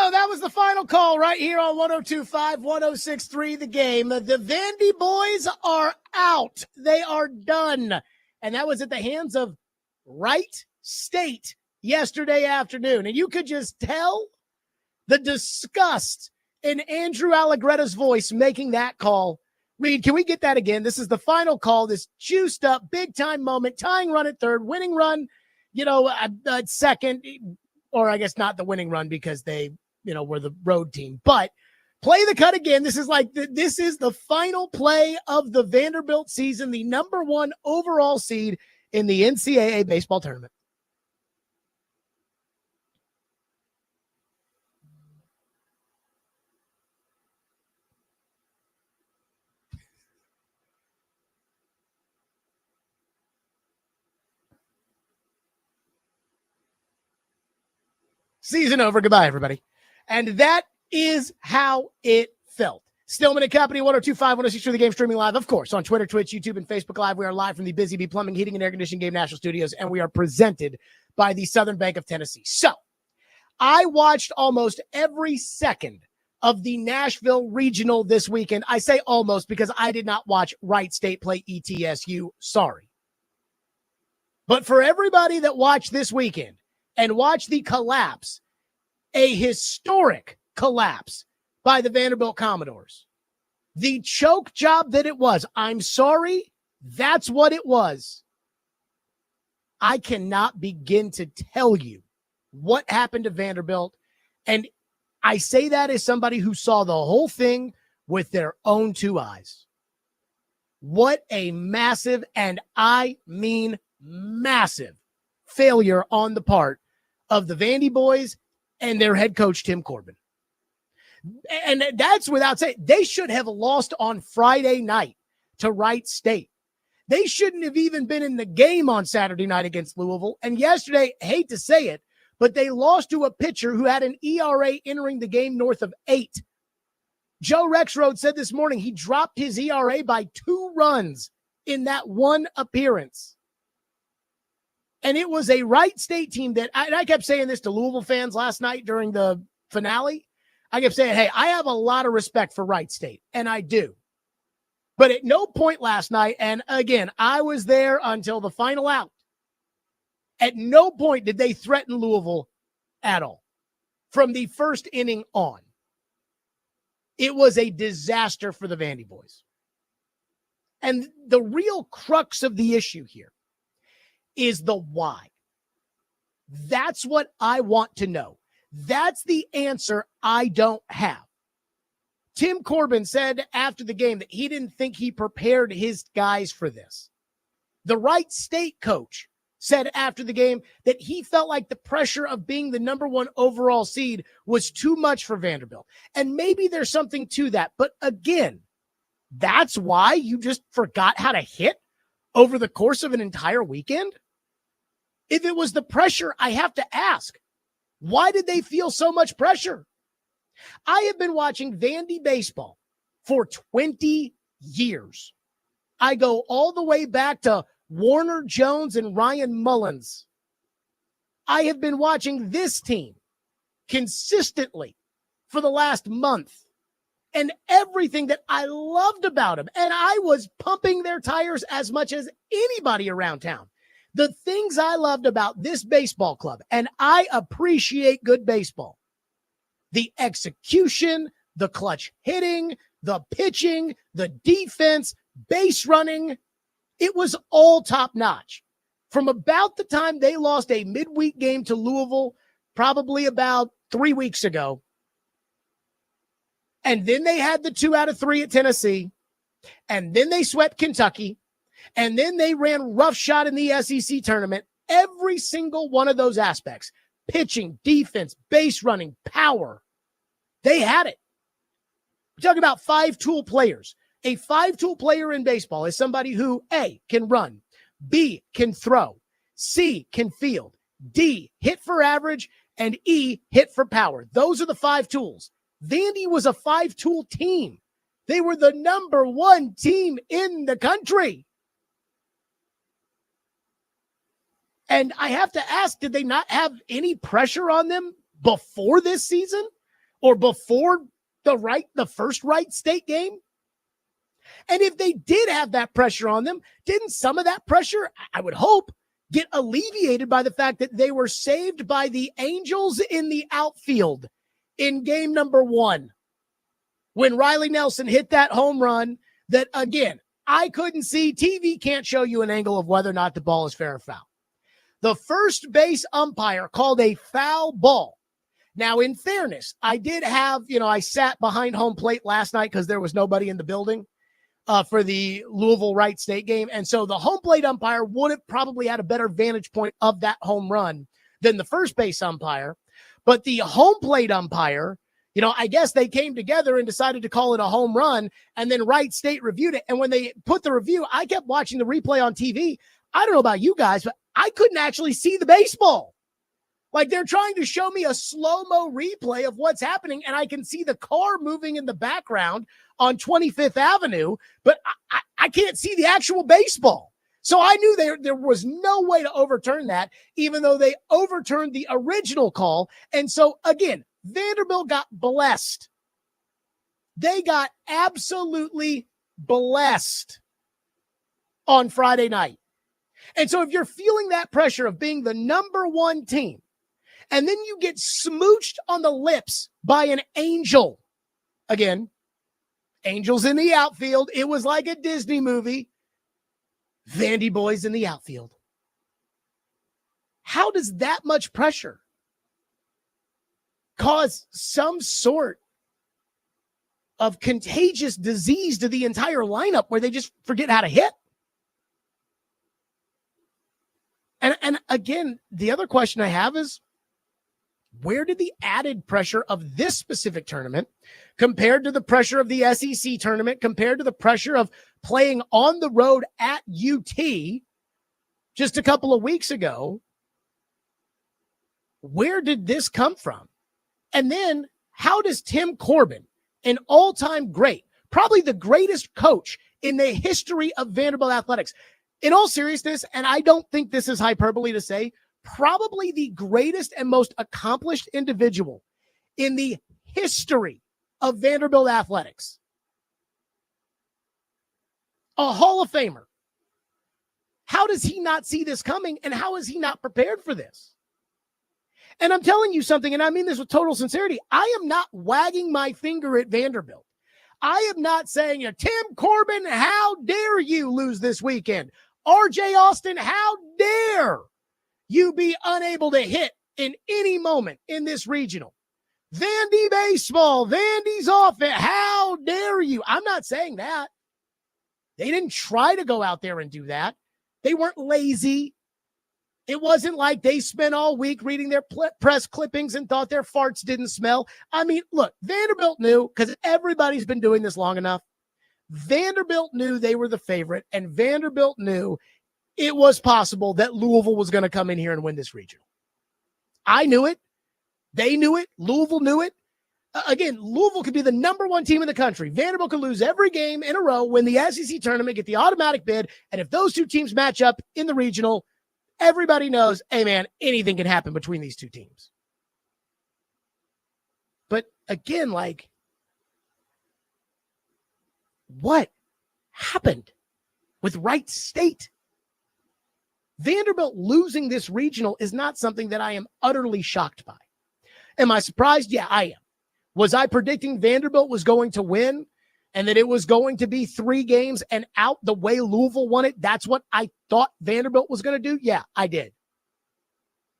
go. That was the final call right here on 102.5, 106.3 The Game. The Vandy boys are out. They are done. And that was at the hands of Wright State yesterday afternoon. And you could just tell the disgust in Andrew Allegretta's voice making that call. Reed, can we get that again? This is the final call, this juiced up, big-time moment, tying run at third, winning run, at second, or I guess not the winning run because they, were the road team. But play the cut again. This is the final play of the Vanderbilt season, the number one overall seed in the NCAA baseball tournament. Season over. Goodbye, everybody. And that is how it felt. Stillman and Company, 102.5, 106 The Game, streaming live, of course, on Twitter, Twitch, YouTube, and Facebook Live. We are live from the Busy Bee Plumbing, Heating, and Air Conditioning Game National Studios, and we are presented by the Southern Bank of Tennessee. So, I watched almost every second of the Nashville Regional this weekend. I say almost because I did not watch Wright State play ETSU. Sorry. But for everybody that watched this weekend, and watch the collapse, a historic collapse by the Vanderbilt Commodores. The choke job that it was. I'm sorry, that's what it was. I cannot begin to tell you what happened to Vanderbilt. And I say that as somebody who saw the whole thing with their own two eyes. What a massive, and I mean massive, failure on the part of the Vandy boys and their head coach, Tim Corbin. And that's without saying, they should have lost on Friday night to Wright State. They shouldn't have even been in the game on Saturday night against Louisville. And yesterday, hate to say it, but they lost to a pitcher who had an ERA entering the game north of 8. Joe Rexrode said this morning he dropped his ERA by 2 runs in that one appearance. And it was a Wright State team that, and I kept saying this to Louisville fans last night during the finale. I kept saying, hey, I have a lot of respect for Wright State, and I do. But at no point last night, and again, I was there until the final out, at no point did they threaten Louisville at all from the first inning on. It was a disaster for the Vandy boys. And the real crux of the issue here is the why. That's what I want to know. That's the answer I don't have. Tim Corbin said after the game that he didn't think he prepared his guys for this. The Wright State coach said after the game that he felt like the pressure of being the number one overall seed was too much for Vanderbilt. And maybe there's something to that. But again, that's why you just forgot how to hit over the course of an entire weekend? If it was the pressure, I have to ask, why did they feel so much pressure? I have been watching Vandy baseball for 20 years. I go all the way back to Warner Jones and Ryan Mullins. I have been watching this team consistently for the last month. And everything that I loved about them, and I was pumping their tires as much as anybody around town. The things I loved about this baseball club, and I appreciate good baseball, the execution, the clutch hitting, the pitching, the defense, base running, it was all top notch. From about the time they lost a midweek game to Louisville, probably about 3 weeks ago, and then they had the 2 out of 3 at Tennessee, and then they swept Kentucky, and then they ran roughshod in the SEC tournament. Every single one of those aspects, pitching, defense, base running, power, they had it. We're talking about 5-tool players. A 5-tool player in baseball is somebody who, A, can run, B, can throw, C, can field, D, hit for average, and E, hit for power. Those are the 5 tools. Vandy was a 5-tool team. They were the number 1 team in the country. And I have to ask, did they not have any pressure on them before this season? or before the first Wright State game? And if they did have that pressure on them, didn't some of that pressure, I would hope, get alleviated by the fact that they were saved by the Angels in the outfield in game number 1 when Riley Nelson hit that home run that, again, I couldn't see. TV can't show you an angle of whether or not the ball is fair or foul. The first base umpire called a foul ball. Now, in fairness, I did have, I sat behind home plate last night because there was nobody in the building for the Louisville Wright State game. And so the home plate umpire would have probably had a better vantage point of that home run than the first base umpire. But the home plate umpire, I guess they came together and decided to call it a home run, and then Wright State reviewed it. And when they put the review, I kept watching the replay on TV. I don't know about you guys, but I couldn't actually see the baseball. Like, they're trying to show me a slow-mo replay of what's happening, and I can see the car moving in the background on 25th Avenue, but I can't see the actual baseball. So I knew there was no way to overturn that, even though they overturned the original call. And so, again, Vanderbilt got blessed. They got absolutely blessed on Friday night. And so if you're feeling that pressure of being the number 1 team, and then you get smooched on the lips by an Angel. Again, Angels in the outfield. It was like a Disney movie. Vandy boys in the outfield. How does that much pressure cause some sort of contagious disease to the entire lineup where they just forget how to hit? And again, the other question I have is, where did the added pressure of this specific tournament compared to the pressure of the SEC tournament, compared to the pressure of playing on the road at UT just a couple of weeks ago, where did this come from? And then how does Tim Corbin, an all-time great, probably the greatest coach in the history of Vanderbilt athletics, in all seriousness, and I don't think this is hyperbole to say, probably the greatest and most accomplished individual in the history of Vanderbilt athletics, a Hall of Famer. How does he not see this coming, and how is he not prepared for this? And I'm telling you something, and I mean this with total sincerity, I am not wagging my finger at Vanderbilt. I am not saying, Tim Corbin, how dare you lose this weekend? RJ Austin, how dare you be unable to hit in any moment in this regional? Vandy baseball, Vandy's offense, how dare you? I'm not saying that. They didn't try to go out there and do that. They weren't lazy. It wasn't like they spent all week reading their press clippings and thought their farts didn't smell. I mean, look, Vanderbilt knew, because everybody's been doing this long enough. Vanderbilt knew they were the favorite, and Vanderbilt knew it was possible that Louisville was going to come in here and win this regional. I knew it. They knew it. Louisville knew it. Again, Louisville could be the number 1 team in the country. Vanderbilt could lose every game in a row, win the SEC tournament, get the automatic bid, and if those two teams match up in the regional, everybody knows, hey, man, anything can happen between these two teams. But again, what happened with Wright State? Vanderbilt losing this regional is not something that I am utterly shocked by. Am I surprised? Yeah, I am. Was I predicting Vanderbilt was going to win and that it was going to be 3 games and out the way Louisville won it? That's what I thought Vanderbilt was going to do? Yeah, I did.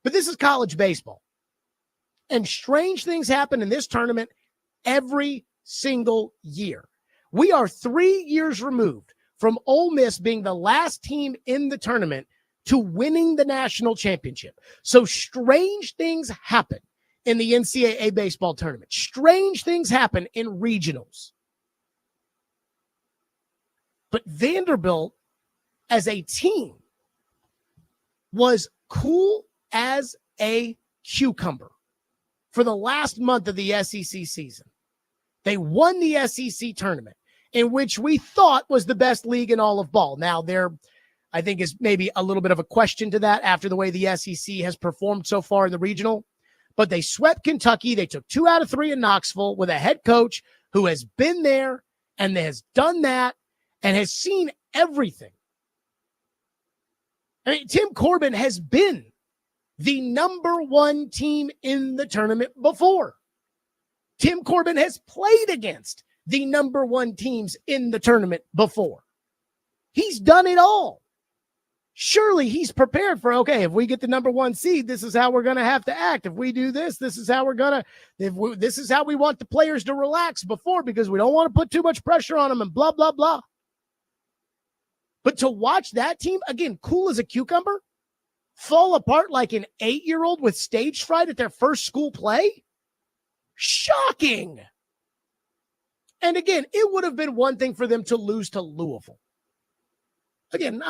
But this is college baseball. And strange things happen in this tournament every single year. We are 3 years removed from Ole Miss being the last team in the tournament to winning the national championship. So strange things happen in the NCAA baseball tournament. Strange things happen in regionals. But Vanderbilt, as a team, was cool as a cucumber for the last month of the SEC season. They won the SEC tournament, in which we thought was the best league in all of ball. Now, there, I think, is maybe a little bit of a question to that after the way the SEC has performed so far in the regional. But they swept Kentucky. They took 2 out of 3 in Knoxville with a head coach who has been there and has done that and has seen everything. I mean, Tim Corbin has been the number 1 team in the tournament before. Tim Corbin has played against the number 1 teams in the tournament before. He's done it all. Surely he's prepared for, okay, if we get the number 1 seed, this is how we're going to have to act. If we do this, this is how we're going to, this is how we want the players to relax before, because we don't want to put too much pressure on them and blah, blah, blah. But to watch that team, again, cool as a cucumber, fall apart like an 8-year-old with stage fright at their first school play? Shocking. And again, it would have been one thing for them to lose to Louisville. Again,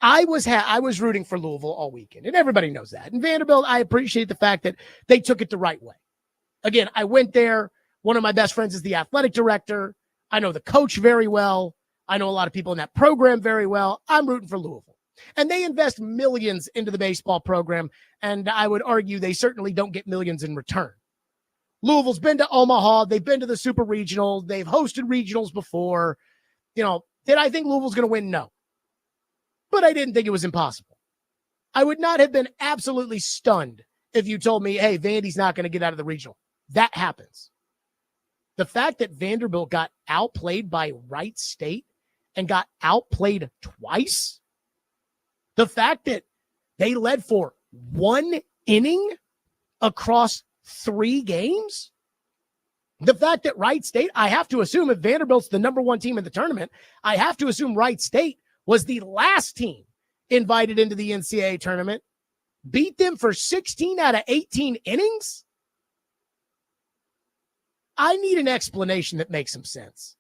I was rooting for Louisville all weekend, and everybody knows that. And Vanderbilt, I appreciate the fact that they took it the right way. Again, I went there. One of my best friends is the athletic director. I know the coach very well. I know a lot of people in that program very well. I'm rooting for Louisville. And they invest millions into the baseball program, and I would argue they certainly don't get millions in return. Louisville's been to Omaha. They've been to the Super Regional. They've hosted regionals before. Did I think Louisville's going to win? No. But I didn't think it was impossible. I would not have been absolutely stunned if you told me, hey, Vandy's not going to get out of the regional. That happens. The fact that Vanderbilt got outplayed by Wright State and got outplayed twice, the fact that they led for 1 inning across 3 games, the fact that Wright State, I have to assume if Vanderbilt's the number 1 team in the tournament, I have to assume Wright State was the last team invited into the NCAA tournament, beat them for 16 out of 18 innings. I need an explanation that makes some sense,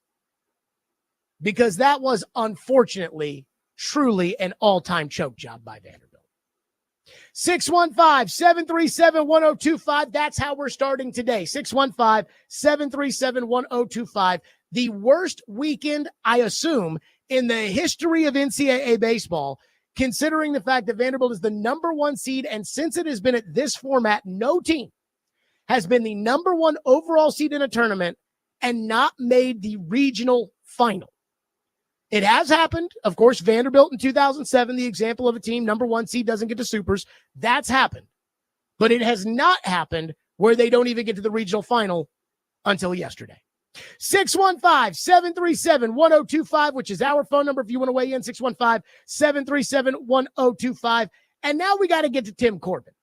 because that was unfortunately, truly an all-time choke job by Vanderbilt. 615-737-1025. That's how we're starting today. 615-737-1025. The worst weekend, I assume, in the history of NCAA baseball, considering the fact that Vanderbilt is the number 1 seed, and since it has been at this format, no team has been the number 1 overall seed in a tournament and not made the regional final. It has happened. Of course, Vanderbilt in 2007, the example of a team, number 1 seed doesn't get to supers. That's happened. But it has not happened where they don't even get to the regional final until yesterday. 615-737-1025, which is our phone number if you want to weigh in, 615-737-1025. And now we got to get to Tim Corbin.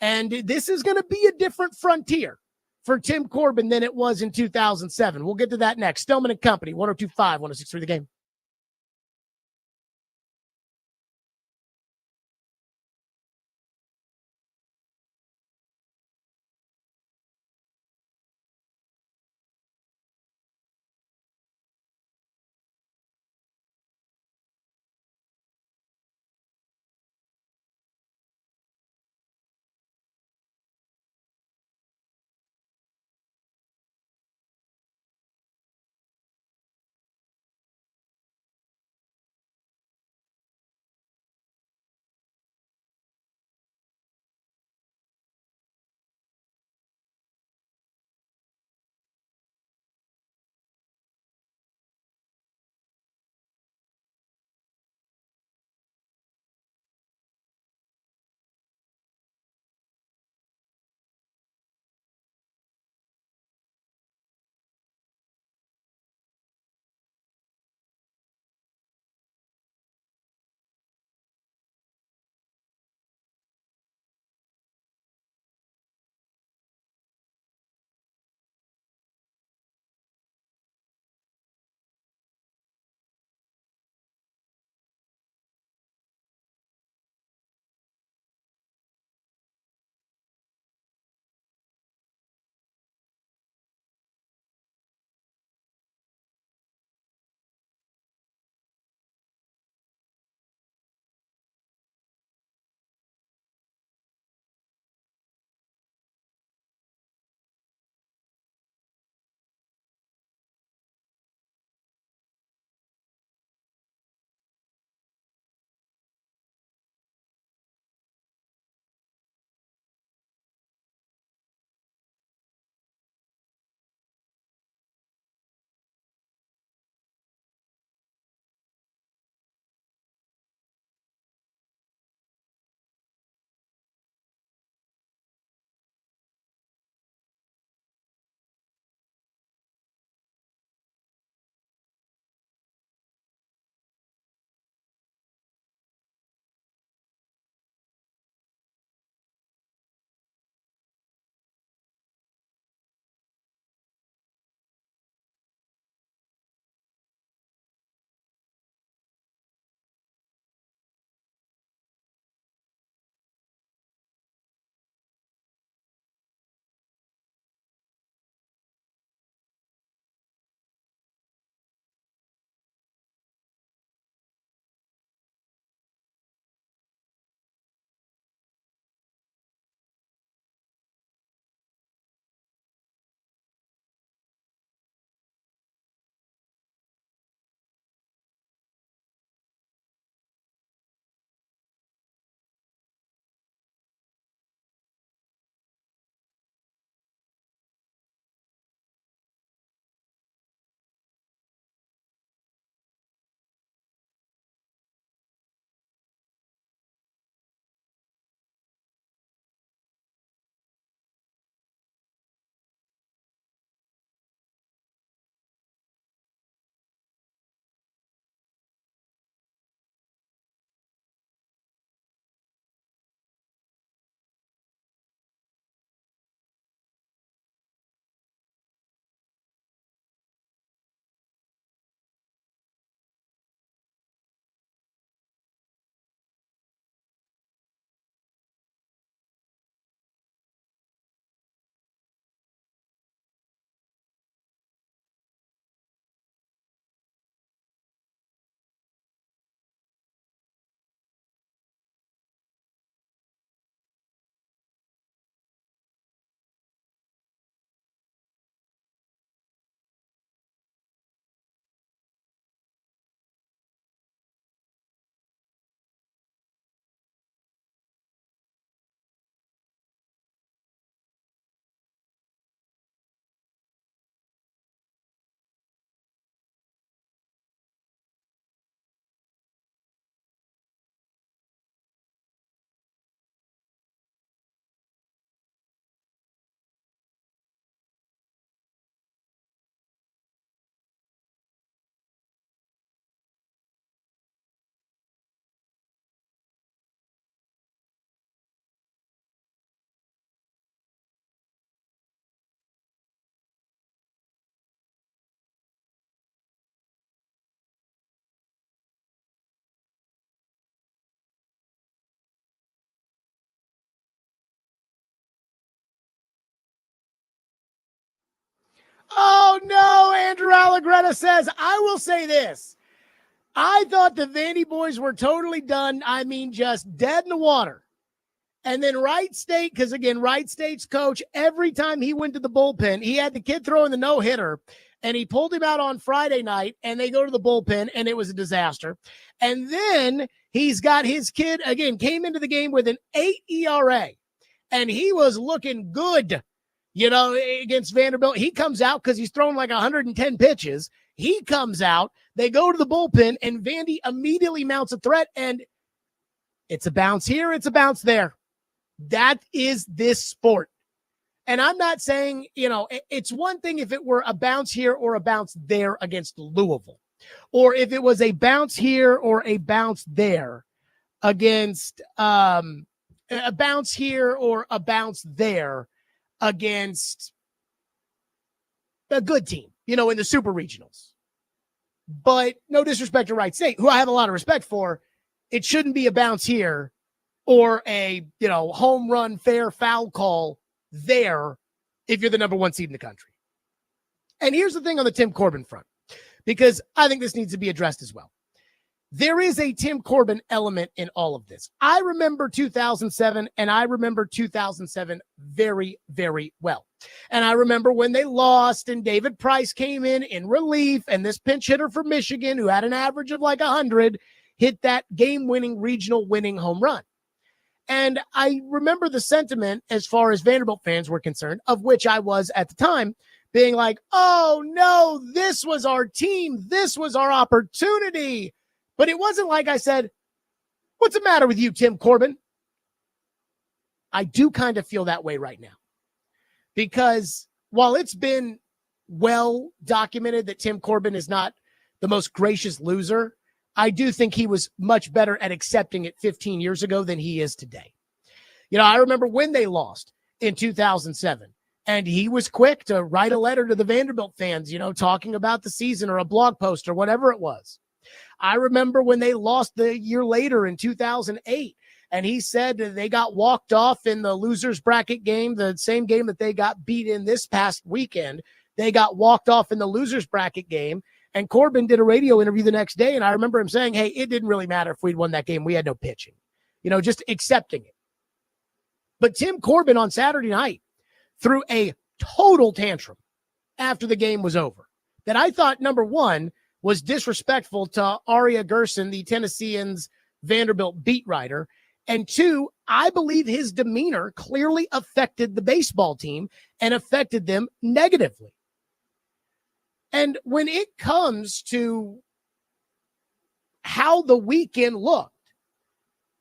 And this is going to be a different frontier for Tim Corbin than it was in 2007. We'll get to that next. Stillman and Company, 102.5, 106.3 The Game. Oh, no. Andrew Allegretta says, I will say this. I thought the Vandy boys were totally done. I mean, just dead in the water. And then Wright State, because again, Wright State's coach, every time he went to the bullpen, he had the kid throwing the no-hitter, and he pulled him out on Friday night, and they go to the bullpen, and it was a disaster. And then he's got his kid, again, came into the game with an 8 ERA, and he was looking good, against Vanderbilt. He comes out because he's thrown like 110 pitches. He comes out, they go to the bullpen, and Vandy immediately mounts a threat, and it's a bounce here, it's a bounce there. That is this sport. And I'm not saying, it's one thing if it were a bounce here or a bounce there against Louisville, or if it was a bounce here or a bounce there against a bounce here or a bounce there against a good team, in the super regionals. But no disrespect to Wright State, who I have a lot of respect for. It shouldn't be a bounce here or a, home run, fair foul call there if you're the number one seed in the country. And here's the thing on the Tim Corbin front, because I think this needs to be addressed as well. There is a Tim Corbin element in all of this. I remember 2007, and I remember 2007 very, very well. And I remember when they lost and David Price came in relief, and this pinch hitter from Michigan, who had an average of like 100, hit that game-winning, regional-winning home run. And I remember the sentiment as far as Vanderbilt fans were concerned, of which I was at the time, being like, oh, no, this was our team. This was our opportunity. But it wasn't like I said, what's the matter with you, Tim Corbin? I do kind of feel that way right now. Because while it's been well documented that Tim Corbin is not the most gracious loser, I do think he was much better at accepting it 15 years ago than he is today. I remember when they lost in 2007, and he was quick to write a letter to the Vanderbilt fans, talking about the season or a blog post or whatever it was. I remember when they lost the year later in 2008, and he said that they got walked off in the losers bracket game, the same game that they got beat in this past weekend. They got walked off in the losers bracket game. And Corbin did a radio interview the next day, and I remember him saying, hey, it didn't really matter if we'd won that game. We had no pitching, just accepting it. But Tim Corbin on Saturday night threw a total tantrum after the game was over that I thought, number one, was disrespectful to Aria Gerson, the Tennesseans' Vanderbilt beat writer. And two, I believe his demeanor clearly affected the baseball team and affected them negatively. And when it comes to how the weekend looked,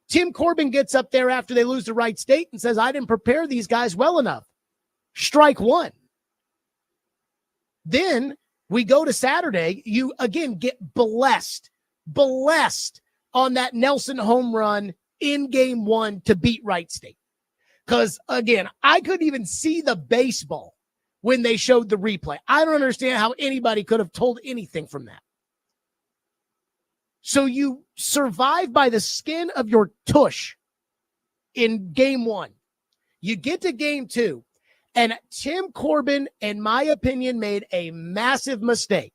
Tim Corbin gets up there after they lose to Wright State and says, I didn't prepare these guys well enough. Strike one. Then we go to Saturday. You, again, get blessed on that Nelson home run in game one to beat Wright State. Because, again, I couldn't even see the baseball when they showed the replay. I don't understand how anybody could have told anything from that. So you survive by the skin of your tush in game one. You get to game two, and Tim Corbin, in my opinion, made a massive mistake.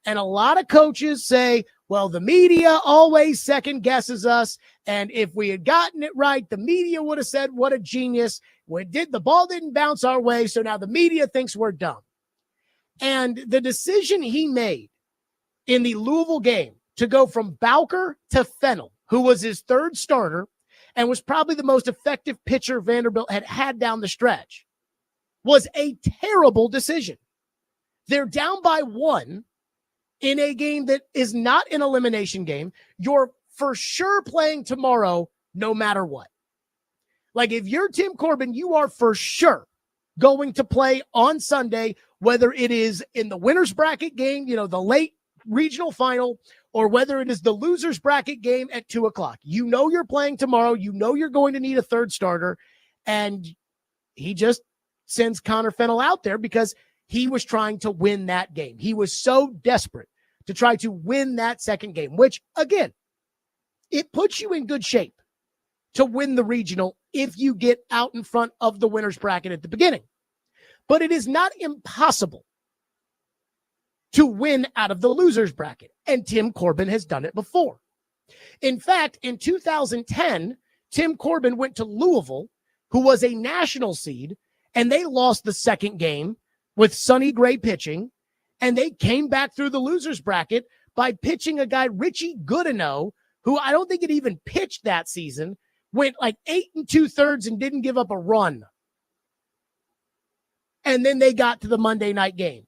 And a lot of coaches say, well, the media always second guesses us. And if we had gotten it right, the media would have said, what a genius. The ball didn't bounce our way, so now the media thinks we're dumb. And the decision he made in the Louisville game to go from Bowker to Fennell, who was his third starter and was probably the most effective pitcher Vanderbilt had down the stretch, was a terrible decision. They're down by one in a game that is not an elimination game. You're for sure playing tomorrow no matter what. Like, if you're Tim Corbin, you are for sure going to play on Sunday, whether it is in the winner's bracket game, the late regional final, or whether it is the loser's bracket game at 2:00. You're playing tomorrow. You're going to need a third starter. And he just sends Connor Fennell out there because he was trying to win that game. He was so desperate to try to win that second game, which, again, it puts you in good shape to win the regional if you get out in front of the winner's bracket at the beginning. But it is not impossible to win out of the losers bracket. And Tim Corbin has done it before. In fact, in 2010, Tim Corbin went to Louisville, who was a national seed, and they lost the second game with Sonny Gray pitching, and they came back through the losers bracket by pitching a guy, Richie Goodenough, who I don't think had even pitched that season, went like 8 2/3 and didn't give up a run. And then they got to the Monday night game.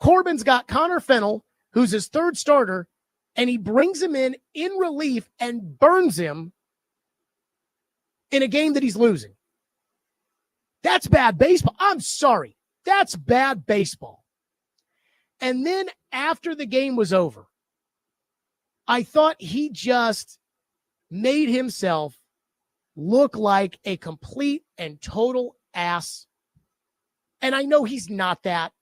Corbin's got Connor Fennell, who's his third starter, and he brings him in relief and burns him in a game that he's losing. That's bad baseball. I'm sorry. That's bad baseball. And then after the game was over, I thought he just made himself look like a complete and total ass. And I know he's not that,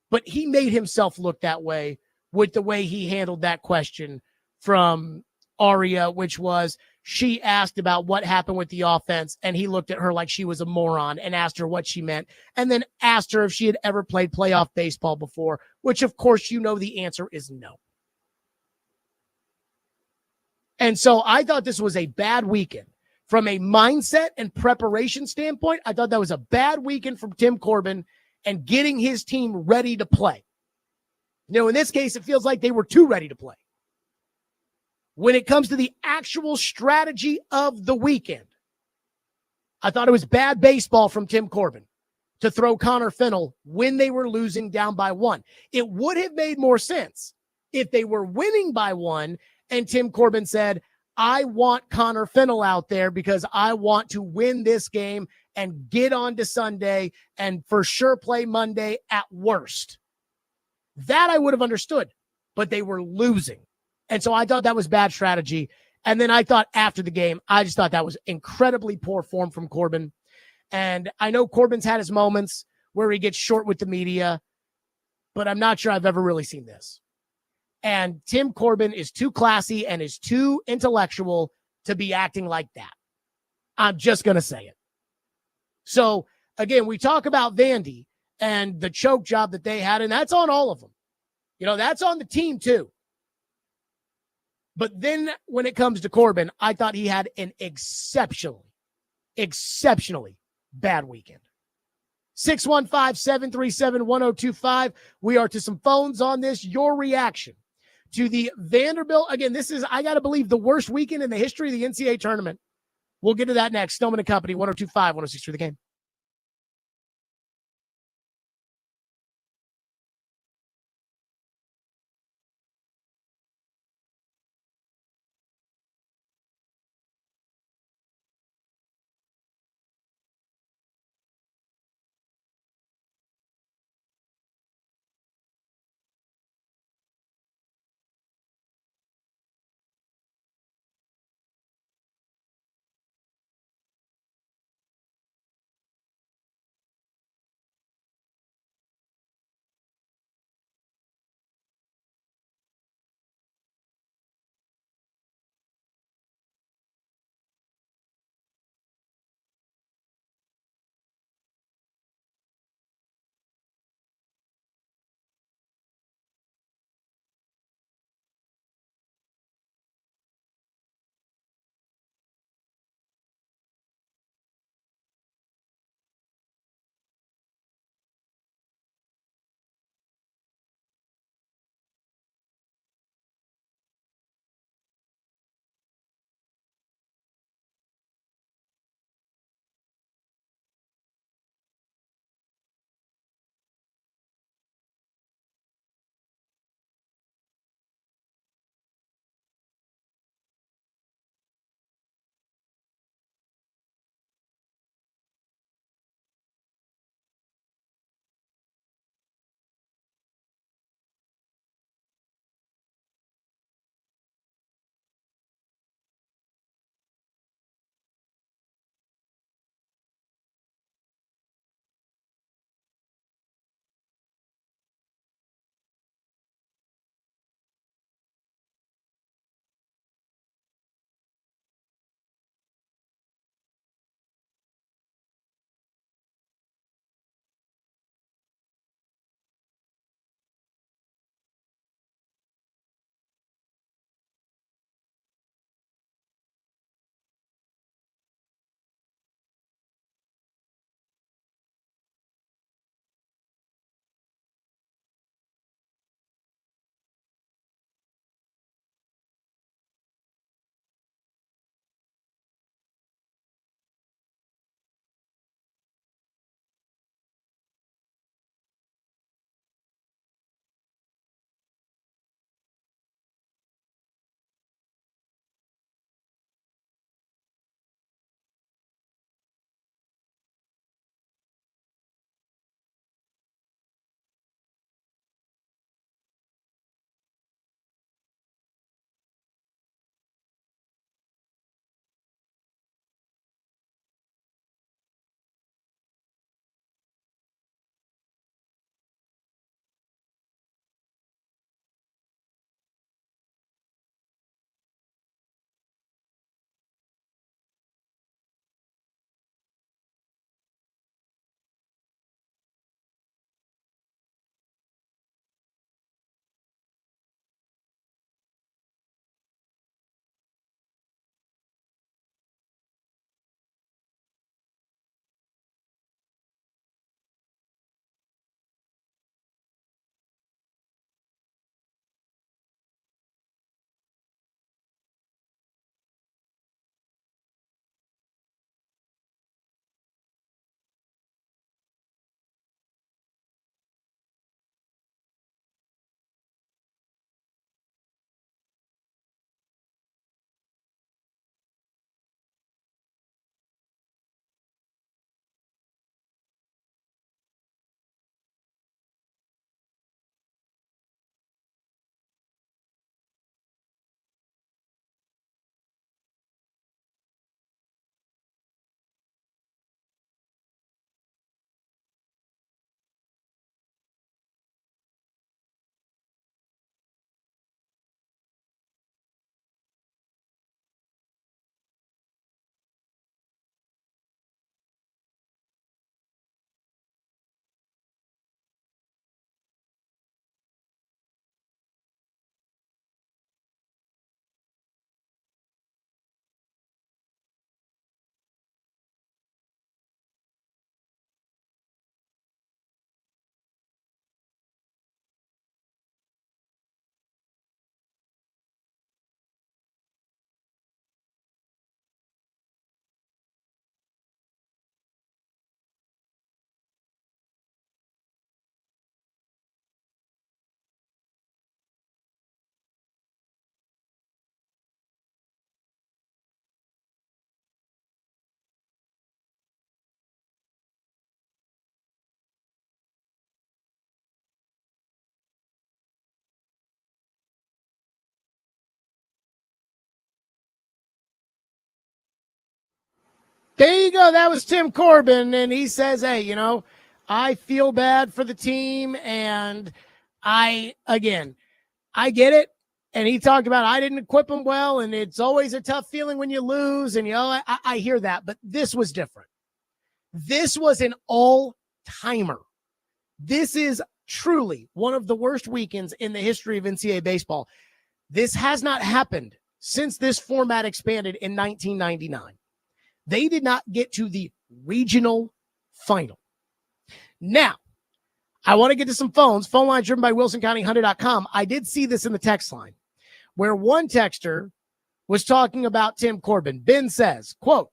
but he made himself look that way with the way he handled that question from Aria, which was she asked about what happened with the offense, and he looked at her like she was a moron and asked her what she meant, and then asked her if she had ever played playoff baseball before, which, of course, you know the answer is no. And so I thought this was a bad weekend. From a mindset and preparation standpoint, I thought that was a bad weekend from Tim Corbin and getting his team ready to play. You know, in this case, it feels like they were too ready to play. When it comes to the actual strategy of the weekend, I thought it was bad baseball from Tim Corbin to throw Connor Fennell when they were losing down by 1. It would have made more sense if they were winning by 1 and Tim Corbin said, I want Connor Fennell out there because I want to win this game and get on to Sunday and for sure play Monday at worst. That I would have understood, but they were losing. And so I thought that was bad strategy. And then I thought after the game, I just thought that was incredibly poor form from Corbin. And I know Corbin's had his moments where he gets short with the media, but I'm not sure I've ever really seen this. And Tim Corbin is too classy and is too intellectual to be acting like that. I'm just going to say it. So, again, we talk about Vandy and the choke job that they had, and that's on all of them. You know, that's on the team too. But then when it comes to Corbin, I thought he had an exceptionally bad weekend. 615-737-1025. We are to some phones on this. Your reaction to the Vanderbilt. Again, this is, I got to believe, the worst weekend in the history of the NCAA tournament. We'll get to that next. Stillman and Company, 1025, 106 through the game. There you go. That was Tim Corbin. And he says, hey, I feel bad for the team. And I get it. And he talked about, I didn't equip them well. And it's always a tough feeling when you lose. And, I hear that. But this was different. This was an all-timer. This is truly one of the worst weekends in the history of NCAA baseball. This has not happened since this format expanded in 1999. They did not get to the regional final. Now, I want to get to some phones. Phone line driven by WilsonCountyHunter.com. I did see this in the text line where one texter was talking about Tim Corbin. Ben says, quote,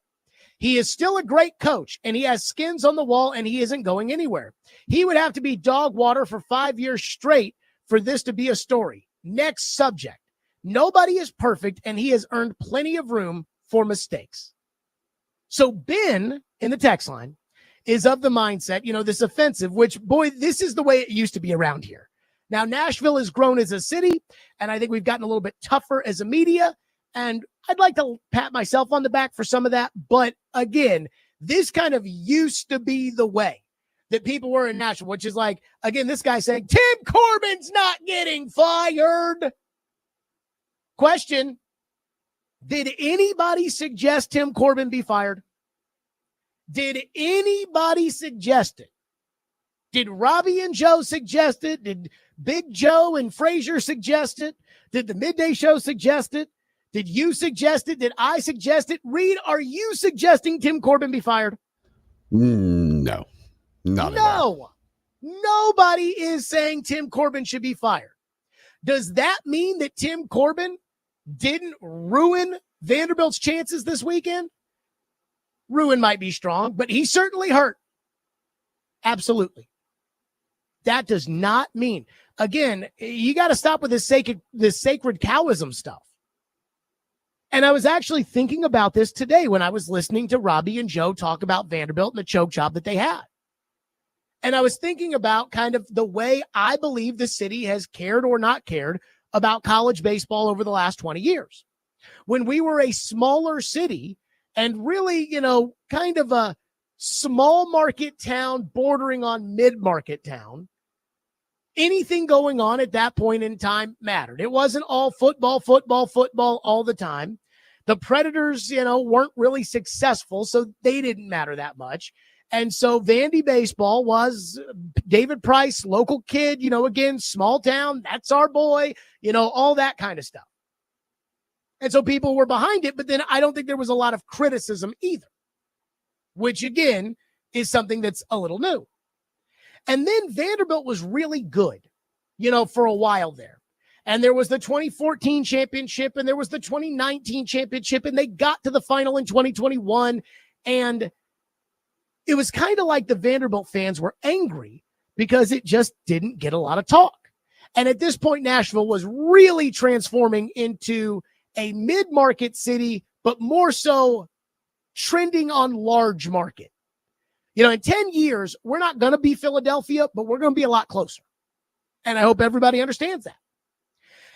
he is still a great coach and he has skins on the wall and he isn't going anywhere. He would have to be dog water for 5 years straight for this to be a story. Next subject. Nobody is perfect and he has earned plenty of room for mistakes. So Ben in the text line is of the mindset, this offensive, which, boy, this is the way it used to be around here. Now, Nashville has grown as a city, and I think we've gotten a little bit tougher as a media, and I'd like to pat myself on the back for some of that. But again, this kind of used to be the way that people were in Nashville, which is like, again, this guy saying, Tim Corbin's not getting fired. Question. Did anybody suggest Tim Corbin be fired? Did anybody suggest it? Did Robbie and Joe suggest it? Did Big Joe and Frazier suggest it? Did the Midday Show suggest it? Did you suggest it? Did I suggest it? Reed, are you suggesting Tim Corbin be fired? No. Not at all. Nobody is saying Tim Corbin should be fired. Does that mean that Tim Corbin didn't ruin Vanderbilt's chances this weekend? Ruin might be strong, but he certainly hurt. Absolutely. That does not mean, again, you got to stop with this sacred cowism stuff. And I was actually thinking about this today when I was listening to Robbie and Joe talk about Vanderbilt and the choke job that they had. And I was thinking about kind of the way I believe the city has cared or not cared about college baseball over the last 20 years. When we were a smaller city and really, kind of a small market town bordering on mid-market town, anything going on at that point in time mattered. It wasn't all football all the time. The Predators, weren't really successful, so they didn't matter that much. And so Vandy baseball was David Price, local kid, again, small town, that's our boy, all that kind of stuff. And so people were behind it, but then I don't think there was a lot of criticism either, which again is something that's a little new. And then Vanderbilt was really good, for a while there. And there was the 2014 championship and there was the 2019 championship and they got to the final in 2021. And it was kind of like the Vanderbilt fans were angry because it just didn't get a lot of talk. And at this point, Nashville was really transforming into a mid-market city, but more so trending on large market. In 10 years, we're not going to be Philadelphia, but we're going to be a lot closer. And I hope everybody understands that.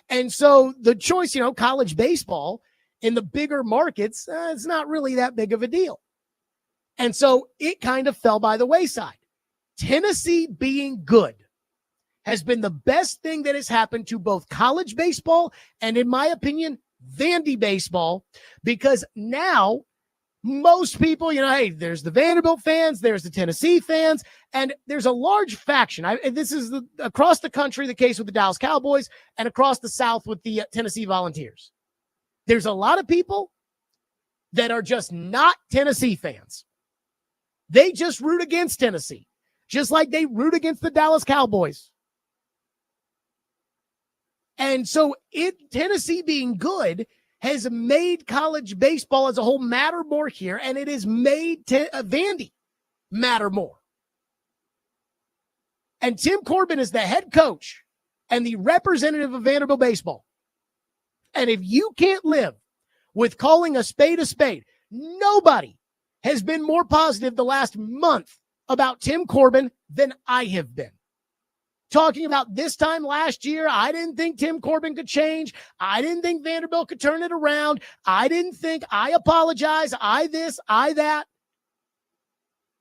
And so the choice, college baseball in the bigger markets, it's not really that big of a deal. And so it kind of fell by the wayside. Tennessee being good has been the best thing that has happened to both college baseball and, in my opinion, Vandy baseball, because now most people, hey, there's the Vanderbilt fans, there's the Tennessee fans, and there's a large faction. This is across the country, the case with the Dallas Cowboys, and across the South with the Tennessee Volunteers. There's a lot of people that are just not Tennessee fans. They just root against Tennessee, just like they root against the Dallas Cowboys. And so Tennessee being good has made college baseball as a whole matter more here, and it has made Vandy matter more. And Tim Corbin is the head coach and the representative of Vanderbilt baseball. And if you can't live with calling a spade, nobody has been more positive the last month about Tim Corbin than I have been. Talking about this time last year, I didn't think Tim Corbin could change. I didn't think Vanderbilt could turn it around. I didn't think, I apologize, I this, I that.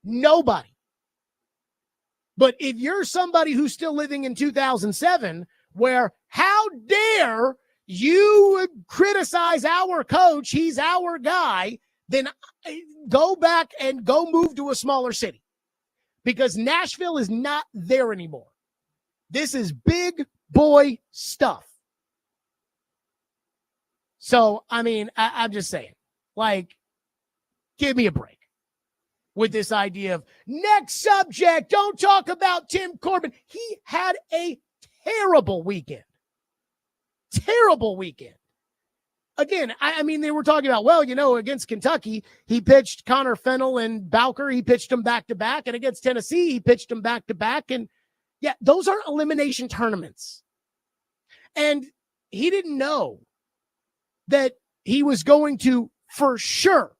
Nobody. But if you're somebody who's still living in 2007, where how dare you criticize our coach, he's our guy, then go back and go move to a smaller city, because Nashville is not there anymore. This is big boy stuff. So, I mean, I'm just saying, like, give me a break with this idea of next subject. Don't talk about Tim Corbin. He had a terrible weekend. Terrible weekend. Again, I mean, they were talking about, well, you know, against Kentucky, he pitched Connor Fennell and Bowker. He pitched them back to back. And against Tennessee, he pitched them back to back. And yeah, those aren't elimination tournaments. And he didn't know that he was going to, for sure,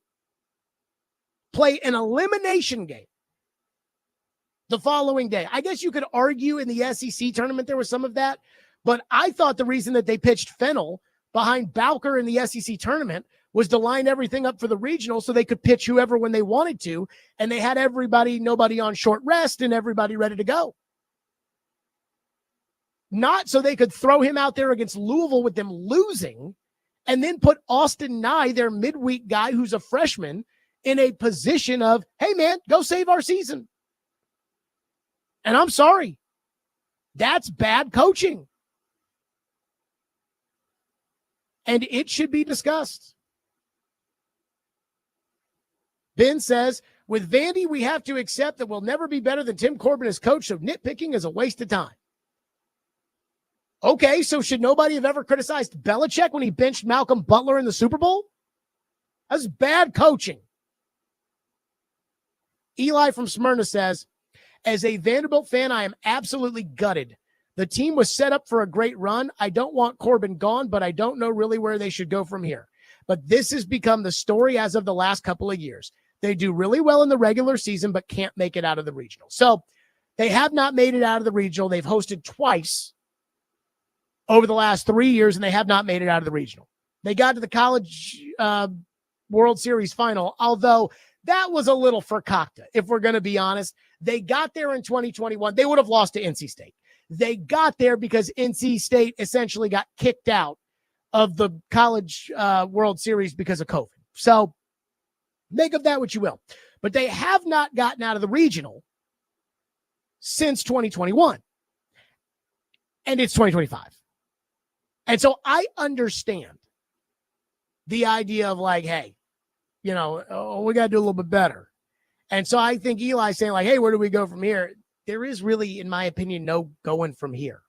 play an elimination game the following day. I guess you could argue in the SEC tournament there was some of that, but I thought the reason that they pitched Fennell behind Bowker in the SEC tournament was to line everything up for the regional so they could pitch whoever when they wanted to, and they had nobody on short rest and everybody ready to go. Not so they could throw him out there against Louisville with them losing and then put Austin Nye, their midweek guy who's a freshman, in a position of, hey, man, go save our season. And I'm sorry. That's bad coaching. And it should be discussed. Ben says, with Vandy, we have to accept that we'll never be better than Tim Corbin as coach, so nitpicking is a waste of time. Okay, so should nobody have ever criticized Belichick when he benched Malcolm Butler in the Super Bowl? That's bad coaching. Eli from Smyrna says, as a Vanderbilt fan, I am absolutely gutted. The team was set up for a great run. I don't want Corbin gone, but I don't know really where they should go from here. But this has become the story as of the last couple of years. They do really well in the regular season, but can't make it out of the regional. So they have not made it out of the regional. They've hosted twice over the last 3 years, and they have not made it out of the regional. They got to the College World Series final, although that was a little fakakta, if we're going to be honest. They got there in 2021. They would have lost to NC State. They got there because NC State essentially got kicked out of the College World Series because of COVID. So make of that what you will. But they have not gotten out of the regional since 2021. And it's 2025. And so I understand the idea of like, hey, you know, we got to do a little bit better. And so I think Eli's saying like, hey, where do we go from here? There is really, in my opinion, no going from here.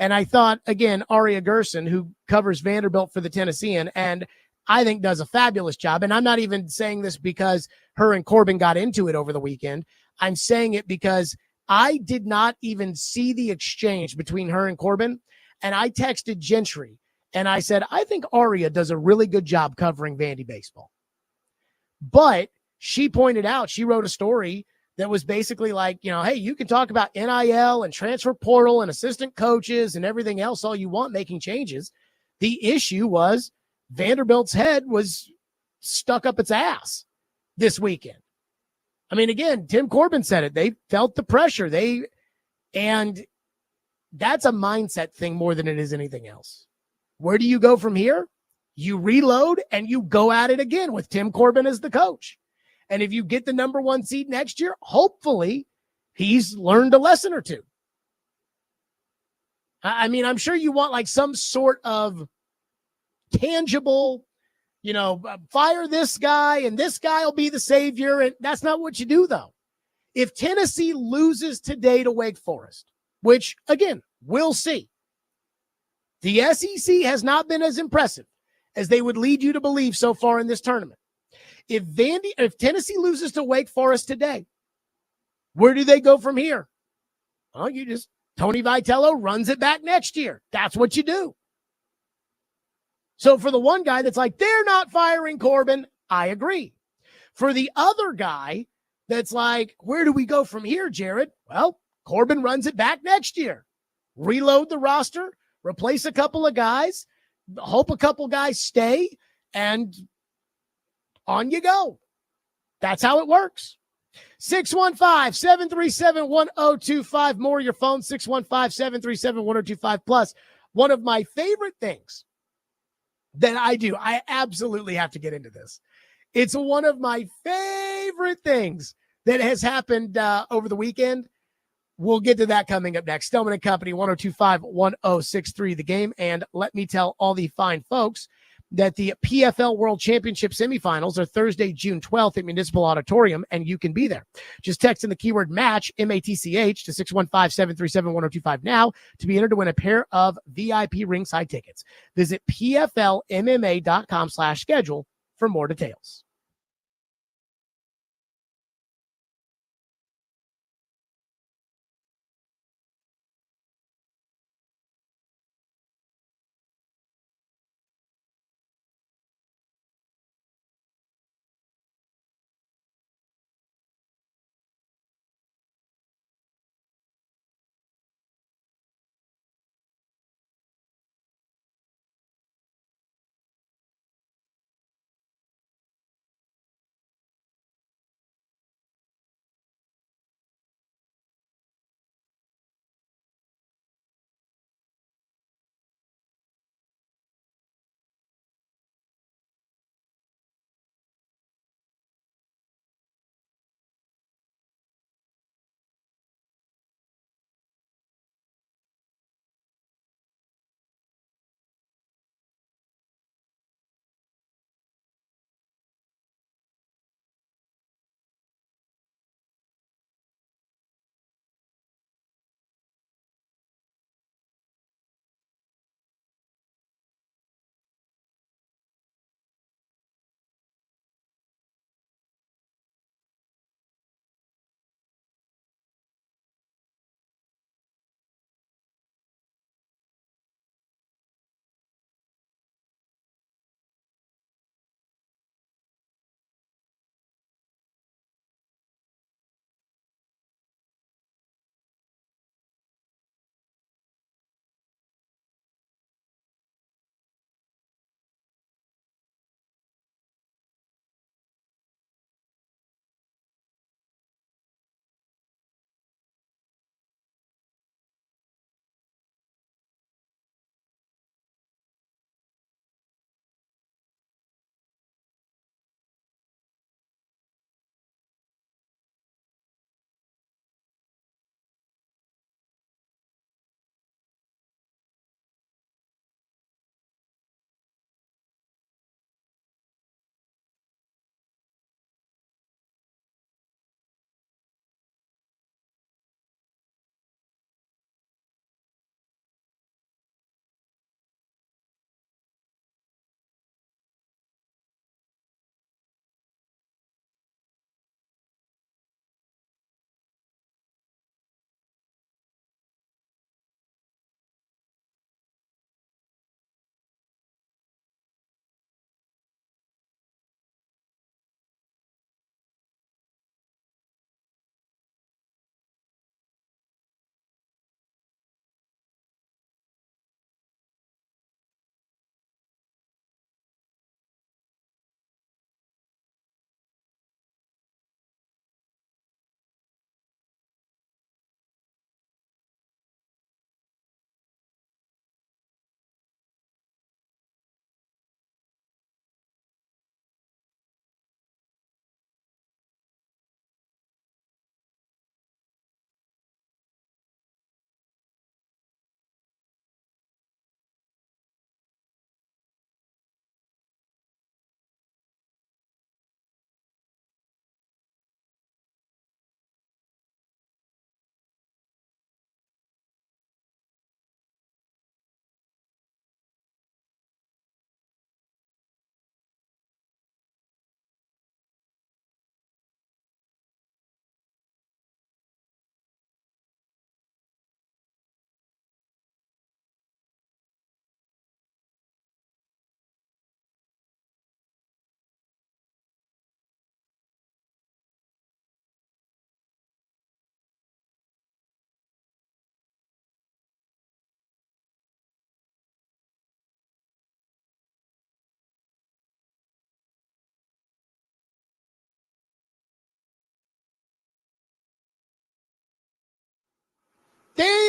And I thought, again, Aria Gerson, who covers Vanderbilt for the Tennessean, and I think does a fabulous job. And I'm not even saying this because her and Corbin got into it over the weekend. I'm saying it because I did not even see the exchange between her and Corbin. And I texted Gentry and I said, I think Aria does a really good job covering Vandy baseball. But she pointed out, she wrote a story that was basically like, you know, hey, you can talk about NIL and transfer portal and assistant coaches and everything else all you want making changes. The issue was Vanderbilt's head was stuck up its ass this weekend. I mean, again, Tim Corbin said it. They felt the pressure. And that's a mindset thing more than it is anything else. Where do you go from here? You reload and you go at it again with Tim Corbin as the coach. And if you get the number one seed next year, hopefully he's learned a lesson or two. I mean, I'm sure you want like some sort of tangible, you know, fire this guy and this guy will be the savior. And that's not what you do, though. If Tennessee loses today to Wake Forest, which, again, we'll see. The SEC has not been as impressive as they would lead you to believe so far in this tournament. If Tennessee loses to Wake Forest today, where do they go from here? Well, Tony Vitello runs it back next year. That's what you do. So for the one guy that's like, they're not firing Corbin, I agree. For the other guy that's like, where do we go from here, Jared? Well, Corbin runs it back next year. Reload the roster, replace a couple of guys, hope a couple guys stay, and on you go. That's how it works. 615-737-1025. More your phone, 615-737-1025. Plus, one of my favorite things that I do, I absolutely have to get into this. It's one of my favorite things that has happened over the weekend. We'll get to that coming up next. Stillman and Company, 1025-1063 The Game. And let me tell all the fine folks that the PFL World Championship semifinals are Thursday, June 12th at Municipal Auditorium, and you can be there. Just text in the keyword match, MATCH, to 615-737-1025 now to be entered to win a pair of VIP ringside tickets. Visit pflmma.com/schedule for more details.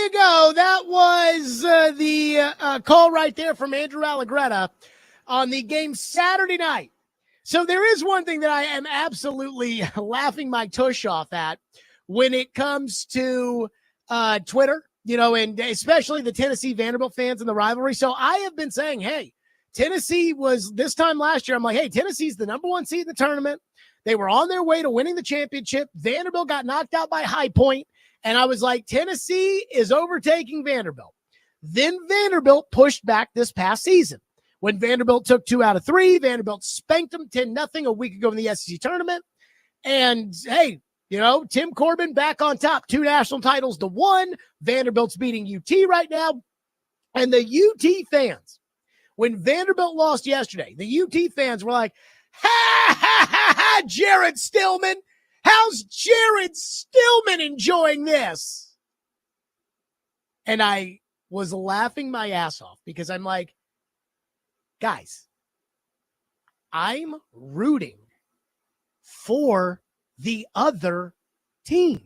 you go. That was the call right there from Andrew Allegretta on the game Saturday night. So there is one thing that I am absolutely laughing my tush off at when it comes to Twitter, and especially the Tennessee Vanderbilt fans and the rivalry. So I have been saying, hey, Tennessee was this time last year. I'm like, hey, Tennessee's the number one seed in the tournament. They were on their way to winning the championship. Vanderbilt got knocked out by High Point. And I was like, Tennessee is overtaking Vanderbilt. Then Vanderbilt pushed back this past season. When Vanderbilt took 2 out of 3, Vanderbilt spanked them 10-0 a week ago in the SEC tournament. And hey, Tim Corbin back on top, 2 national titles to 1. Vanderbilt's beating UT right now. And the UT fans, when Vanderbilt lost yesterday, the UT fans were like, ha, ha, ha, ha, Jared Stillman. How's Jared Stillman enjoying this? And I was laughing my ass off because I'm like, guys, I'm rooting for the other team.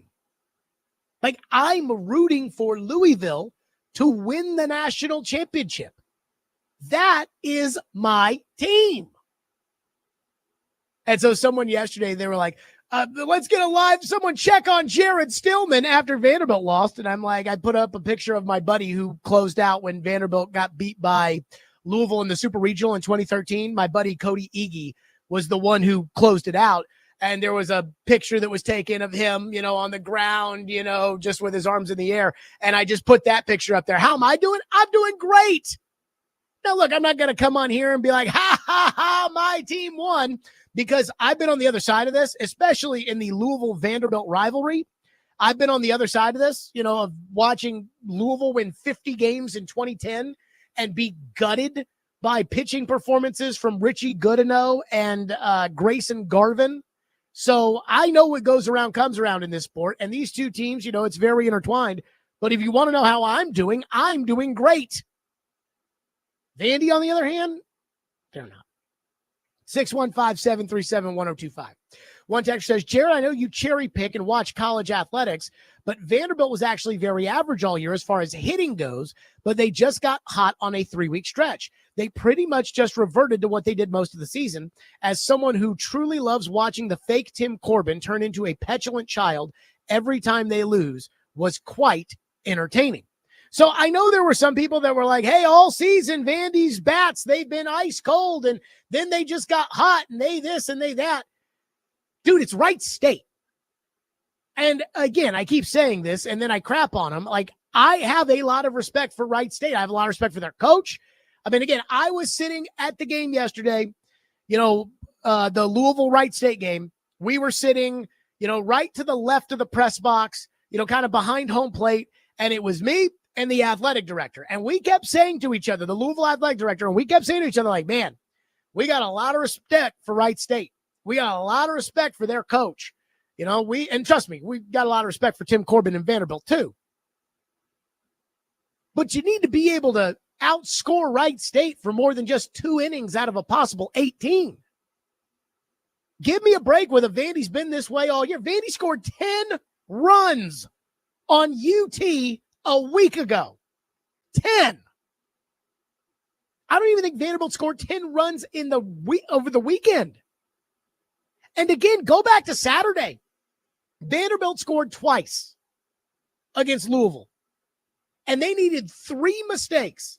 Like, I'm rooting for Louisville to win the national championship. That is my team. And so someone yesterday, they were like, let's get a live, someone check on Jared Stillman after Vanderbilt lost. And I'm like, I put up a picture of my buddy who closed out when Vanderbilt got beat by Louisville in the Super Regional in 2013. My buddy Cody Ege was the one who closed it out. And there was a picture that was taken of him, on the ground, just with his arms in the air. And I just put that picture up there. How am I doing? I'm doing great. Now, look, I'm not going to come on here and be like, ha, ha, ha, my team won, because I've been on the other side of this, especially in the Louisville-Vanderbilt rivalry. I've been on the other side of this, of watching Louisville win 50 games in 2010 and be gutted by pitching performances from Richie Goodenow and Grayson Garvin. So I know what goes around comes around in this sport. And these two teams, it's very intertwined. But if you want to know how I'm doing great. Vandy, on the other hand, they're not. 615-737-1025. One text says, Jared, I know you cherry pick and watch college athletics, but Vanderbilt was actually very average all year as far as hitting goes, but they just got hot on a 3-week stretch. They pretty much just reverted to what they did most of the season. As someone who truly loves watching the fake Tim Corbin turn into a petulant child every time they lose, was quite entertaining. So I know there were some people that were like, hey, all season, Vandy's bats, they've been ice cold, and then they just got hot, and they this and they that. Dude, it's Wright State. And again, I keep saying this, and then I crap on them. Like, I have a lot of respect for Wright State. I have a lot of respect for their coach. I mean, again, I was sitting at the game yesterday, the Louisville Wright State game. We were sitting, right to the left of the press box, kind of behind home plate, and it was me and the athletic director. And we kept saying to each other, the Louisville athletic director, and we kept saying to each other, like, man, we got a lot of respect for Wright State. We got a lot of respect for their coach. And trust me, we got a lot of respect for Tim Corbin and Vanderbilt too. But you need to be able to outscore Wright State for more than just 2 innings out of a possible 18. Give me a break with a Vandy's been this way all year. Vandy scored 10 runs on UT a week ago. 10. I don't even think Vanderbilt scored 10 runs in the week over the weekend. And again, go back to Saturday. Vanderbilt scored twice against Louisville. And they needed 3 mistakes,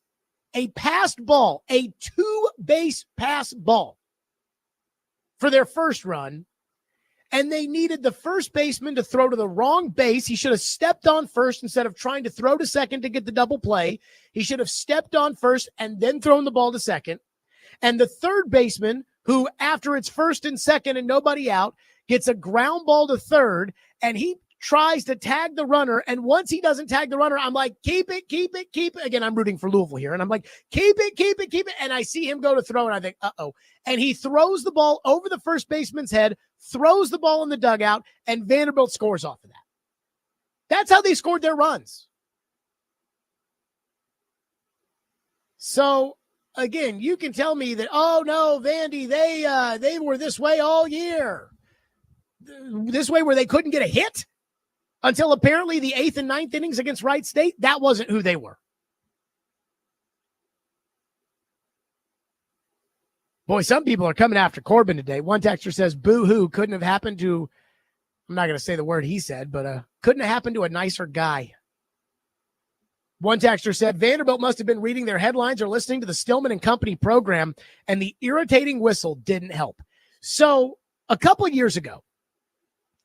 a passed ball, a 2-base pass ball for their first run. And they needed the first baseman to throw to the wrong base. He should have stepped on first instead of trying to throw to second to get the double play. He should have stepped on first and then thrown the ball to second. And the third baseman, who after it's first and second and nobody out, gets a ground ball to third, and he tries to tag the runner. And once he doesn't tag the runner, I'm like, keep it, keep it, keep it. Again, I'm rooting for Louisville here. And I'm like, keep it, keep it, keep it. And I see him go to throw, and I think, uh-oh. And he throws the ball over the first baseman's head, throws the ball in the dugout, and Vanderbilt scores off of that. That's how they scored their runs. So, again, you can tell me that, oh, no, Vandy, they were this way all year. This way where they couldn't get a hit? until apparently the 8th and 9th innings against Wright State. That wasn't who they were. Boy, some people are coming after Corbin today. One texter says, boo-hoo, couldn't have happened to, I'm not going to say the word he said, but couldn't have happened to a nicer guy. One texter said, Vanderbilt must have been reading their headlines or listening to the Stillman and Company program, and the irritating whistle didn't help. So a couple of years ago,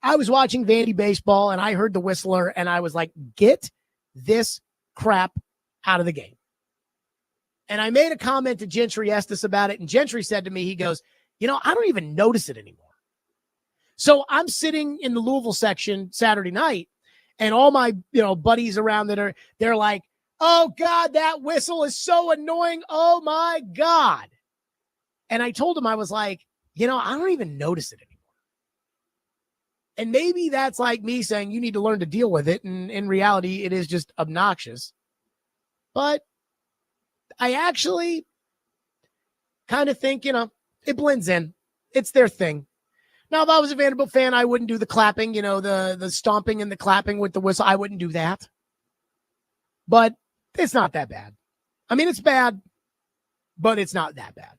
I was watching Vandy baseball, and I heard the whistler, and I was like, get this crap out of the game. And I made a comment to Gentry Estes about it, and Gentry said to me, he goes, I don't even notice it anymore. So I'm sitting in the Louisville section Saturday night, and all my, buddies around they're like, oh God, that whistle is so annoying. Oh my God. And I told him, I was like, I don't even notice it anymore. And maybe that's like me saying you need to learn to deal with it. And in reality, it is just obnoxious. But I actually kind of think, it blends in. It's their thing. Now, if I was a Vanderbilt fan, I wouldn't do the clapping, the stomping and the clapping with the whistle. I wouldn't do that. But it's not that bad. I mean, it's bad, but it's not that bad.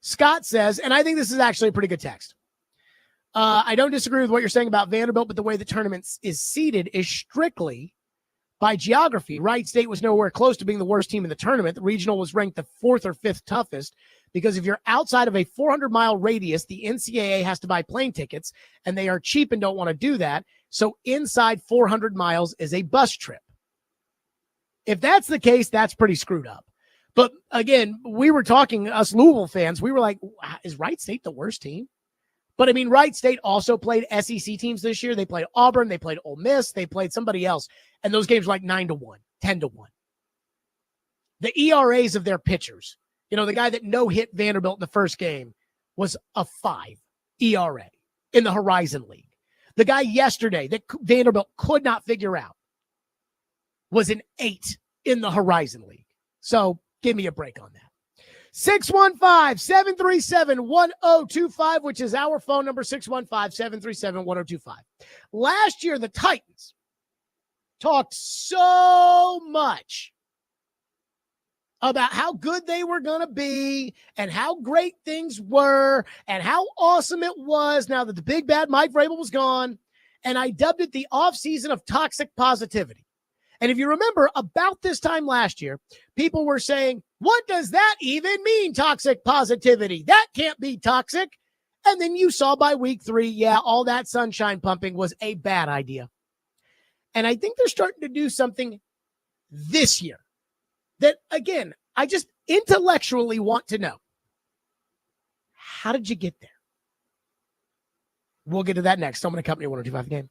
Scott says, and I think this is actually a pretty good text. I don't disagree with what you're saying about Vanderbilt, but the way the tournament is seeded is strictly by geography. Wright State was nowhere close to being the worst team in the tournament. The regional was ranked the 4th or 5th toughest because if you're outside of a 400-mile radius, the NCAA has to buy plane tickets, and they are cheap and don't want to do that. So inside 400 miles is a bus trip. If that's the case, that's pretty screwed up. But again, we were talking, us Louisville fans, we were like, is Wright State the worst team? But I mean, Wright State also played SEC teams this year. They played Auburn. They played Ole Miss. They played somebody else. And those games were like 9-1, 10-1. The ERAs of their pitchers, the guy that no-hit Vanderbilt in the first game was a 5 ERA in the Horizon League. The guy yesterday that Vanderbilt could not figure out was an 8 in the Horizon League. So give me a break on that. 615-737-1025, which is our phone number, 615-737-1025. Last year, the Titans talked so much about how good they were going to be and how great things were and how awesome it was now that the big bad Mike Vrabel was gone. And I dubbed it the offseason of toxic positivity. And if you remember, about this time last year, people were saying, what does that even mean, toxic positivity? That can't be toxic. And then you saw by week 3, all that sunshine pumping was a bad idea. And I think they're starting to do something this year that, again, I just intellectually want to know. How did you get there? We'll get to that next. Stillman and Company, 102.5 The Game.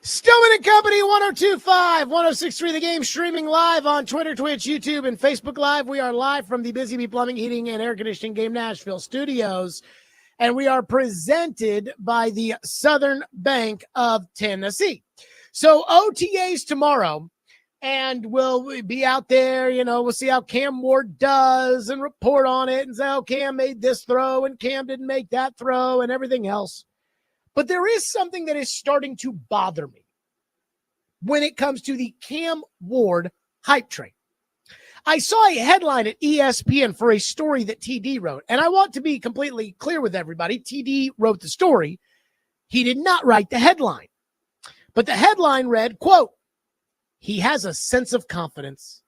Stillman and Company, 102.5, 106.3 The Game, streaming live on Twitter, Twitch, YouTube, and Facebook Live. We are live from the Busy Bee Plumbing, Heating, and Air Conditioning Game Nashville studios, and we are presented by the Southern Bank of Tennessee. So OTAs tomorrow, and we'll be out there, we'll see how Cam Ward does and report on it and say, oh, Cam made this throw and Cam didn't make that throw and everything else. But there is something that is starting to bother me when it comes to the Cam Ward hype train. I saw a headline at ESPN for a story that TD wrote, and I want to be completely clear with everybody. TD wrote the story. He did not write the headline. But the headline read, quote, "He has a sense of confidence.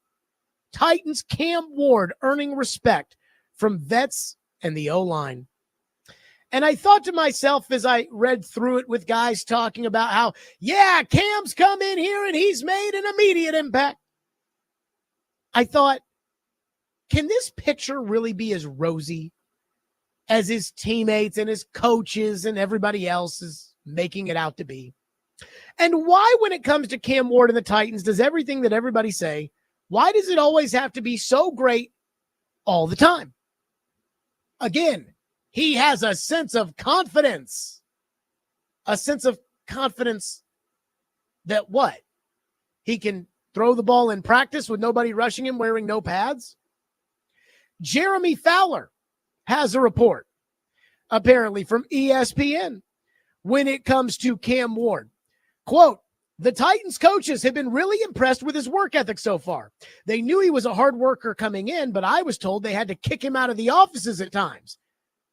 Titans Cam Ward earning respect from vets and the O-line." And I thought to myself as I read through it with guys talking about how, yeah, Cam's come in here and he's made an immediate impact. I thought, can this picture really be as rosy as his teammates and his coaches and everybody else is making it out to be? And why, when it comes to Cam Ward and the Titans, does everything that everybody say, why does it always have to be so great all the time? Again, he has a sense of confidence. A sense of confidence that what? He can throw the ball in practice with nobody rushing him, wearing no pads? Jeremy Fowler has a report, apparently from ESPN, when it comes to Cam Ward. Quote, "The Titans coaches have been really impressed with his work ethic so far. They knew he was a hard worker coming in, but I was told they had to kick him out of the offices at times."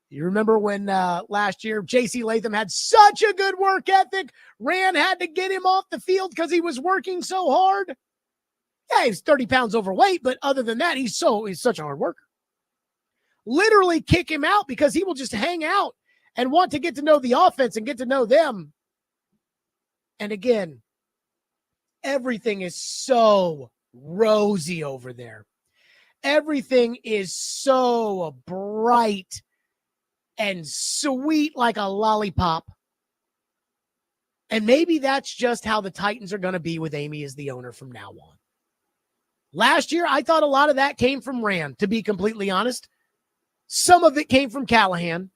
You remember when last year J.C. Latham had such a good work ethic, Rand had to get him off the field because he was working so hard? Yeah, he's 30 pounds overweight, but other than that, he's such a hard worker. Literally kick him out because he will just hang out and want to get to know the offense and get to know them. And again, everything is so rosy over there. Everything is so bright and sweet like a lollipop. And maybe that's just how the Titans are going to be with Amy as the owner from now on. Last year, I thought a lot of that came from Rand, to be completely honest. Some of it came from Callahan.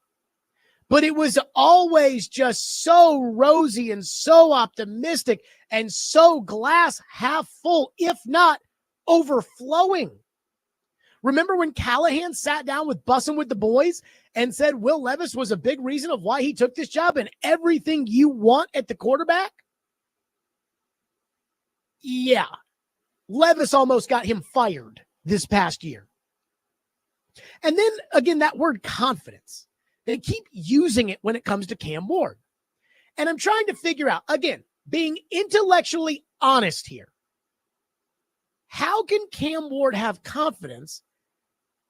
But it was always just so rosy and so optimistic and so glass half full, if not overflowing. Remember when Callahan sat down with Bussin' with the Boys and said Will Levis was a big reason of why he took this job and everything you want at the quarterback? Yeah. Levis almost got him fired this past year. And then, again, that word confidence. They keep using it when it comes to Cam Ward. And I'm trying to figure out, again, being intellectually honest here. How can Cam Ward have confidence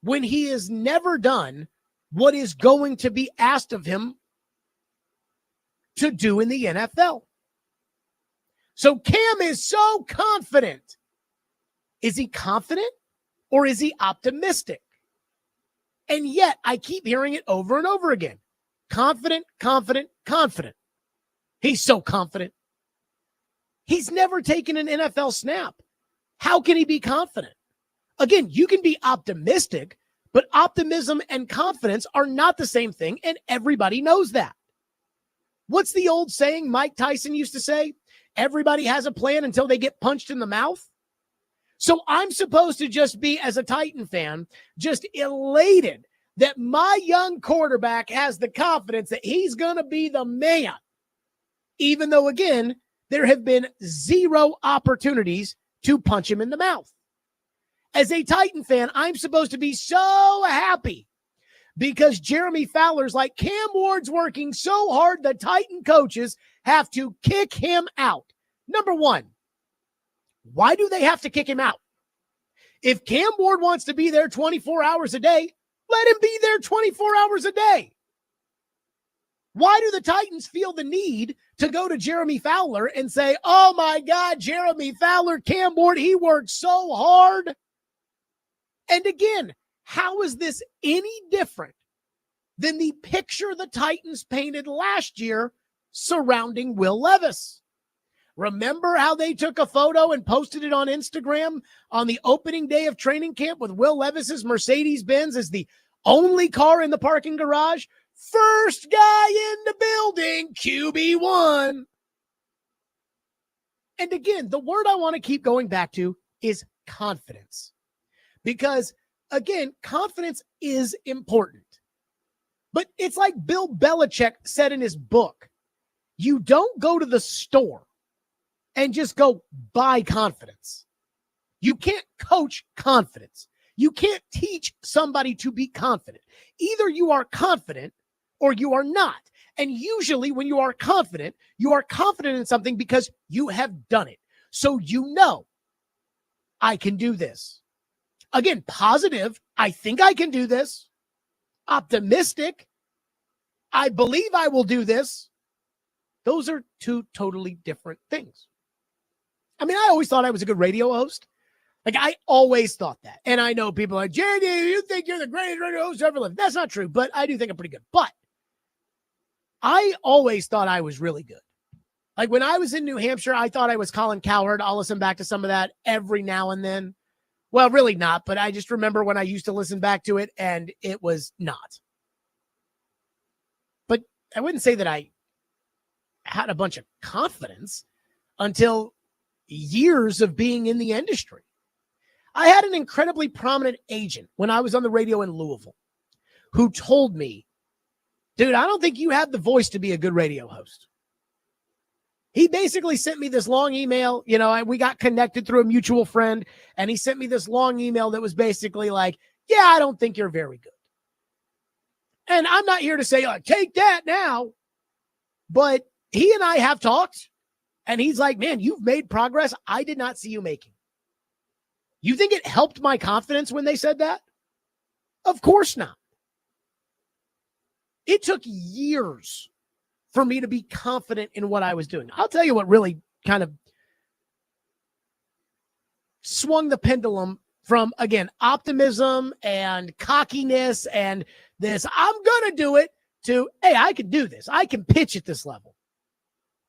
when he has never done what is going to be asked of him to do in the NFL? So Cam is so confident. Is he confident or is he optimistic? And yet I keep hearing it over and over again. Confident, confident, confident. He's so confident. He's never taken an NFL snap. How can he be confident? Again, you can be optimistic, but optimism and confidence are not the same thing, and everybody knows that. What's the old saying Mike Tyson used to say? Everybody has a plan until they get punched in the mouth. So I'm supposed to just be, as a Titan fan, just elated that my young quarterback has the confidence that he's going to be the man, even though, again, there have been zero opportunities to punch him in the mouth. As a Titan fan, I'm supposed to be so happy because Jeremy Fowler's like, Cam Ward's working so hard, the Titan coaches have to kick him out. Number one, why do they have to kick him out? If Cam Ward wants to be there 24 hours a day, let him be there 24 hours a day. Why do the Titans feel the need to go to Jeremy Fowler and say, oh my God, Jeremy Fowler, Cam Ward, he worked so hard? And again, how is this any different than the picture the Titans painted last year surrounding Will Levis? Remember how they took a photo and posted it on Instagram on the opening day of training camp with Will Levis's Mercedes-Benz as the only car in the parking garage? First guy in the building, QB1. And again, the word I want to keep going back to is confidence. Because, again, confidence is important. But it's like Bill Belichick said in his book. You don't go to the store and just go buy confidence. You can't coach confidence. You can't teach somebody to be confident. Either you are confident or you are not. And usually when you are confident in something because you have done it. So you know, I can do this. Again, positive, I think I can do this. Optimistic, I believe I will do this. Those are two totally different things. I mean, I always thought I was a good radio host. Like, I always thought that. And I know people are like, JD, you think you're the greatest radio host ever lived. That's not true, but I do think I'm pretty good. But I always thought I was really good. Like, when I was in New Hampshire, I thought I was Colin Cowherd. I'll listen back to some of that every now and then. Well, really not, but I just remember when I used to listen back to it, and it was not. But I wouldn't say that I had a bunch of confidence until years of being in the industry. I had an incredibly prominent agent when I was on the radio in Louisville who told me, dude, I don't think you have the voice to be a good radio host. He basically sent me this long email. You know, we got connected through a mutual friend, and he sent me this long email that was basically like, yeah, I don't think you're very good. And I'm not here to say, oh, take that now. But he and I have talked, and he's like, man, you've made progress I did not see you making. You think it helped my confidence when they said that? Of course not. It took years for me to be confident in what I was doing. I'll tell you what really kind of swung the pendulum from, again, optimism and cockiness and this, I'm going to do it, to, hey, I can do this. I can pitch at this level.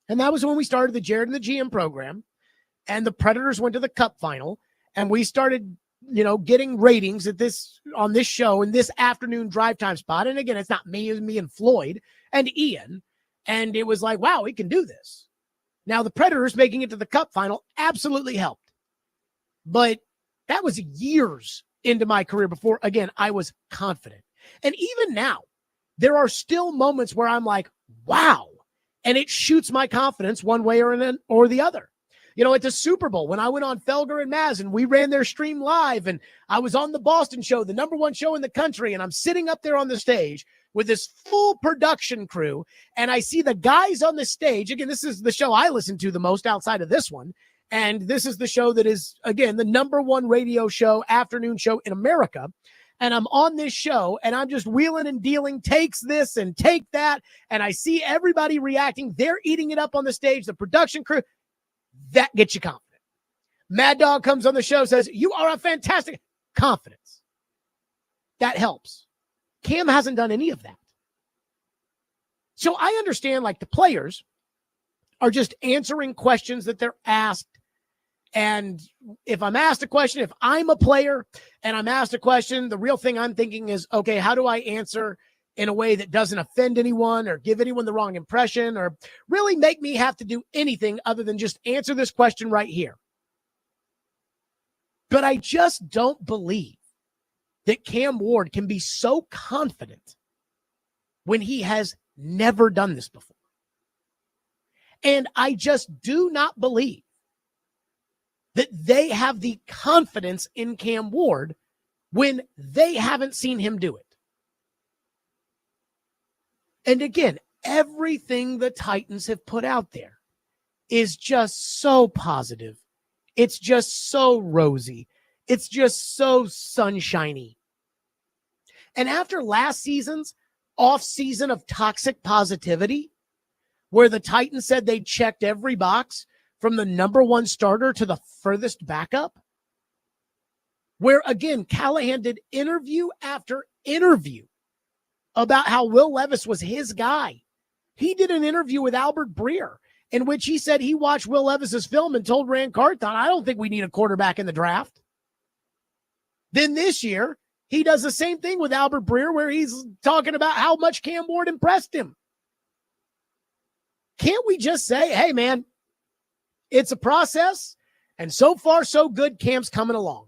And that was when we started the Jared and the GM program, and the Predators went to the Cup final, and we started, you know, getting ratings at this, on this show in this afternoon drive time spot. And again, it's not me, it was me and Floyd and Ian. And it was like, wow, we can do this. Now, the Predators making it to the Cup final absolutely helped. But that was years into my career before, again, I was confident. And even now, there are still moments where I'm like, wow. And it shoots my confidence one way or the other. You know, at the Super Bowl, when I went on Felger and Maz and we ran their stream live, and I was on the Boston show, the #1 show in the country, and I'm sitting up there on the stage with this full production crew, and I see the guys on the stage. Again, this is the show I listen to the most outside of this one, and this is the show that is, again, the #1 radio show, afternoon show in America, and I'm on this show, and I'm just wheeling and dealing, takes this and take that, and I see everybody reacting. They're eating it up on the stage, the production crew. That gets you confident. Mad Dog comes on the show, says, you are a fantastic confidence. That helps. Cam hasn't done any of that. So I understand, like, the players are just answering questions that they're asked. And if I'm asked a question, if I'm a player and I'm asked a question, the real thing I'm thinking is, okay, how do I answer in a way that doesn't offend anyone or give anyone the wrong impression or really make me have to do anything other than just answer this question right here? But I just don't believe that Cam Ward can be so confident when he has never done this before. And I just do not believe that they have the confidence in Cam Ward when they haven't seen him do it. And again, everything the Titans have put out there is just so positive. It's just so rosy. It's just so sunshiny. And after last season's off-season of toxic positivity, where the Titans said they checked every box from the #1 starter to the furthest backup, where, again, Callahan did interview after interview about how Will Levis was his guy. He did an interview with Albert Breer, in which he said he watched Will Levis's film and told Rand Carthon, I don't think we need a quarterback in the draft. Then this year, he does the same thing with Albert Breer, where he's talking about how much Cam Ward impressed him. Can't we just say, hey, man, it's a process, and so far, so good, Cam's coming along?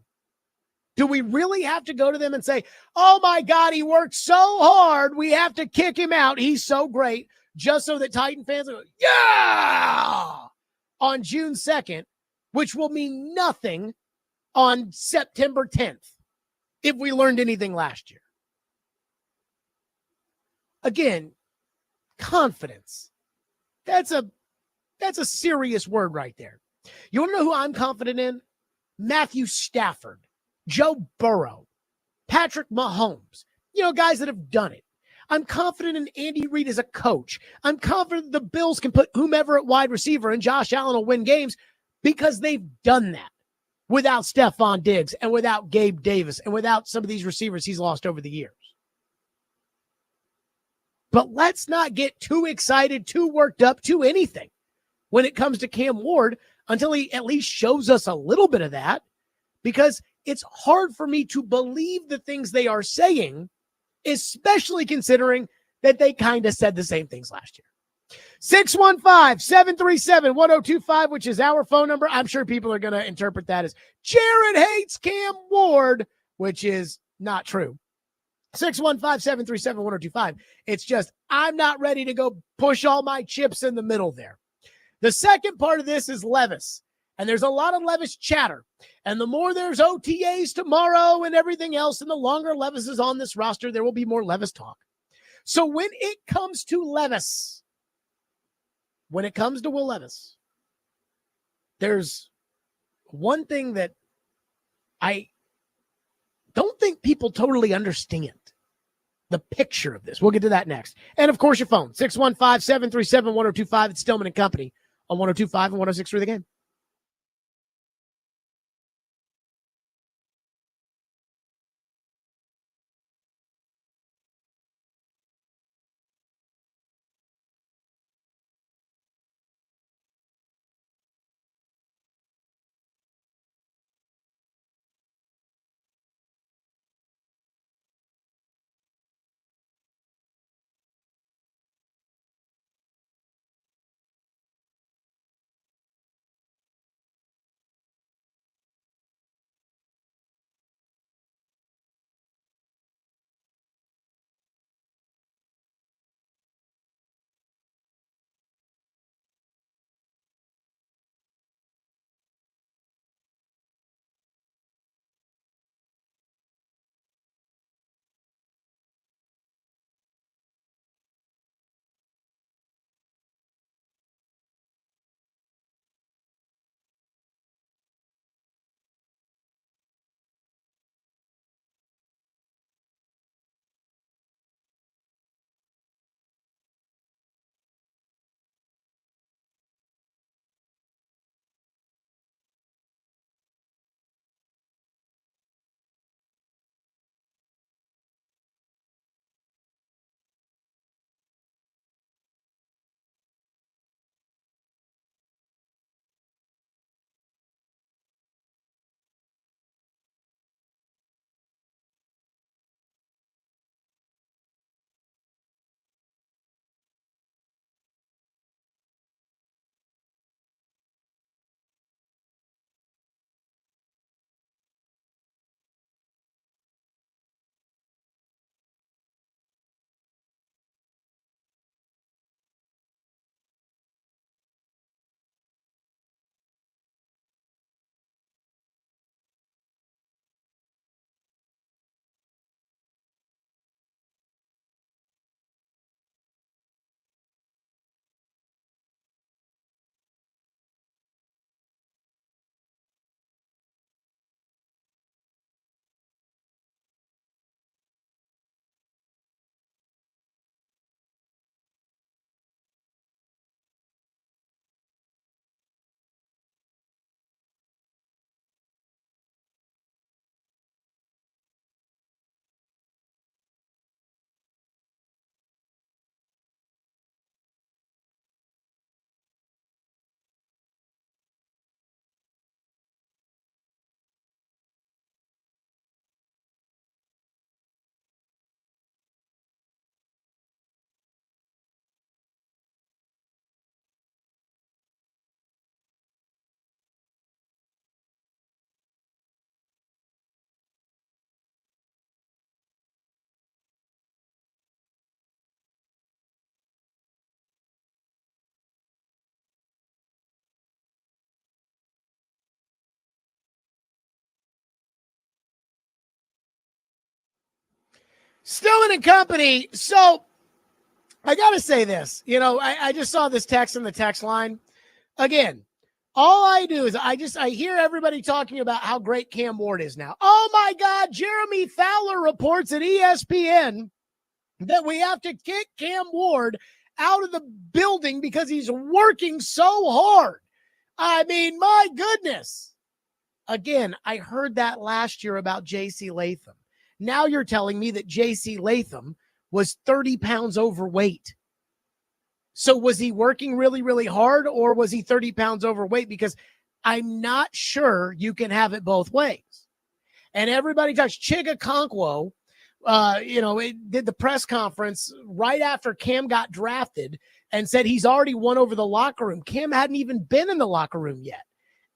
Do we really have to go to them and say, oh, my God, he worked so hard, we have to kick him out, he's so great, just so that Titan fans go, yeah, on June 2nd, which will mean nothing on September 10th, if we learned anything last year? Again, confidence. That's a serious word right there. You want to know who I'm confident in? Matthew Stafford, Joe Burrow, Patrick Mahomes, guys that have done it. I'm confident in Andy Reid as a coach. I'm confident the Bills can put whomever at wide receiver, and Josh Allen will win games because they've done that without Stephon Diggs and without Gabe Davis and without some of these receivers he's lost over the years. But let's not get too excited, too worked up, too anything when it comes to Cam Ward until he at least shows us a little bit of that, because it's hard for me to believe the things they are saying, especially considering that they kind of said the same things last year. 615-737-1025, which is our phone number. I'm sure people are going to interpret that as Jared hates Cam Ward, which is not true. 615-737-1025. It's just, I'm not ready to go push all my chips in the middle there. The second part of this is Levis. And there's a lot of Levis chatter. And the more there's OTAs tomorrow and everything else, and the longer Levis is on this roster, there will be more Levis talk. So when it comes to Levis, when it comes to Will Levis, there's one thing that I don't think people totally understand. The picture of this. We'll get to that next. And of course, your phone, 615-737-1025. It's Stillman and Company on 102.5 and 106.3 The Game. Stillman and company. So I got to say this. I just saw this text in the text line. Again, all I do is I hear everybody talking about how great Cam Ward is now. Oh, my God. Jeremy Fowler reports at ESPN that we have to kick Cam Ward out of the building because he's working so hard. I mean, my goodness. Again, I heard that last year about J.C. Latham. Now you're telling me that J.C. Latham was 30 pounds overweight. So was he working really, really hard, or was he 30 pounds overweight? Because I'm not sure you can have it both ways. And everybody talks. Chiga Okonkwo, it did the press conference right after Cam got drafted and said he's already won over the locker room. Cam hadn't even been in the locker room yet.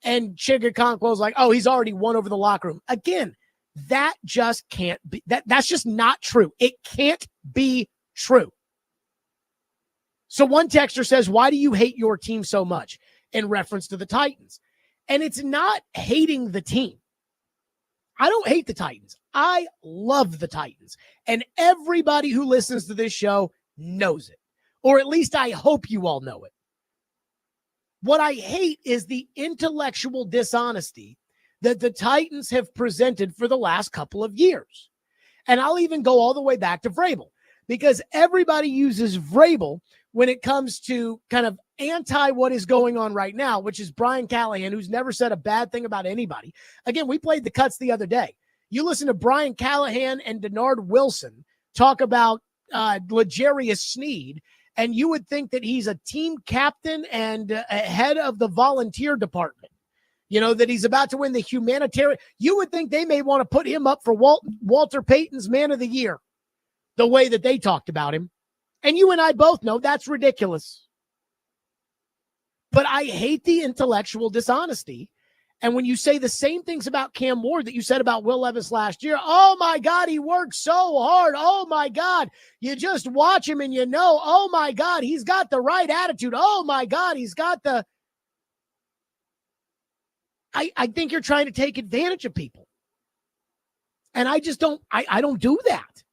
And Chiga Okonkwo was like, oh, he's already won over the locker room. Again, that just can't be. That's just not true. It can't be true. So one texter says, why do you hate your team so much? In reference to the Titans. And it's not hating the team. I don't hate the Titans. I love the Titans. And everybody who listens to this show knows it. Or at least I hope you all know it. What I hate is the intellectual dishonesty that the Titans have presented for the last couple of years. And I'll even go all the way back to Vrabel, because everybody uses Vrabel when it comes to kind of anti what is going on right now, which is Brian Callahan, who's never said a bad thing about anybody. Again, we played the cuts the other day. You listen to Brian Callahan and Denard Wilson talk about L'Jarius Sneed, and you would think that he's a team captain and head of the volunteer department. That he's about to win the humanitarian. You would think they may want to put him up for Walter Payton's Man of the Year, the way that they talked about him. And you and I both know that's ridiculous. But I hate the intellectual dishonesty. And when you say the same things about Cam Ward that you said about Will Levis last year, oh my God, he works so hard. Oh my God, you just watch him and oh my God, he's got the right attitude. Oh my God, he's got the... I think you're trying to take advantage of people. And I just don't, I don't do that.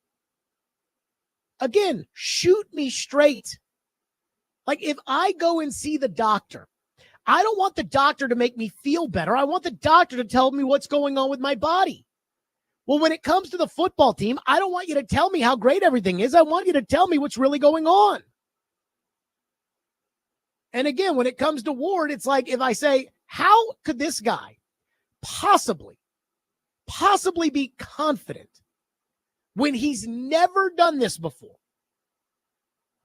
Again, shoot me straight. Like if I go and see the doctor, I don't want the doctor to make me feel better. I want the doctor to tell me what's going on with my body. Well, when it comes to the football team, I don't want you to tell me how great everything is. I want you to tell me what's really going on. And again, when it comes to Ward, it's like if I say, how could this guy possibly be confident when he's never done this before?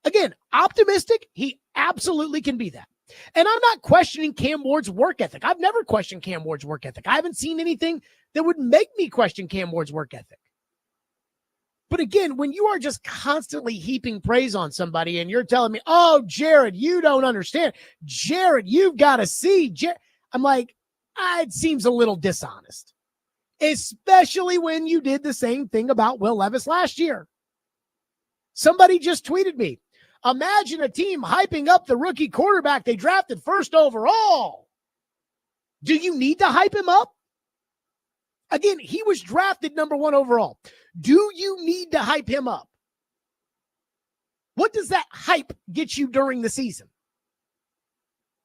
Again, optimistic, he absolutely can be that. And I'm not questioning Cam Ward's work ethic. I've never questioned Cam Ward's work ethic. I haven't seen anything that would make me question Cam Ward's work ethic. But again, when you are just constantly heaping praise on somebody and you're telling me, oh, Jared, you don't understand. Jared, you've got to see. I'm like, it seems a little dishonest, especially when you did the same thing about Will Levis last year. Somebody just tweeted me, imagine a team hyping up the rookie quarterback they drafted first overall. Do you need to hype him up? Again, he was drafted number 1 overall. Do you need to hype him up? What does that hype get you during the season?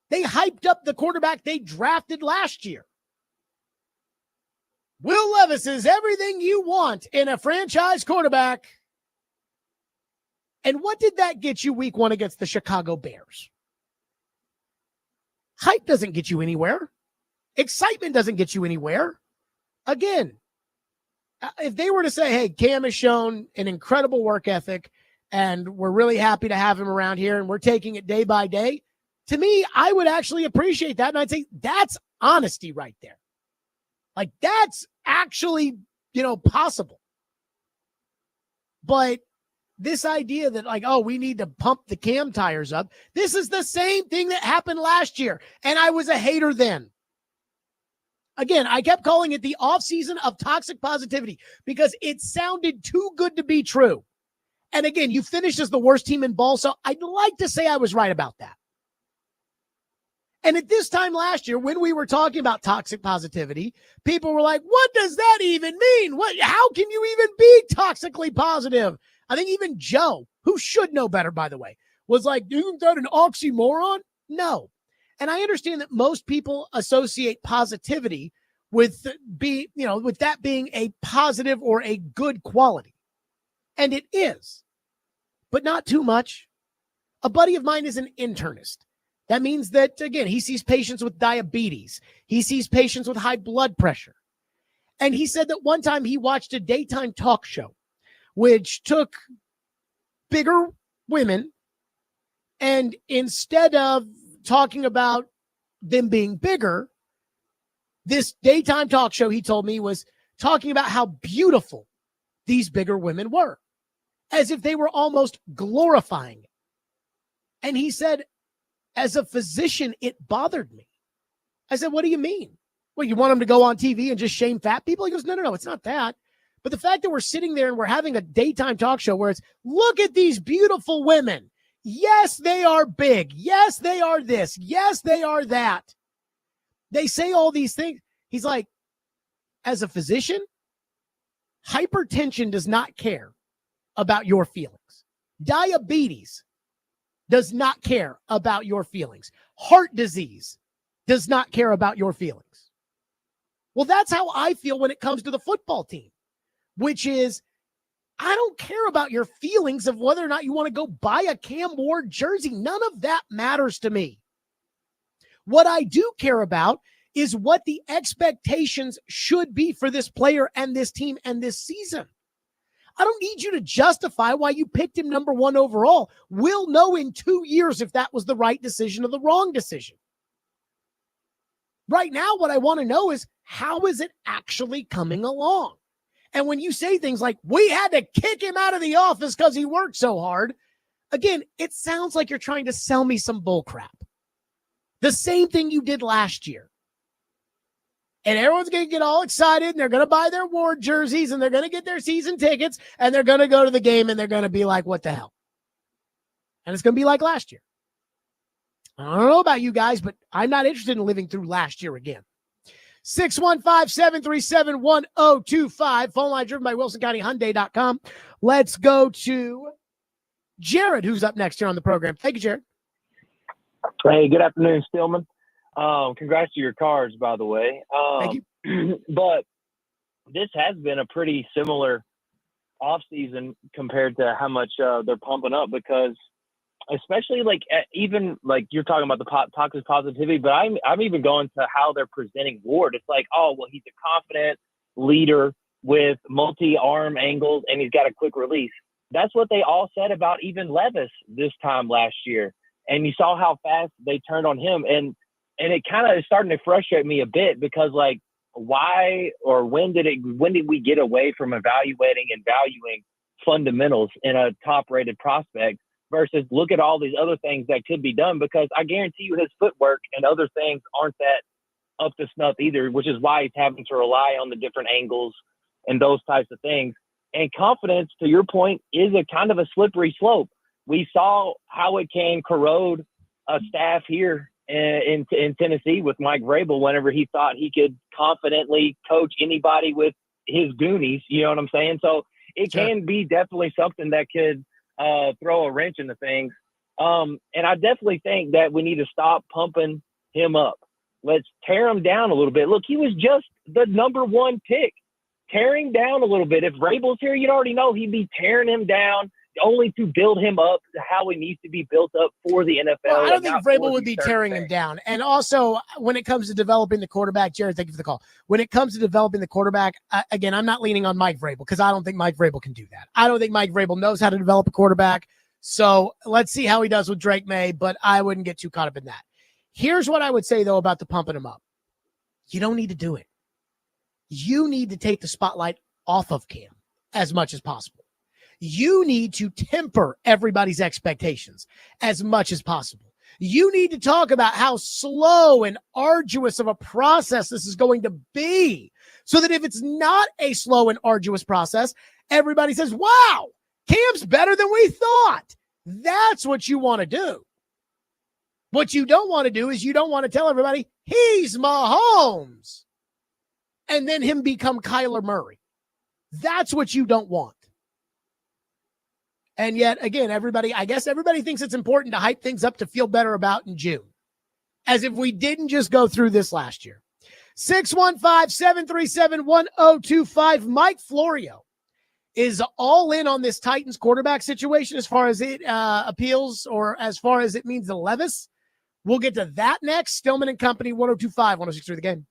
They hyped up the quarterback they drafted last year. Will Levis is everything you want in a franchise quarterback. And what did that get you week 1 against the Chicago Bears? Hype doesn't get you anywhere. Excitement doesn't get you anywhere. Again, if they were to say, hey, Cam has shown an incredible work ethic and we're really happy to have him around here and we're taking it day by day, to me, I would actually appreciate that. And I'd say that's honesty right there. Like that's actually, possible. But this idea that like, oh, we need to pump the Cam tires up. This is the same thing that happened last year. And I was a hater then. Again, I kept calling it the offseason of toxic positivity because it sounded too good to be true. And again, you finished as the worst team in ball, so I'd like to say I was right about that. And at this time last year, when we were talking about toxic positivity, people were like, what does that even mean? How can you even be toxically positive? I think even Joe, who should know better, by the way, was like, isn't that an oxymoron? No. And I understand that most people associate positivity with that being a positive or a good quality. And it is, but not too much. A buddy of mine is an internist. That means that, again, he sees patients with diabetes. He sees patients with high blood pressure. And he said that one time he watched a daytime talk show, which took bigger women, and instead of talking about them being bigger, this daytime talk show, he told me, was talking about how beautiful these bigger women were, as if they were almost glorifying it. And he said, as a physician, it bothered me. I said, what do you mean? Well, you want them to go on TV and just shame fat people? He goes, no, it's not that. But the fact that we're sitting there and we're having a daytime talk show where it's, look at these beautiful women. Yes, they are big. Yes, they are this. Yes, they are that. They say all these things. He's like, as a physician, hypertension does not care about your feelings. Diabetes does not care about your feelings. Heart disease does not care about your feelings. Well, that's how I feel when it comes to the football team, which is, I don't care about your feelings of whether or not you want to go buy a Cam Ward jersey. None of that matters to me. What I do care about is what the expectations should be for this player and this team and this season. I don't need you to justify why you picked him number 1 overall. We'll know in 2 years if that was the right decision or the wrong decision. Right now, what I want to know is, how is it actually coming along? And when you say things like, we had to kick him out of the office because he worked so hard, again, it sounds like you're trying to sell me some bull crap. The same thing you did last year. And everyone's going to get all excited, and they're going to buy their Ward jerseys, and they're going to get their season tickets, and they're going to go to the game, and they're going to be like, what the hell? And it's going to be like last year. I don't know about you guys, but I'm not interested in living through last year again. 615-737-1025. Phone line driven by WilsonCountyHyundai.com. Let's go to Jared, who's up next here on the program. Thank you, Jared. Hey, good afternoon, Stillman. Congrats to your cards, by the way. Thank you. But this has been a pretty similar offseason compared to how much they're pumping up, because especially even you're talking about the toxic positivity, but I'm even going to how they're presenting Ward. It's like, oh, well, he's a confident leader with multi-arm angles, and he's got a quick release. That's what they all said about even Levis this time last year. And you saw how fast they turned on him. And it kind of is starting to frustrate me a bit, because why or when did we get away from evaluating and valuing fundamentals in a top-rated prospect versus look at all these other things that could be done? Because I guarantee you his footwork and other things aren't that up to snuff either, which is why he's having to rely on the different angles and those types of things. And confidence, to your point, is a kind of a slippery slope. We saw how it can corrode a staff here in Tennessee with Mike Vrabel whenever he thought he could confidently coach anybody with his goonies. You know what I'm saying? So it can be definitely something that could throw a wrench into things. And I definitely think that we need to stop pumping him up. Let's tear him down a little bit. Look, he was just the number 1 pick. Tear him down a little bit. If Vrabel's here, you'd already know he'd be tearing him down, only to build him up to how he needs to be built up for the NFL. Well, I don't think Vrabel would be tearing him down. And also, when it comes to developing the quarterback, Jared, thank you for the call. When it comes to developing the quarterback, again, I'm not leaning on Mike Vrabel, because I don't think Mike Vrabel can do that. I don't think Mike Vrabel knows how to develop a quarterback. So let's see how he does with Drake May, but I wouldn't get too caught up in that. Here's what I would say, though, about the pumping him up. You don't need to do it. You need to take the spotlight off of Cam as much as possible. You need to temper everybody's expectations as much as possible. You need to talk about how slow and arduous of a process this is going to be, so that if it's not a slow and arduous process, everybody says, wow, Cam's better than we thought. That's what you want to do. What you don't want to do is you don't want to tell everybody he's Mahomes and then him become Kyler Murray. That's what you don't want. And yet, again, I guess everybody thinks it's important to hype things up to feel better about in June, as if we didn't just go through this last year. 615-737-1025. Mike Florio is all in on this Titans quarterback situation as far as it appeals or as far as it means to Levis. We'll get to that next. Stillman and Company, 1025, 106.3 The Game.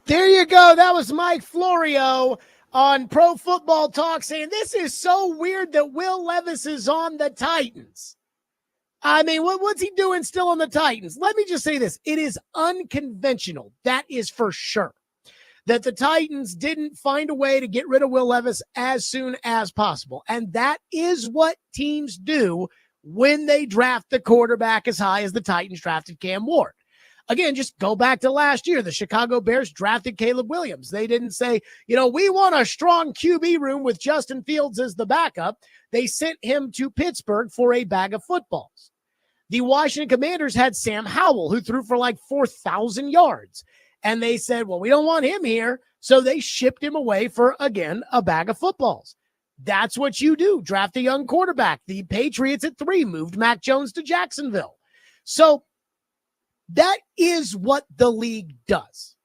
There you go. That was Mike Florio on Pro Football Talk saying this is so weird that Will Levis is on the Titans. I mean, what's he doing still on the Titans? Let me just say this. It is unconventional. That is for sure. That the Titans didn't find a way to get rid of Will Levis as soon as possible. And that is what teams do when they draft the quarterback as high as the Titans drafted Cam Ward. Again, just go back to last year. The Chicago Bears drafted Caleb Williams. They didn't say, we want a strong QB room with Justin Fields as the backup. They sent him to Pittsburgh for a bag of footballs. The Washington Commanders had Sam Howell, who threw for like 4,000 yards. And they said, well, we don't want him here. So they shipped him away for, again, a bag of footballs. That's what you do. Draft a young quarterback. The Patriots at 3 moved Mac Jones to Jacksonville. So that is what the league does.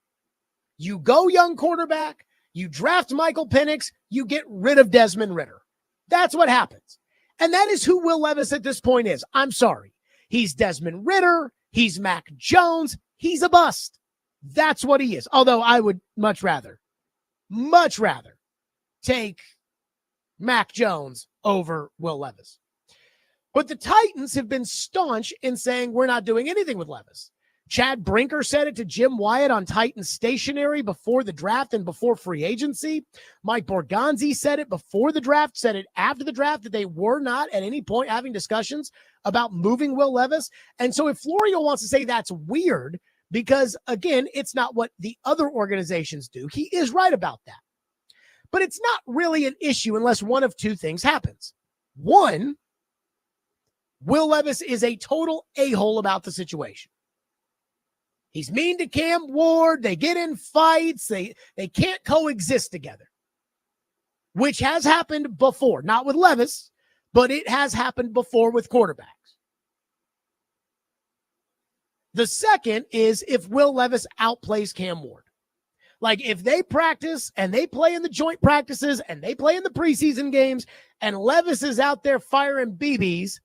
You go young quarterback, you draft Michael Penix, you get rid of Desmond Ridder. That's what happens. And that is who Will Levis at this point is. I'm sorry. He's Desmond Ridder. He's Mac Jones. He's a bust. That's what he is. Although I would much rather take Mac Jones over Will Levis. But the Titans have been staunch in saying we're not doing anything with Levis. Chad Brinker said it to Jim Wyatt on Titans Stationery before the draft and before free agency. Mike Borgonzi said it before the draft, said it after the draft, that they were not at any point having discussions about moving Will Levis. And so if Florio wants to say that's weird, because, again, it's not what the other organizations do, he is right about that. But it's not really an issue unless one of two things happens. One, Will Levis is a total a-hole about the situation. He's mean to Cam Ward. They get in fights. They can't coexist together, which has happened before. Not with Levis, but it has happened before with quarterbacks. The second is if Will Levis outplays Cam Ward. Like if they practice and they play in the joint practices and they play in the preseason games and Levis is out there firing BBs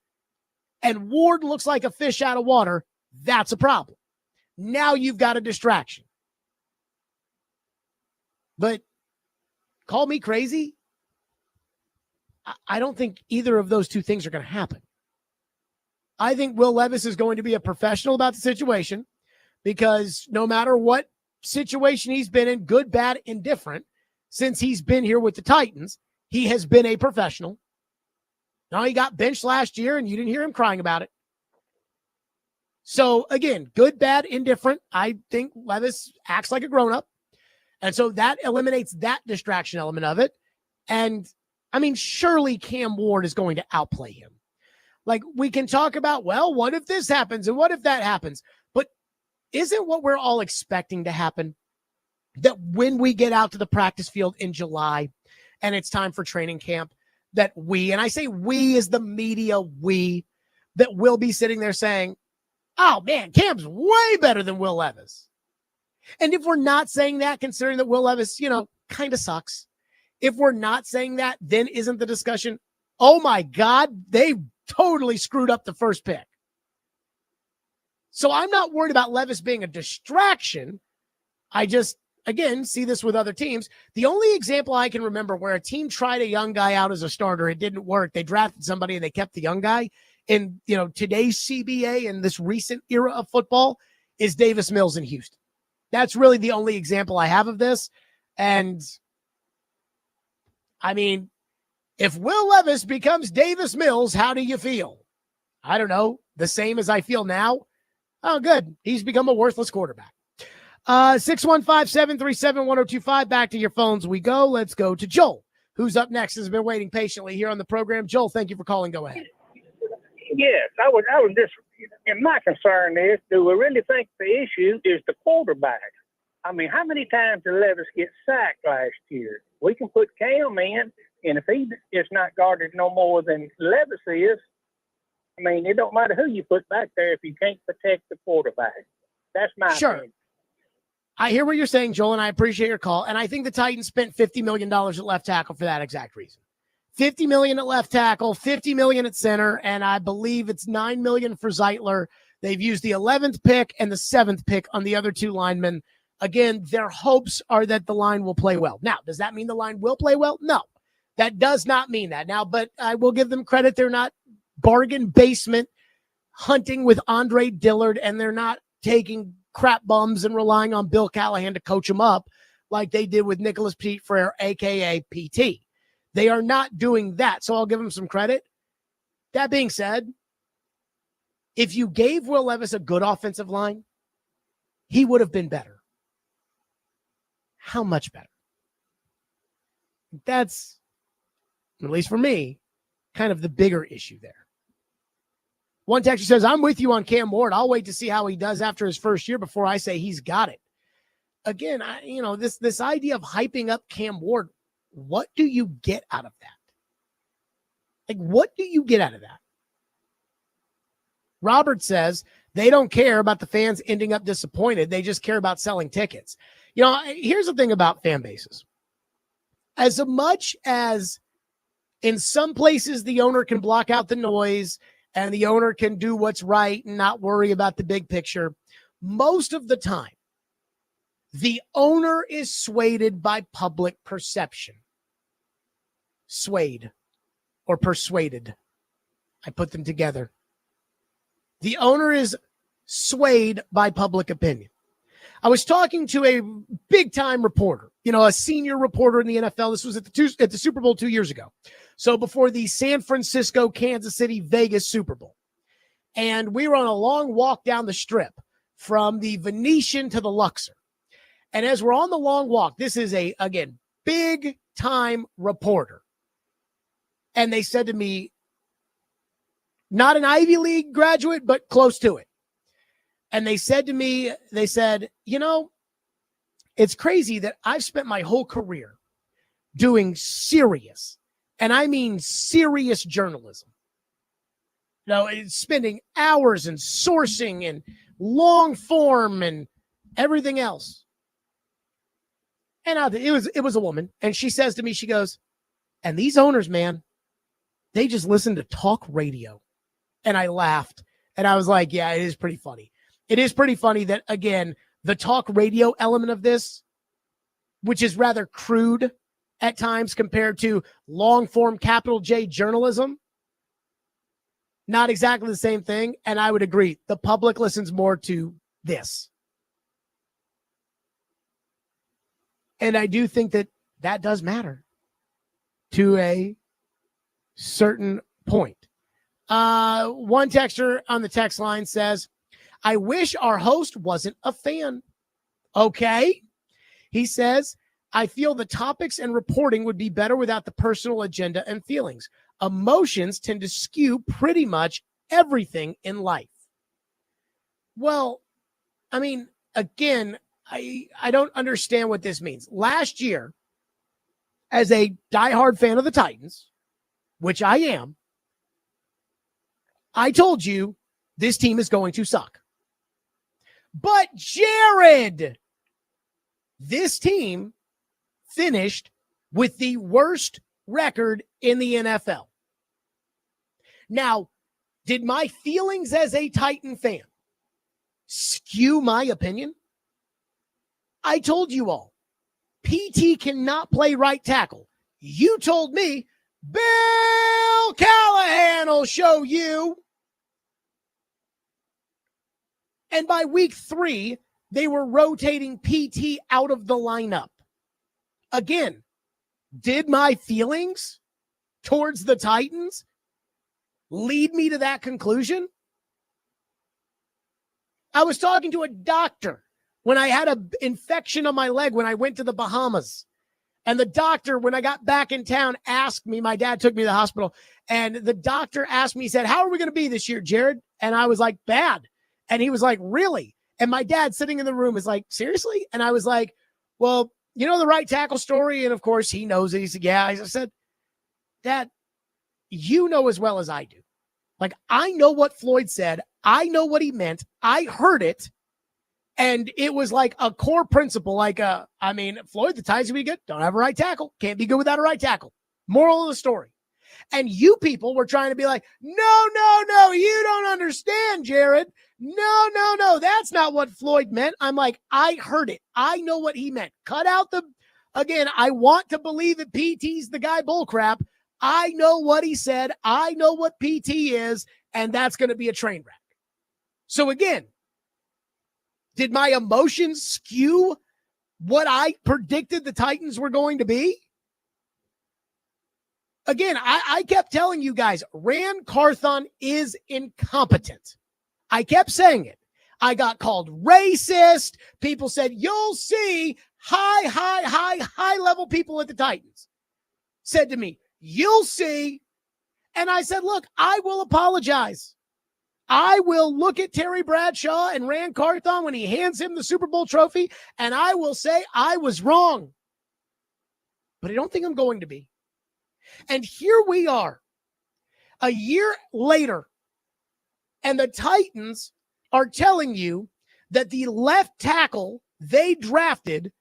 and Ward looks like a fish out of water, that's a problem. Now you've got a distraction. But call me crazy. I don't think either of those two things are going to happen. I think Will Levis is going to be a professional about the situation because no matter what situation he's been in, good, bad, indifferent, since he's been here with the Titans, he has been a professional. Now he got benched last year and you didn't hear him crying about it. So again, good, bad, indifferent. I think Levis acts like a grown-up. And so that eliminates that distraction element of it. And I mean, surely Cam Ward is going to outplay him. Like we can talk about, well, what if this happens and what if that happens? But isn't what we're all expecting to happen that when we get out to the practice field in July and it's time for training camp, that we, and I say we as the media, that will be sitting there saying, oh man, Cam's way better than Will Levis. And if we're not saying that, considering that Will Levis, kind of sucks. If we're not saying that, then isn't the discussion, oh my God, they totally screwed up the first pick. So I'm not worried about Levis being a distraction. I just, again, see this with other teams. The only example I can remember where a team tried a young guy out as a starter, it didn't work. They drafted somebody and they kept the young guy. In today's CBA and this recent era of football is Davis Mills in Houston. That's really the only example I have of this. And I mean, if Will Levis becomes Davis Mills, how do you feel? I don't know. The same as I feel now. Oh, good. He's become a worthless quarterback. 615-737-1025. Back to your phones we go. Let's go to Joel, who's up next, has been waiting patiently here on the program. Joel, thank you for calling. Go ahead. Yes, I was just, and my concern is, do we really think the issue is the quarterback? I mean, how many times did Levis get sacked last year? We can put Cam in, and if he is not guarded no more than Levis is, I mean, it don't matter who you put back there if you can't protect the quarterback. That's my opinion. I hear what you're saying, Joel, and I appreciate your call. And I think the Titans spent $50 million at left tackle for that exact reason. $50 million at left tackle, $50 million at center, and I believe it's $9 million for Zeitler. They've used the 11th pick and the 7th pick on the other two linemen Again, their hopes are that the line will play well. Now, does that mean the line will play well? No, that does not mean that. Now, but I will give them credit. They're not bargain basement hunting with Andre Dillard, and they're not taking crap bums and relying on Bill Callahan to coach them up like they did with Nicholas Pete Frere, a.k.a. PT. They are not doing that, so I'll give them some credit. That being said, if you gave Will Levis a good offensive line, he would have been better. How much better? That's, at least for me, kind of the bigger issue there. One texter says, I'm with you on Cam Ward. I'll wait to see how he does after his first year before I say he's got it. Again, this idea of hyping up Cam Ward, what do you get out of that? Like, what do you get out of that? Robert says they don't care about the fans ending up disappointed. They just care about selling tickets. Here's the thing about fan bases. As much as in some places the owner can block out the noise and the owner can do what's right and not worry about the big picture, most of the time, the owner is swayed by public perception. Swayed or persuaded. I put them together. The owner is swayed by public opinion. I was talking to a big-time reporter, a senior reporter in the NFL. This was at the Super Bowl 2 years ago. So before the San Francisco, Kansas City, Vegas Super Bowl. And we were on a long walk down the strip from the Venetian to the Luxor. And as we're on the long walk, this is again, big-time reporter. And they said to me, not an Ivy League graduate, but close to it. And they said to me, it's crazy that I've spent my whole career doing serious, and I mean serious journalism. It's spending hours and sourcing and long form and everything else. And it was a woman. And she says to me, she goes, and these owners, man, they just listen to talk radio. And I laughed. And I was like, yeah, it is pretty funny. It is pretty funny that, again, the talk radio element of this, which is rather crude at times compared to long form capital J journalism, not exactly the same thing. And I would agree. The public listens more to this. And I do think that does matter to a certain point. One texter on the text line says, I wish our host wasn't a fan. Okay. He says, I feel the topics and reporting would be better without the personal agenda and feelings. Emotions tend to skew pretty much everything in life. Well, again, I don't understand what this means. Last year, as a diehard fan of the Titans, which I am, I told you this team is going to suck. But Jared, this team finished with the worst record in the NFL. Now, did my feelings as a Titan fan skew my opinion? I told you all, PT cannot play right tackle. You told me, Bill Callahan will show you. And by week 3, they were rotating PT out of the lineup. Again, did my feelings towards the Titans lead me to that conclusion? I was talking to a doctor when I had an infection on my leg when I went to the Bahamas. And the doctor, when I got back in town, asked me, my dad took me to the hospital, and the doctor asked me, he said, how are we going to be this year, Jared? And I was like, bad. And he was like, really? And my dad sitting in the room is like, seriously? And I was like, well, you know the right tackle story? And of course he knows it. He said, yeah. I said, Dad, you know as well as I do. Like, I know what Floyd said. I know what he meant. I heard it. And it was like a core principle. Like, Floyd, the Titans will be good. Don't have a right tackle. Can't be good without a right tackle. Moral of the story. And you people were trying to be like, no, you don't understand, Jared. No. That's not what Floyd meant. I'm like, I heard it. I know what he meant. Cut out the, again, I want to believe that PT's the guy bullcrap. I know what he said. I know what PT is, and that's going to be a train wreck. So again, did my emotions skew what I predicted the Titans were going to be? Again, I kept telling you guys, Ran Carthon is incompetent. I kept saying it. I got called racist. People said, you'll see. High level people at the Titans said to me, you'll see. And I said, look, I will apologize. I will look at Terry Bradshaw and Ran Carthon when he hands him the Super Bowl trophy, and I will say I was wrong. But I don't think I'm going to be. And here we are, a year later, and the Titans are telling you that the left tackle they drafted,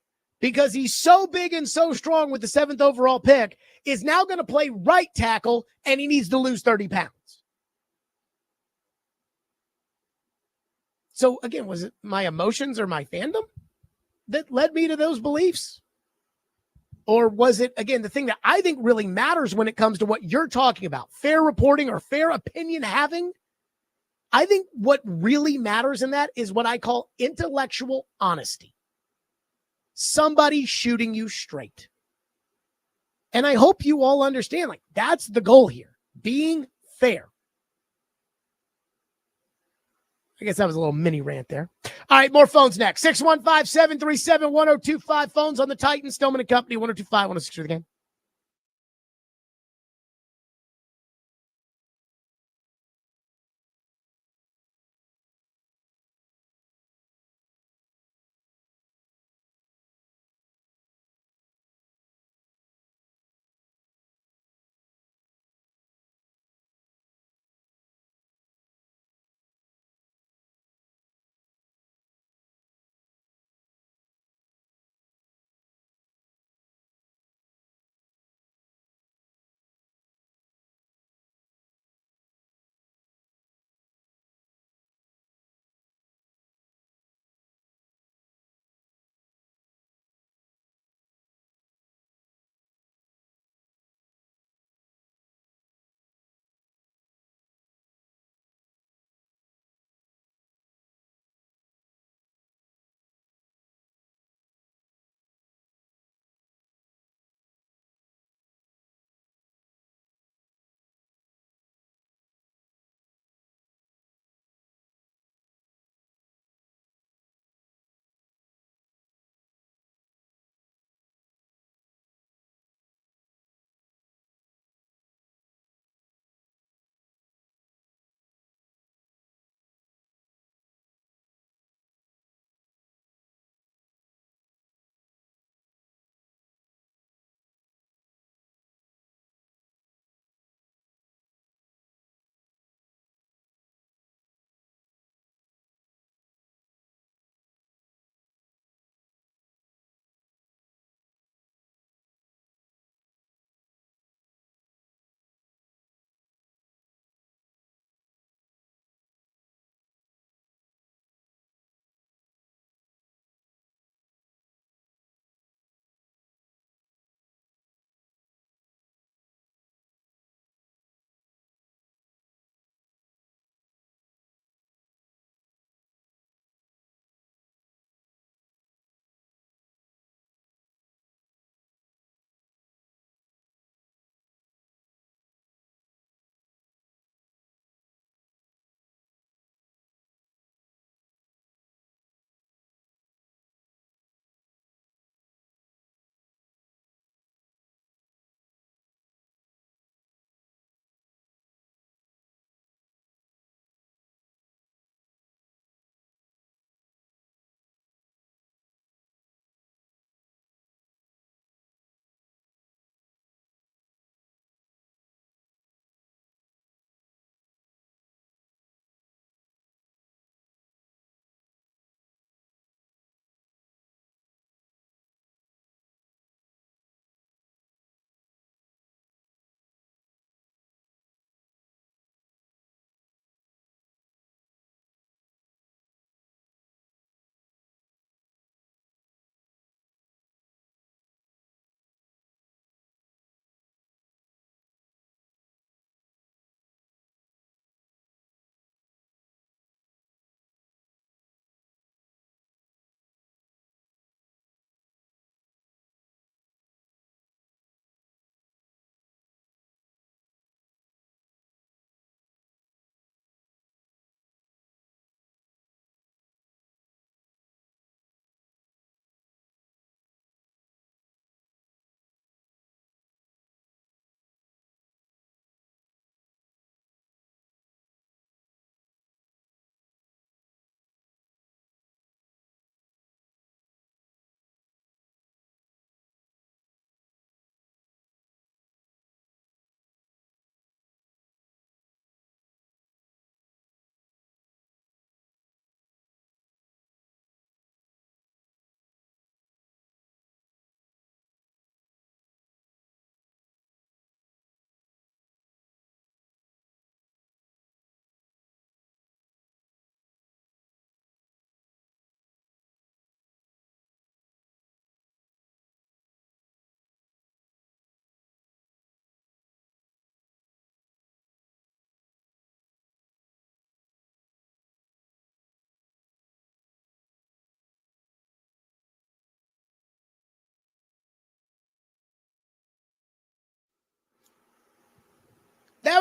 because he's so big and so strong with the 7th overall pick, is now going to play right tackle, and he needs to lose 30 pounds. So again, was it my emotions or my fandom that led me to those beliefs? Or was it, again, the thing that I think really matters when it comes to what you're talking about, fair reporting or fair opinion having? I think what really matters in that is what I call intellectual honesty. Somebody shooting you straight. And I hope you all understand, like, that's the goal here, being fair. I guess that was a little mini rant there. All right, more phones next. 615-737-1025. Phones on the Titans. Stillman and Company, 1025, 106 for the game.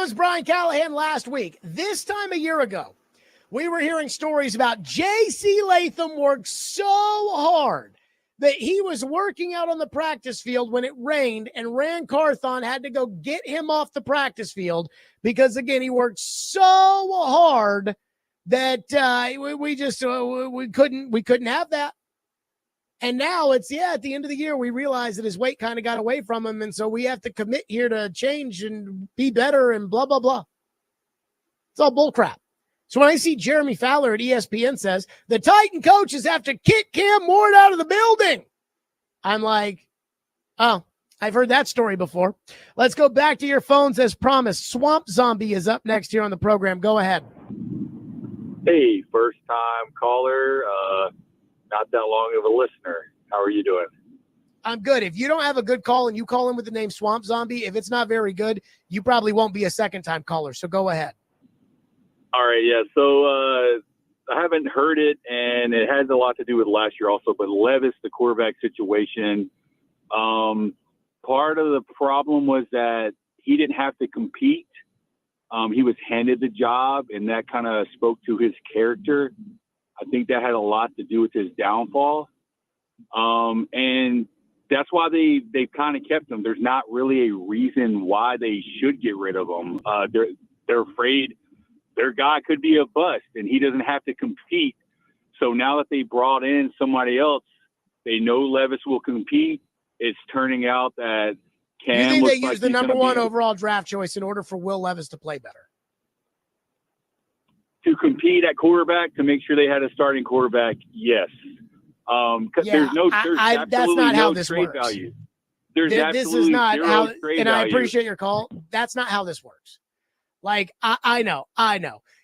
was Brian Callahan last week. This time a year ago, we were hearing stories about J.C. Latham worked so hard that he was working out on the practice field when it rained, and Rand Carthon had to go get him off the practice field because, again, he worked so hard that we couldn't have that. And now it's, at the end of the year, we realize that his weight kind of got away from him, and so we have to commit here to change and be better and blah, blah, blah. It's all bullcrap. So when I see Jeremy Fowler at ESPN says, the Titan coaches have to kick Cam Ward out of the building, I'm like, oh, I've heard that story before. Let's go back to your phones as promised. Swamp Zombie is up next here on the program. Go ahead. Hey, first-time caller, not that long of a listener. How are you doing? I'm good. If you don't have a good call and you call in with the name Swamp Zombie, if it's not very good, you probably won't be a second-time caller, so go ahead. All right, yeah. So I haven't heard it, and it has a lot to do with last year also, but Levis, the quarterback situation, part of the problem was that he didn't have to compete. He was handed the job, and that kind of spoke to his character. I think that had a lot to do with his downfall. And that's why they kind of kept him. There's not really a reason why they should get rid of him. They're afraid their guy could be a bust, and he doesn't have to compete. So now that they brought in somebody else, they know Levis will compete. It's turning out that Cam. You think they used the number one overall draft choice in order for Will Levis to play better? To compete at quarterback, to make sure they had a starting quarterback, yes. There's that's not how this trade works. value. There's this is not how, trade and value. I appreciate your call. That's not how this works. Like, I know.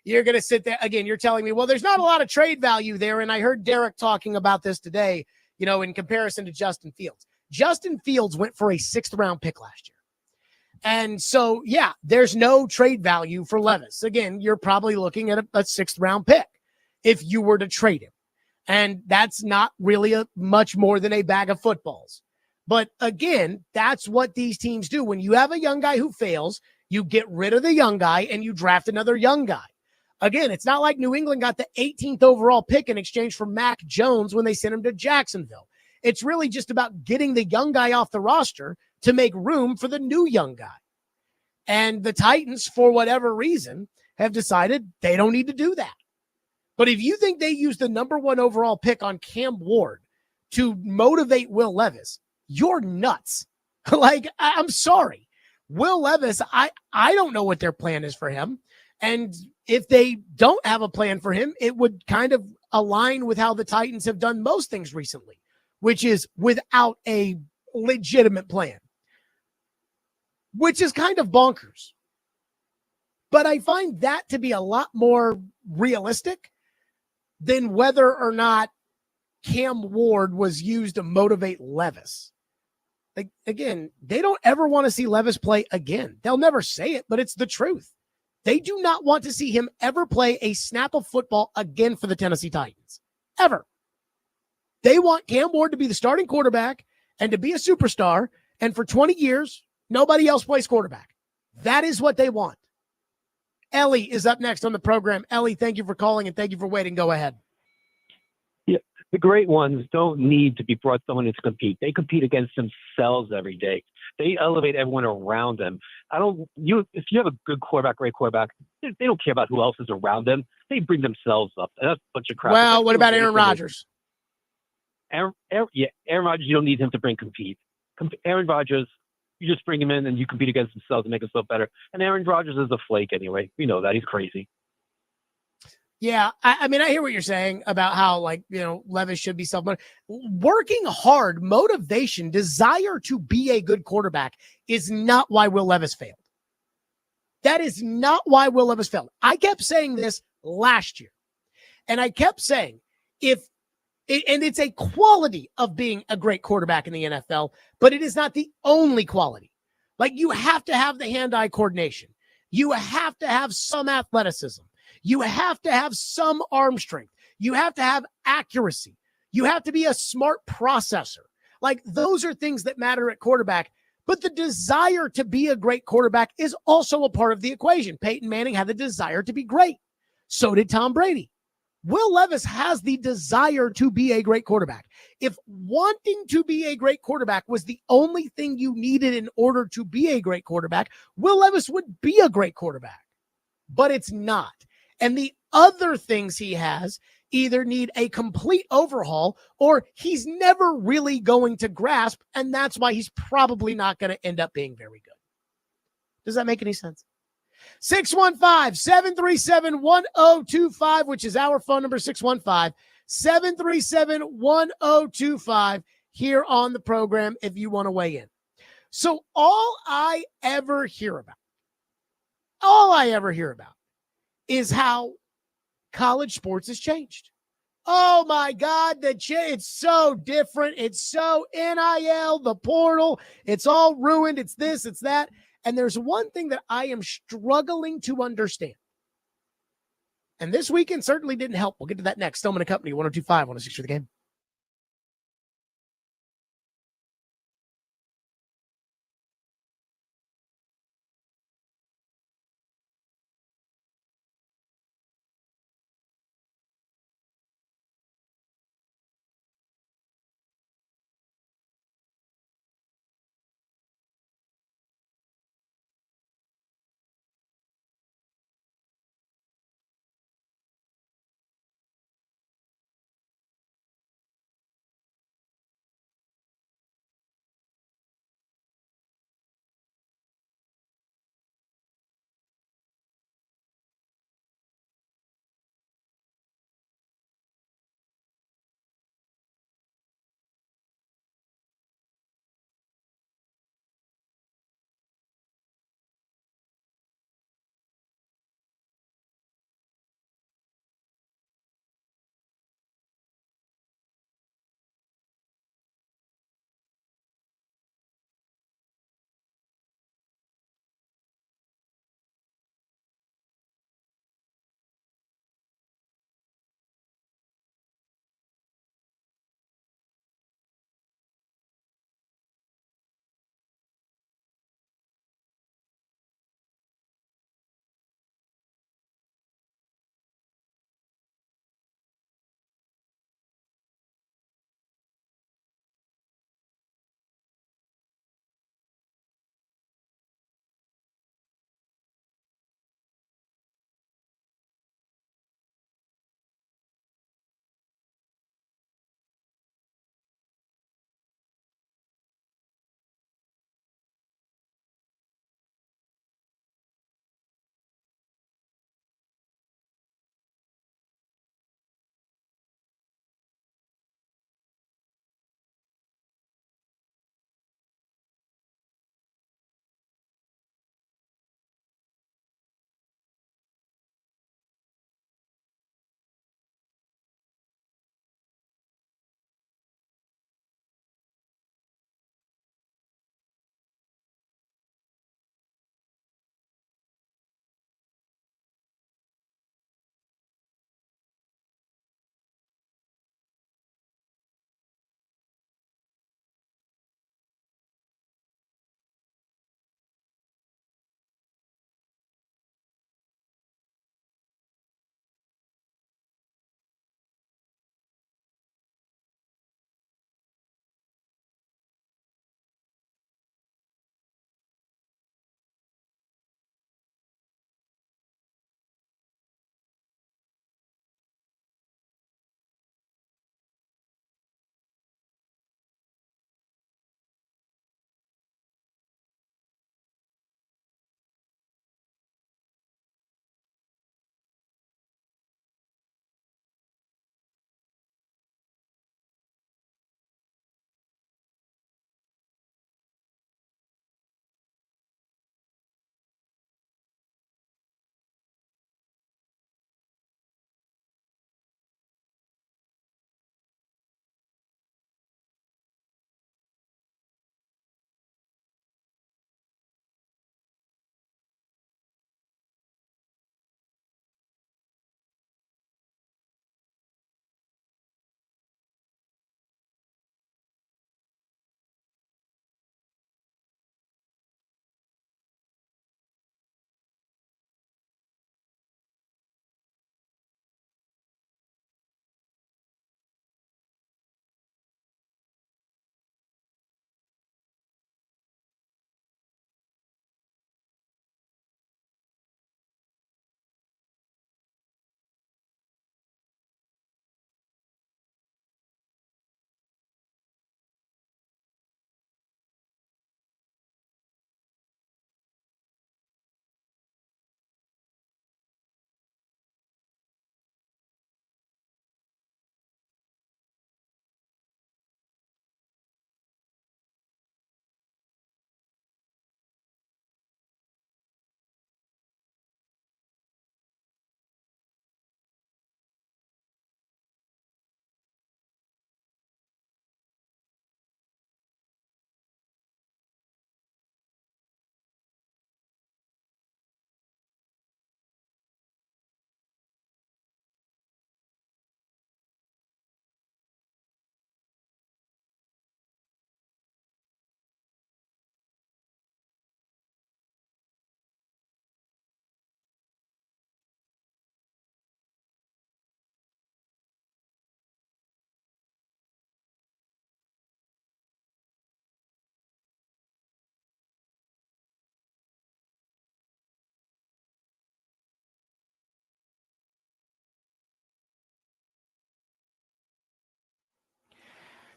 You're going to sit there. Again, you're telling me, well, there's not a lot of trade value there. And I heard Derek talking about this today, in comparison to Justin Fields. Justin Fields went for a 6th-round pick last year. And so, there's no trade value for Levis. Again, you're probably looking at a 6th-round pick if you were to trade him. And that's not really much more than a bag of footballs. But again, that's what these teams do. When you have a young guy who fails, you get rid of the young guy and you draft another young guy. Again, it's not like New England got the 18th overall pick in exchange for Mac Jones when they sent him to Jacksonville. It's really just about getting the young guy off the roster to make room for the new young guy. And the Titans, for whatever reason, have decided they don't need to do that. But if you think they used the number one overall pick on Cam Ward to motivate Will Levis, you're nuts. Like, I'm sorry. Will Levis, I don't know what their plan is for him. And if they don't have a plan for him, it would kind of align with how the Titans have done most things recently, which is without a legitimate plan, which is kind of bonkers. But I find that to be a lot more realistic than whether or not Cam Ward was used to motivate Levis. Like, again, they don't ever want to see Levis play again. They'll never say it, but it's the truth. They do not want to see him ever play a snap of football again for the Tennessee Titans. Ever. They want Cam Ward to be the starting quarterback and to be a superstar, and for 20 years, nobody else plays quarterback. That is what they want. Ellie is up next on the program. Ellie, thank you for calling and thank you for waiting. Go ahead. Yeah, the great ones don't need to be brought someone in to compete. They compete against themselves every day. They elevate everyone around them. If you have a good quarterback, great quarterback, they don't care about who else is around them. They bring themselves up. And that's a bunch of crap. Well, what about Aaron Rodgers? Aaron Rodgers, you don't need him to compete. Aaron Rodgers, you just bring him in and you compete against themselves and make himself better. And Aaron Rodgers is a flake anyway. We know that. He's crazy. Yeah, I mean, I hear what you're saying about how, Levis should be self-motivated. Working hard, motivation, desire to be a good quarterback is not why Will Levis failed. That is not why Will Levis failed. I kept saying this last year, and I kept saying it's a quality of being a great quarterback in the NFL, but it is not the only quality. Like, you have to have the hand-eye coordination. You have to have some athleticism. You have to have some arm strength. You have to have accuracy. You have to be a smart processor. Like, those are things that matter at quarterback, But the desire to be a great quarterback is also a part of the equation. Peyton Manning had the desire to be great. So did Tom Brady. Will Levis has the desire to be a great quarterback. If wanting to be a great quarterback was the only thing you needed in order to be a great quarterback, Will Levis would be a great quarterback. But it's not. And the other things he has either need a complete overhaul or he's never really going to grasp, and that's why he's probably not going to end up being very good. Does that make any sense? 615-737-1025, which is our phone number, 615-737-1025 here on the program if you want to weigh in. So all I ever hear about is how college sports has changed. Oh my God, it's so different. It's so NIL, the portal. It's all ruined. It's this, it's that. And there's one thing that I am struggling to understand. And this weekend certainly didn't help. We'll get to that next. Stillman and Company, 102.5, 106 for the game.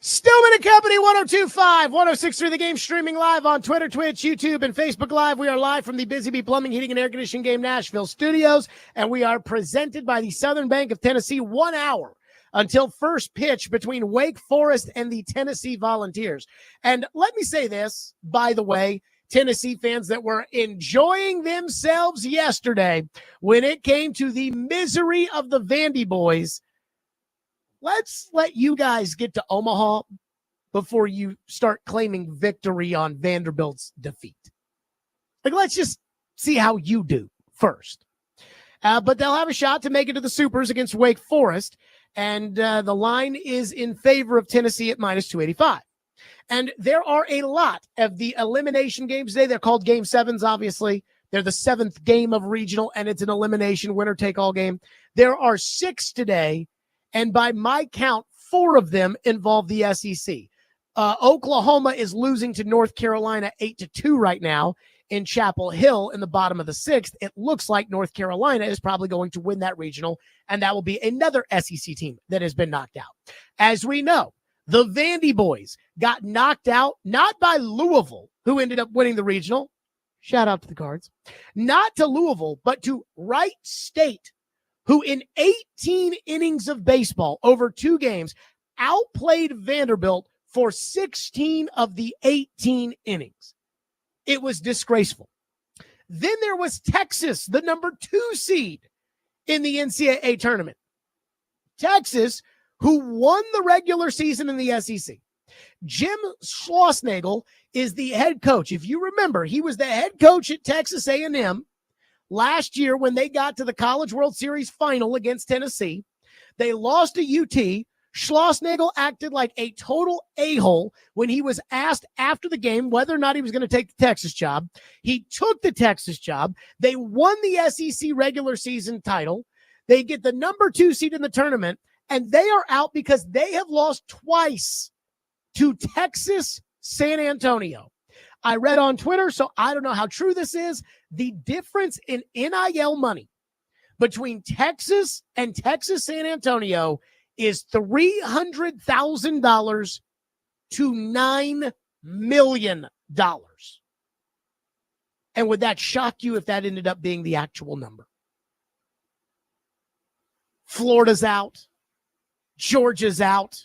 Stillman and Company, 102.5, 106.3 The Game, streaming live on Twitter, Twitch, YouTube, and Facebook Live. We are live from the Busy Bee Plumbing, Heating, and Air Conditioning Game Nashville studios, and we are presented by the Southern Bank of Tennessee. 1 hour until first pitch between Wake Forest and the Tennessee Volunteers. And let me say this, by the way, Tennessee fans that were enjoying themselves yesterday when it came to the misery of the Vandy boys. Let's let you guys get to Omaha before you start claiming victory on Vanderbilt's defeat. Like, let's just see how you do first. But they'll have a shot to make it to the Supers against Wake Forest, and the line is in favor of Tennessee at minus 285. And there are a lot of the elimination games today. They're called Game 7s, obviously. They're the 7th game of regional, and it's an elimination winner-take-all game. There are 6 today, and by my count, 4 of them involve the SEC. Oklahoma is losing to North Carolina 8-2 right now in Chapel Hill in the bottom of the 6th. It looks like North Carolina is probably going to win that regional, and that will be another SEC team that has been knocked out. As we know, the Vandy boys got knocked out, not by Louisville, who ended up winning the regional. Shout out to the Cards. Not to Louisville, but to Wright State, who in 18 innings of baseball over 2 games outplayed Vanderbilt for 16 of the 18 innings. It was disgraceful. Then there was Texas, the number 2 seed in the NCAA tournament. Texas, who won the regular season in the SEC. Jim Schlossnagle is the head coach. If you remember, he was the head coach at Texas A&M last year when they got to the College World Series final against Tennessee. They lost to UT. Schlossnagle acted like a total a-hole when he was asked after the game whether or not he was going to take the Texas job. He took the Texas job. They won the SEC regular season title. They get the number 2 seed in the tournament, and they are out because they have lost twice to Texas San Antonio. I read on Twitter, so I don't know how true this is. The difference in NIL money between Texas and Texas San Antonio is $300,000 to $9 million. And would that shock you if that ended up being the actual number? Florida's out. Georgia's out.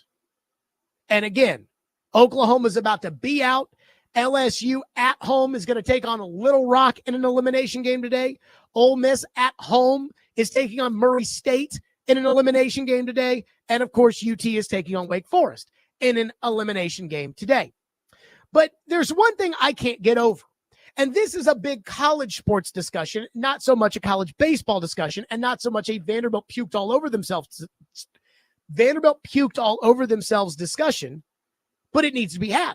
And again, Oklahoma's about to be out. LSU at home is going to take on Little Rock in an elimination game today. Ole Miss at home is taking on Murray State in an elimination game today. And, of course, UT is taking on Wake Forest in an elimination game today. But there's one thing I can't get over. And this is a big college sports discussion, not so much a college baseball discussion, and not so much a Vanderbilt puked all over themselves discussion, but it needs to be had.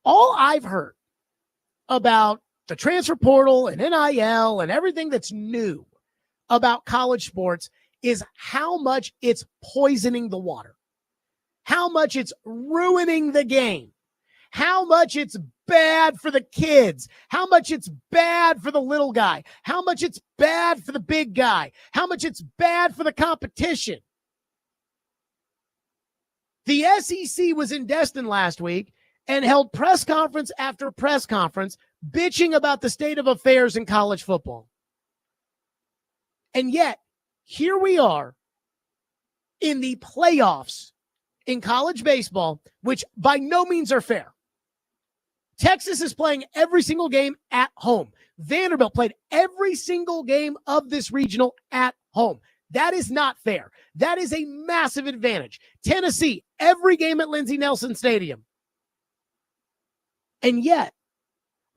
All I've heard about the transfer portal and NIL and everything that's new about college sports is how much it's poisoning the water, how much it's ruining the game, how much it's bad for the kids, how much it's bad for the little guy, how much it's bad for the big guy, how much it's bad for the competition. The SEC was in Destin last week and held press conference after press conference bitching about the state of affairs in college football. And yet, here we are in the playoffs in college baseball, which by no means are fair. Texas is playing every single game at home. Vanderbilt played every single game of this regional at home. That is not fair. That is a massive advantage. Tennessee, every game at Lindsey Nelson Stadium. And yet,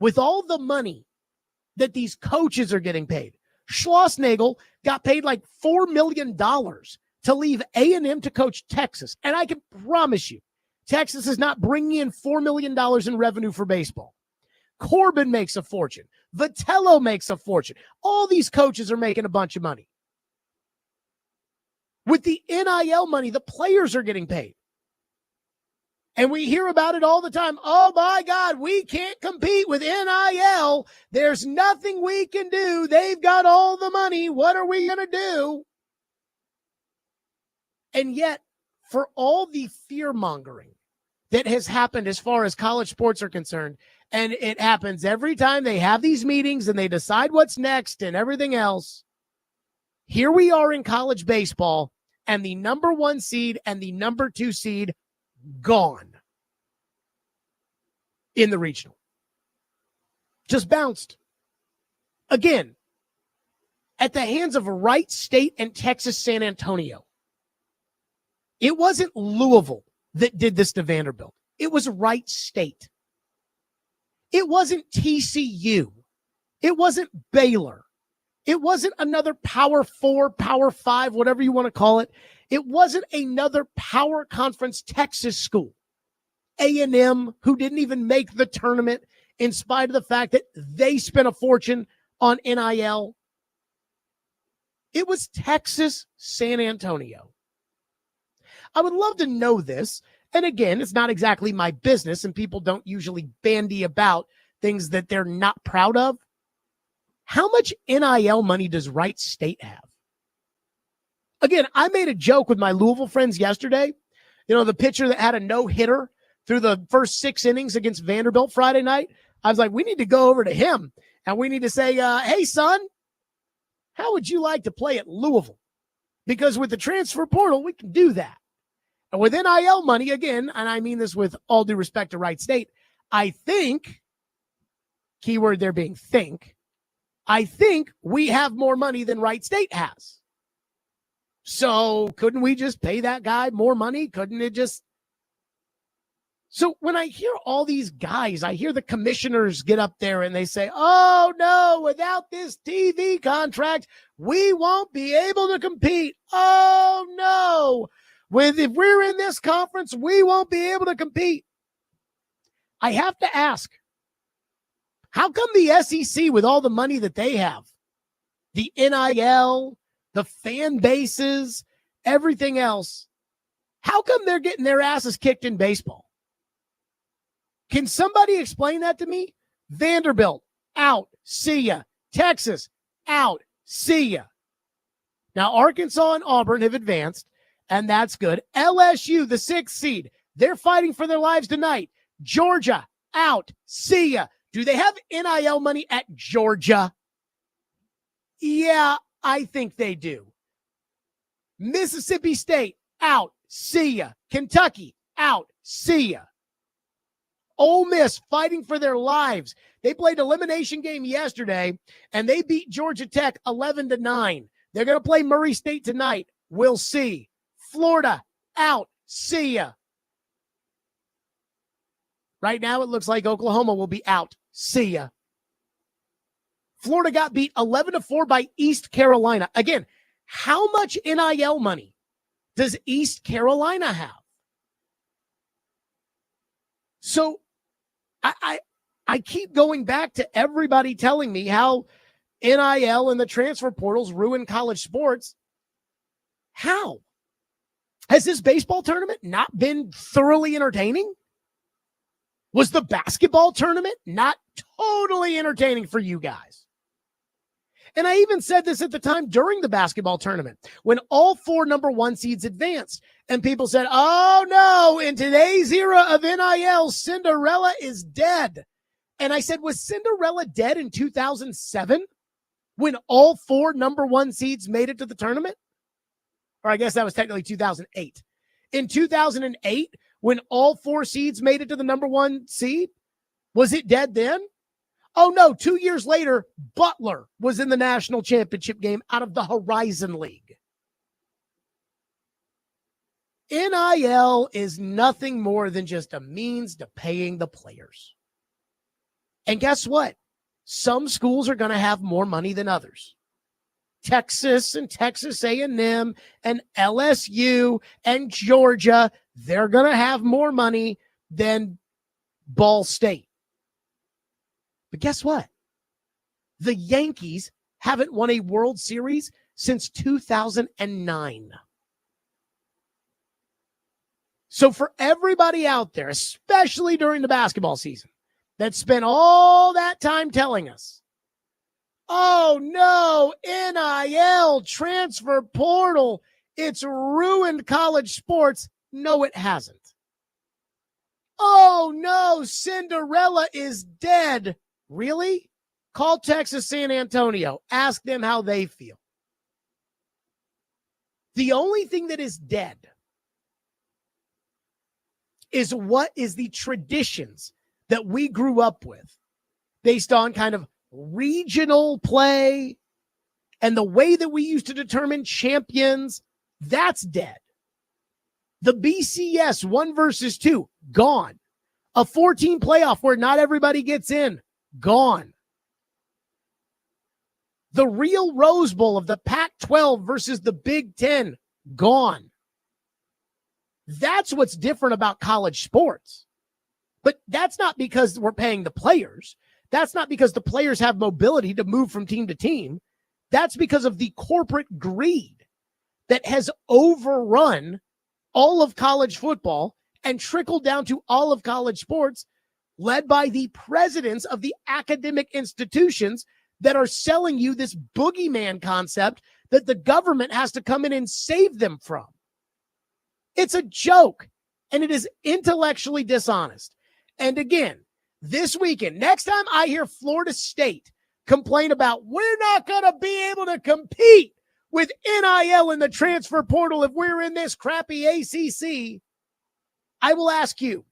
with all the money that these coaches are getting paid, Schlossnagle got paid like $4 million to leave A&M to coach Texas. And I can promise you, Texas is not bringing in $4 million in revenue for baseball. Corbin makes a fortune. Vitello makes a fortune. All these coaches are making a bunch of money. With the NIL money, the players are getting paid. And we hear about it all the time. Oh, my God, we can't compete with NIL. There's nothing we can do. They've got all the money. What are we going to do? And yet, for all the fear-mongering that has happened as far as college sports are concerned, and it happens every time they have these meetings and they decide what's next and everything else, here we are in college baseball, and the number 1 seed and the number 2 seed gone in the regional. Just bounced. Again, at the hands of Wright State and Texas San Antonio. It wasn't Louisville that did this to Vanderbilt. It was Wright State. It wasn't TCU. It wasn't Baylor. It wasn't another Power 4, Power 5, whatever you want to call it. It wasn't another Power Conference Texas school. A&M, who didn't even make the tournament in spite of the fact that they spent a fortune on NIL. It was Texas San Antonio. I would love to know this. And again, it's not exactly my business, and people don't usually bandy about things that they're not proud of. How much NIL money does Wright State have? Again, I made a joke with my Louisville friends yesterday. You know, the pitcher that had a no-hitter through the first 6 innings against Vanderbilt Friday night. I was like, we need to go over to him, and we need to say, hey, son, how would you like to play at Louisville? Because with the transfer portal, we can do that. And with NIL money, again, and I mean this with all due respect to Wright State, I think, keyword there being think, I think we have more money than Wright State has. So couldn't we just pay that guy more money? Couldn't it just? So when I hear all these guys, I hear the commissioners get up there and they say, oh no, without this TV contract, we won't be able to compete. Oh no. If we're in this conference, we won't be able to compete. I have to ask, how come the SEC, with all the money that they have, the NIL, the fan bases, everything else, how come they're getting their asses kicked in baseball? Can somebody explain that to me? Vanderbilt, out, see ya. Texas, out, see ya. Now, Arkansas and Auburn have advanced, and that's good. LSU, the 6th seed, they're fighting for their lives tonight. Georgia, out, see ya. Do they have NIL money at Georgia? Yeah, I think they do. Mississippi State, out, see ya. Kentucky, out, see ya. Ole Miss fighting for their lives. They played an elimination game yesterday, and they beat Georgia Tech 11-9. They're going to play Murray State tonight. We'll see. Florida, out, see ya. Right now, it looks like Oklahoma will be out. See ya. Florida got beat 11-4 by East Carolina. Again, how much NIL money does East Carolina have? So I keep going back to everybody telling me how NIL and the transfer portals ruin college sports. How? Has this baseball tournament not been thoroughly entertaining? Was the basketball tournament not totally entertaining for you guys? And I even said this at the time during the basketball tournament when all 4 number 1 seeds advanced and people said, oh no, in today's era of NIL, Cinderella is dead. And I said, was Cinderella dead in 2007 when all 4 number 1 seeds made it to the tournament? Or I guess that was technically 2008. In 2008, when all 4 seeds made it to the number 1 seed, was it dead then? Oh no, 2 years later, Butler was in the national championship game out of the Horizon League. NIL is nothing more than just a means to paying the players. And guess what? Some schools are going to have more money than others. Texas and Texas A&M and LSU and Georgia, they're going to have more money than Ball State. But guess what? The Yankees haven't won a World Series since 2009. So for everybody out there, especially during the basketball season, that spent all that time telling us, oh no, NIL, transfer portal, It's ruined college sports. No, it hasn't. Oh, no, Cinderella is dead. Really? Call Texas San Antonio. Ask them how they feel. The only thing that is dead is what is the traditions that we grew up with based on kind of regional play and the way that we used to determine champions. That's dead. The BCS 1 versus 2, gone. A 14 playoff where not everybody gets in, gone. The real Rose Bowl of the Pac-12 versus the Big Ten, gone. That's what's different about college sports. But that's not because we're paying the players. That's not because the players have mobility to move from team to team. That's because of the corporate greed that has overrun all of college football and trickled down to all of college sports, led by the presidents of the academic institutions that are selling you this boogeyman concept that the government has to come in and save them from. It's a joke, and it is intellectually dishonest. And again, this weekend, next time I hear Florida State complain about we're not going to be able to compete with NIL in the transfer portal if we're in this crappy ACC, I will ask you,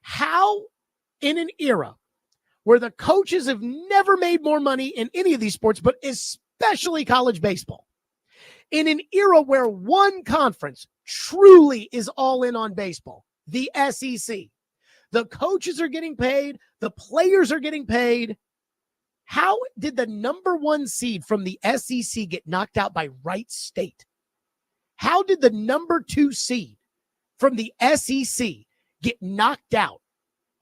how in an era where the coaches have never made more money in any of these sports, but especially college baseball, in an era where one conference truly is all in on baseball, the SEC, the coaches are getting paid, the players are getting paid. How did the number 1 seed from the SEC get knocked out by Wright State? How did the number 2 seed from the SEC get knocked out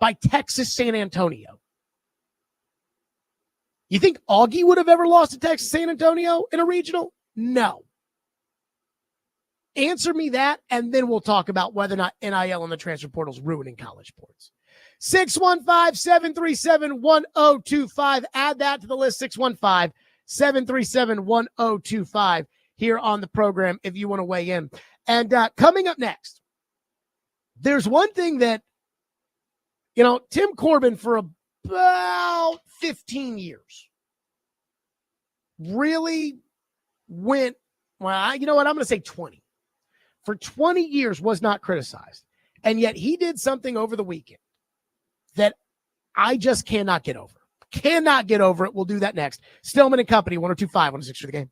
by Texas San Antonio? You think Augie would have ever lost to Texas San Antonio in a regional? No. Answer me that, and then we'll talk about whether or not NIL and the transfer portal is ruining college sports. 615-737-1025. Add that to the list, 615-737-1025 here on the program if you want to weigh in. And coming up next, there's one thing that, Tim Corbin for about 15 years really went, well, you know what? I'm going to say 20. For 20 years was not criticized. And yet he did something over the weekend that I just cannot get over. Cannot get over it. We'll do that next. Stillman and Company, 102.5, 106 for the game.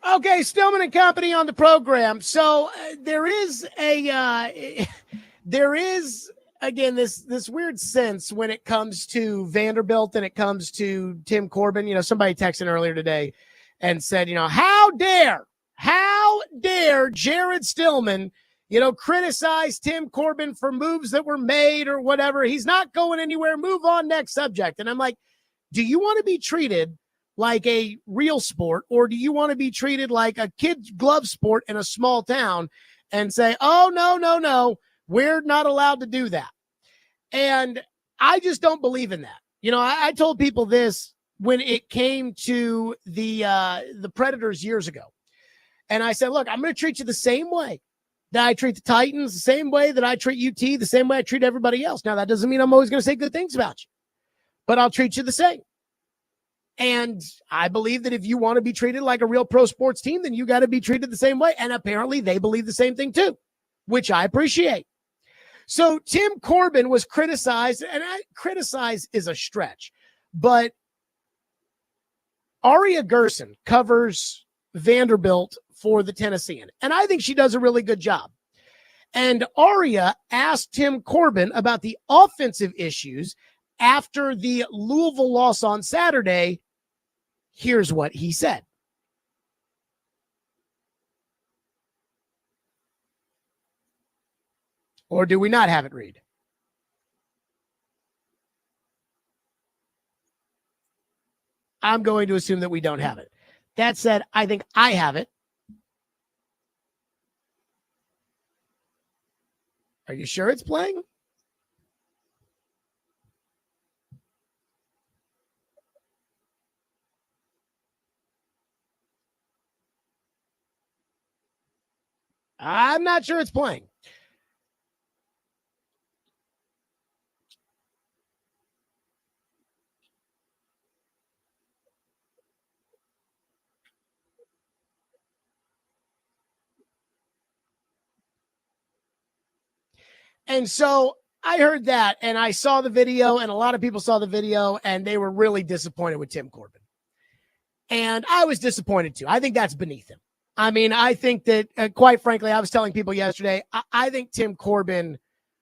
Okay, Stillman and Company on the program. So there is again this weird sense when it comes to Vanderbilt and it comes to Tim Corbin. You know, somebody texted earlier today and said, you know, how dare Jared Stillman, you know, criticize Tim Corbin for moves that were made or whatever. He's not going anywhere. Move on, next subject. And I'm like, do you want to be treated like a real sport, or do you want to be treated like a kid's glove sport in a small town and say, oh, no, we're not allowed to do that? And I just don't believe in that. You know, I told people this when it came to the Predators years ago. And I said, look, I'm going to treat you the same way that I treat the Titans, the same way that I treat UT, the same way I treat everybody else. Now, that doesn't mean I'm always going to say good things about you, but I'll treat you the same. And I believe that if you want to be treated like a real pro sports team, then you got to be treated the same way. And apparently they believe the same thing too, which I appreciate. So Tim Corbin was criticized, and criticize is a stretch, but Aria Gerson covers Vanderbilt for the Tennessean, and I think she does a really good job. And Aria asked Tim Corbin about the offensive issues after the Louisville loss on Saturday. Here's what he said. Or do we not have it, Reed? I'm going to assume that we don't have it. That said, I think I have it. Are you sure it's playing? I'm not sure it's playing. And so I heard that, and I saw the video, and a lot of people saw the video, and they were really disappointed with Tim Corbin. And I was disappointed too. I think that's beneath him. I mean, I think that, quite frankly, I was telling people yesterday, I think Tim Corbin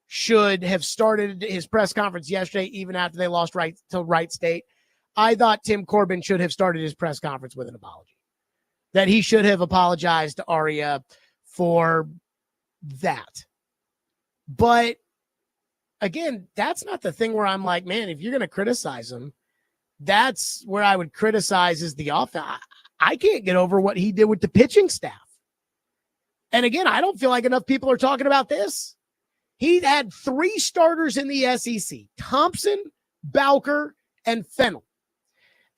should have started his press conference yesterday, even after they lost to Wright State. I thought Tim Corbin should have started his press conference with an apology, that he should have apologized to Aria for that. But again, that's not the thing where I'm like, man, if you're going to criticize him, that's where I would criticize is the offense. I can't get over what he did with the pitching staff. And again, I don't feel like enough people are talking about this. He had 3 starters in the SEC, Thompson, Bowker, and Fennell.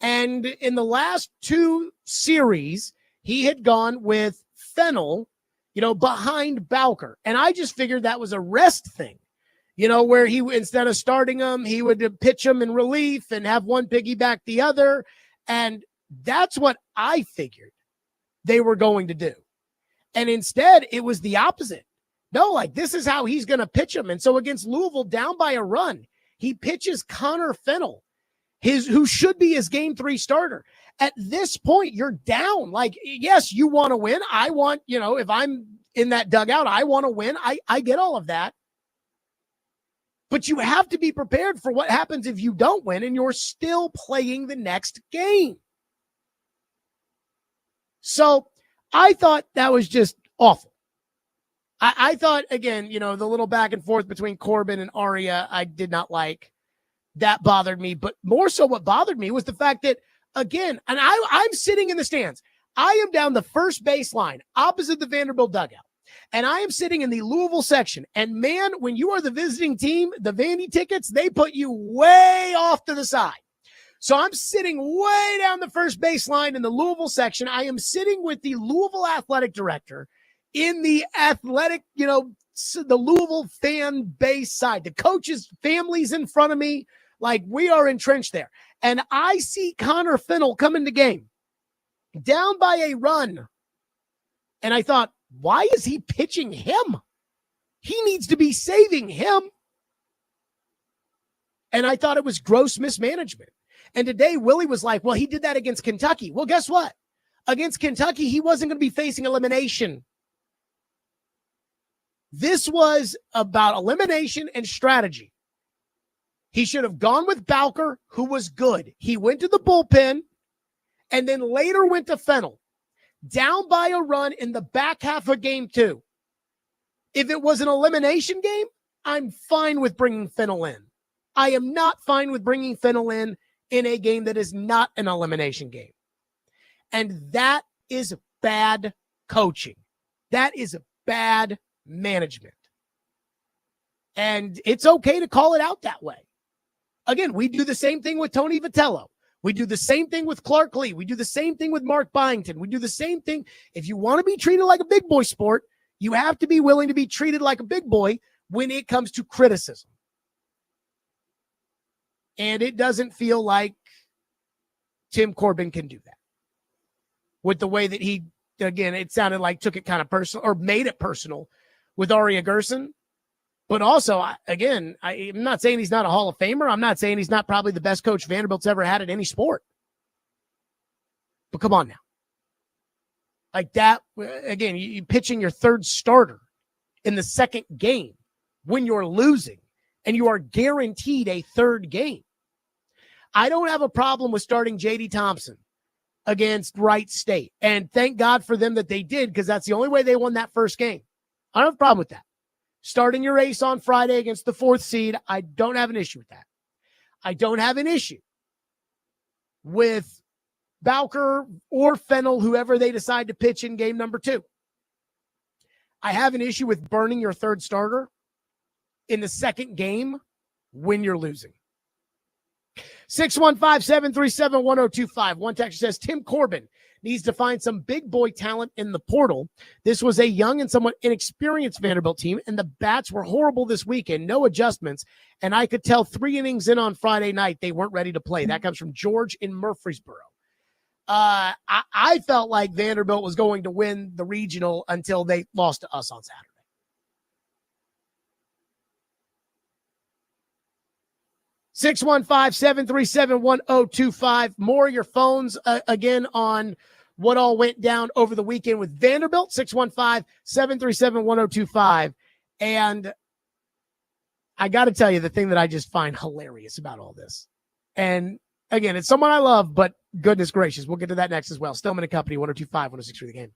And in the last 2 series, he had gone with Fennell, you know, behind Bowker. And I just figured that was a rest thing, you know, where he, instead of starting him, he would pitch him in relief and have one piggyback the other. And that's what I figured they were going to do. And instead, it was the opposite. No, like, this is how he's going to pitch him. And so against Louisville, down by a run, he pitches Connor Fennell, who should be his game 3 starter. At this point, you're down. Like, yes, you want to win. I want, you know, if I'm in that dugout, I want to win. I get all of that. But you have to be prepared for what happens if you don't win and you're still playing the next game. So I thought that was just awful. I thought, again, you know, the little back and forth between Corbin and Aria, I did not like. That bothered me. But more so what bothered me was the fact that, again, and I'm sitting in the stands. I am down the first baseline opposite the Vanderbilt dugout. And I am sitting in the Louisville section. And, man, when you are the visiting team, the Vandy tickets, they put you way off to the side. So I'm sitting way down the first baseline in the Louisville section. I am sitting with the Louisville athletic director in the athletic, you know, the Louisville fan base side. The coaches' families in front of me, like, we are entrenched there. And I see Connor Fennell come into game down by a run. And I thought, why is he pitching him? He needs to be saving him. And I thought it was gross mismanagement. And today, Willie was like, well, he did that against Kentucky. Well, guess what? against Kentucky, he wasn't going to be facing elimination. This was about elimination and strategy. He should have gone with Bowker, who was good. He went to the bullpen and then later went to Fennel. Down by a run in the back half of game 2. If it was an elimination game, I'm fine with bringing Fennel in. I am not fine with bringing Fennel in a game that is not an elimination game. And that is bad coaching. That is bad management. And it's okay to call it out that way. Again, we do the same thing with Tony Vitello. We do the same thing with Clark Lee. We do the same thing with Mark Byington. We do the same thing. If you want to be treated like a big boy sport, you have to be willing to be treated like a big boy when it comes to criticism. And it doesn't feel like Tim Corbin can do that. With the way that he, again, it sounded like took it kind of personal or made it personal with Aria Gerson. But also, I'm not saying he's not a Hall of Famer. I'm not saying he's not probably the best coach Vanderbilt's ever had in any sport. But come on now. Like that, again, you pitching your third starter in the second game when you're losing and you are guaranteed a third game. I don't have a problem with starting J.D. Thompson against Wright State. And thank God for them that they did, because that's the only way they won that first game. I don't have a problem with that. Starting your ace on Friday against the 4th seed, I don't have an issue with that. I don't have an issue with Bowker or Fennel, whoever they decide to pitch in game number 2. I have an issue with burning your third starter in the second game when you're losing. 615-737-1025. One texter says, Tim Corbin needs to find some big boy talent in the portal. This was a young and somewhat inexperienced Vanderbilt team, and the bats were horrible this weekend. No adjustments, and I could tell 3 innings in on Friday night they weren't ready to play. That comes from George in Murfreesboro. I felt like Vanderbilt was going to win the regional until they lost to us on Saturday. Six 615-737-1025. More of your phones again on what all went down over the weekend with Vanderbilt. 615-737-1025. And I got to tell you the thing that I just find hilarious about all this. And again, it's someone I love, but goodness gracious, we'll get to that next as well. Stillman and Company, 102.5, 106 for the game.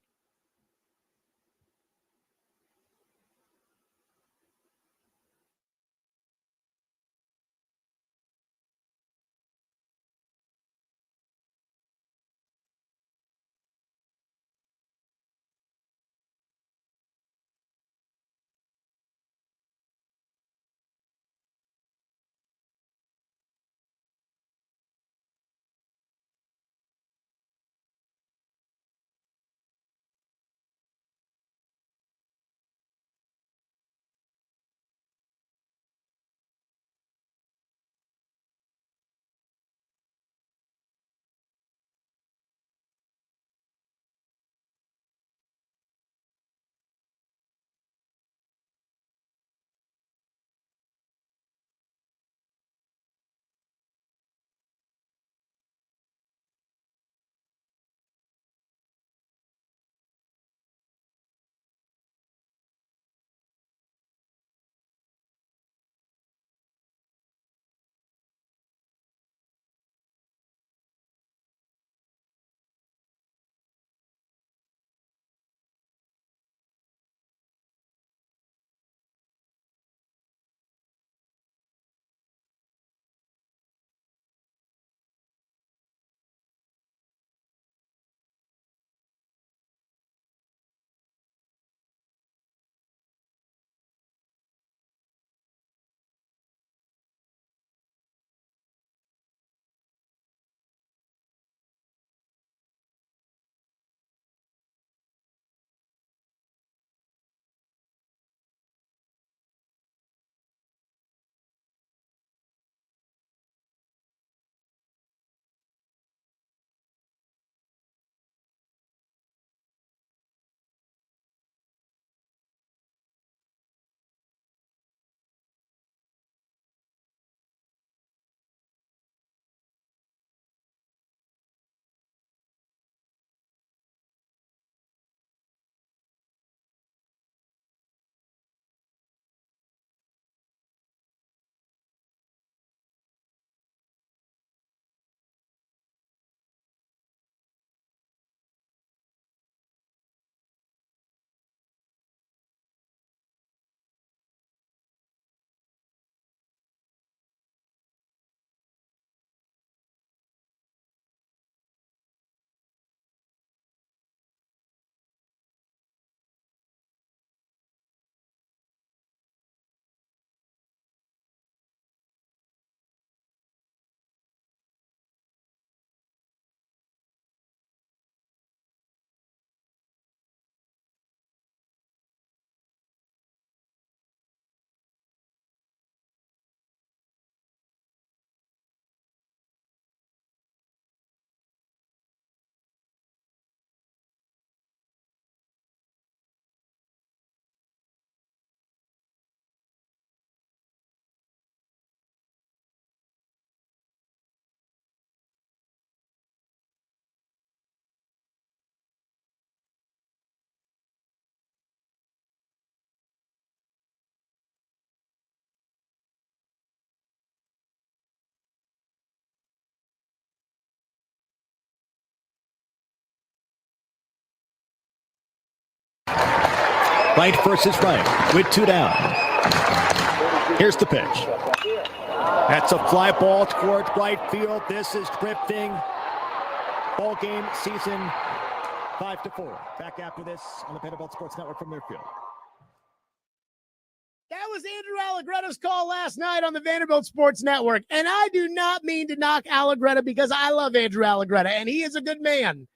Right versus right with 2 down. Here's the pitch. That's a fly ball towards right field. This is drifting. Ball game season 5-4. Back after this on the Vanderbilt Sports Network from their field. That was Andrew Allegretta's call last night on the Vanderbilt Sports Network. And I do not mean to knock Allegretta because I love Andrew Allegretta, and he is a good man.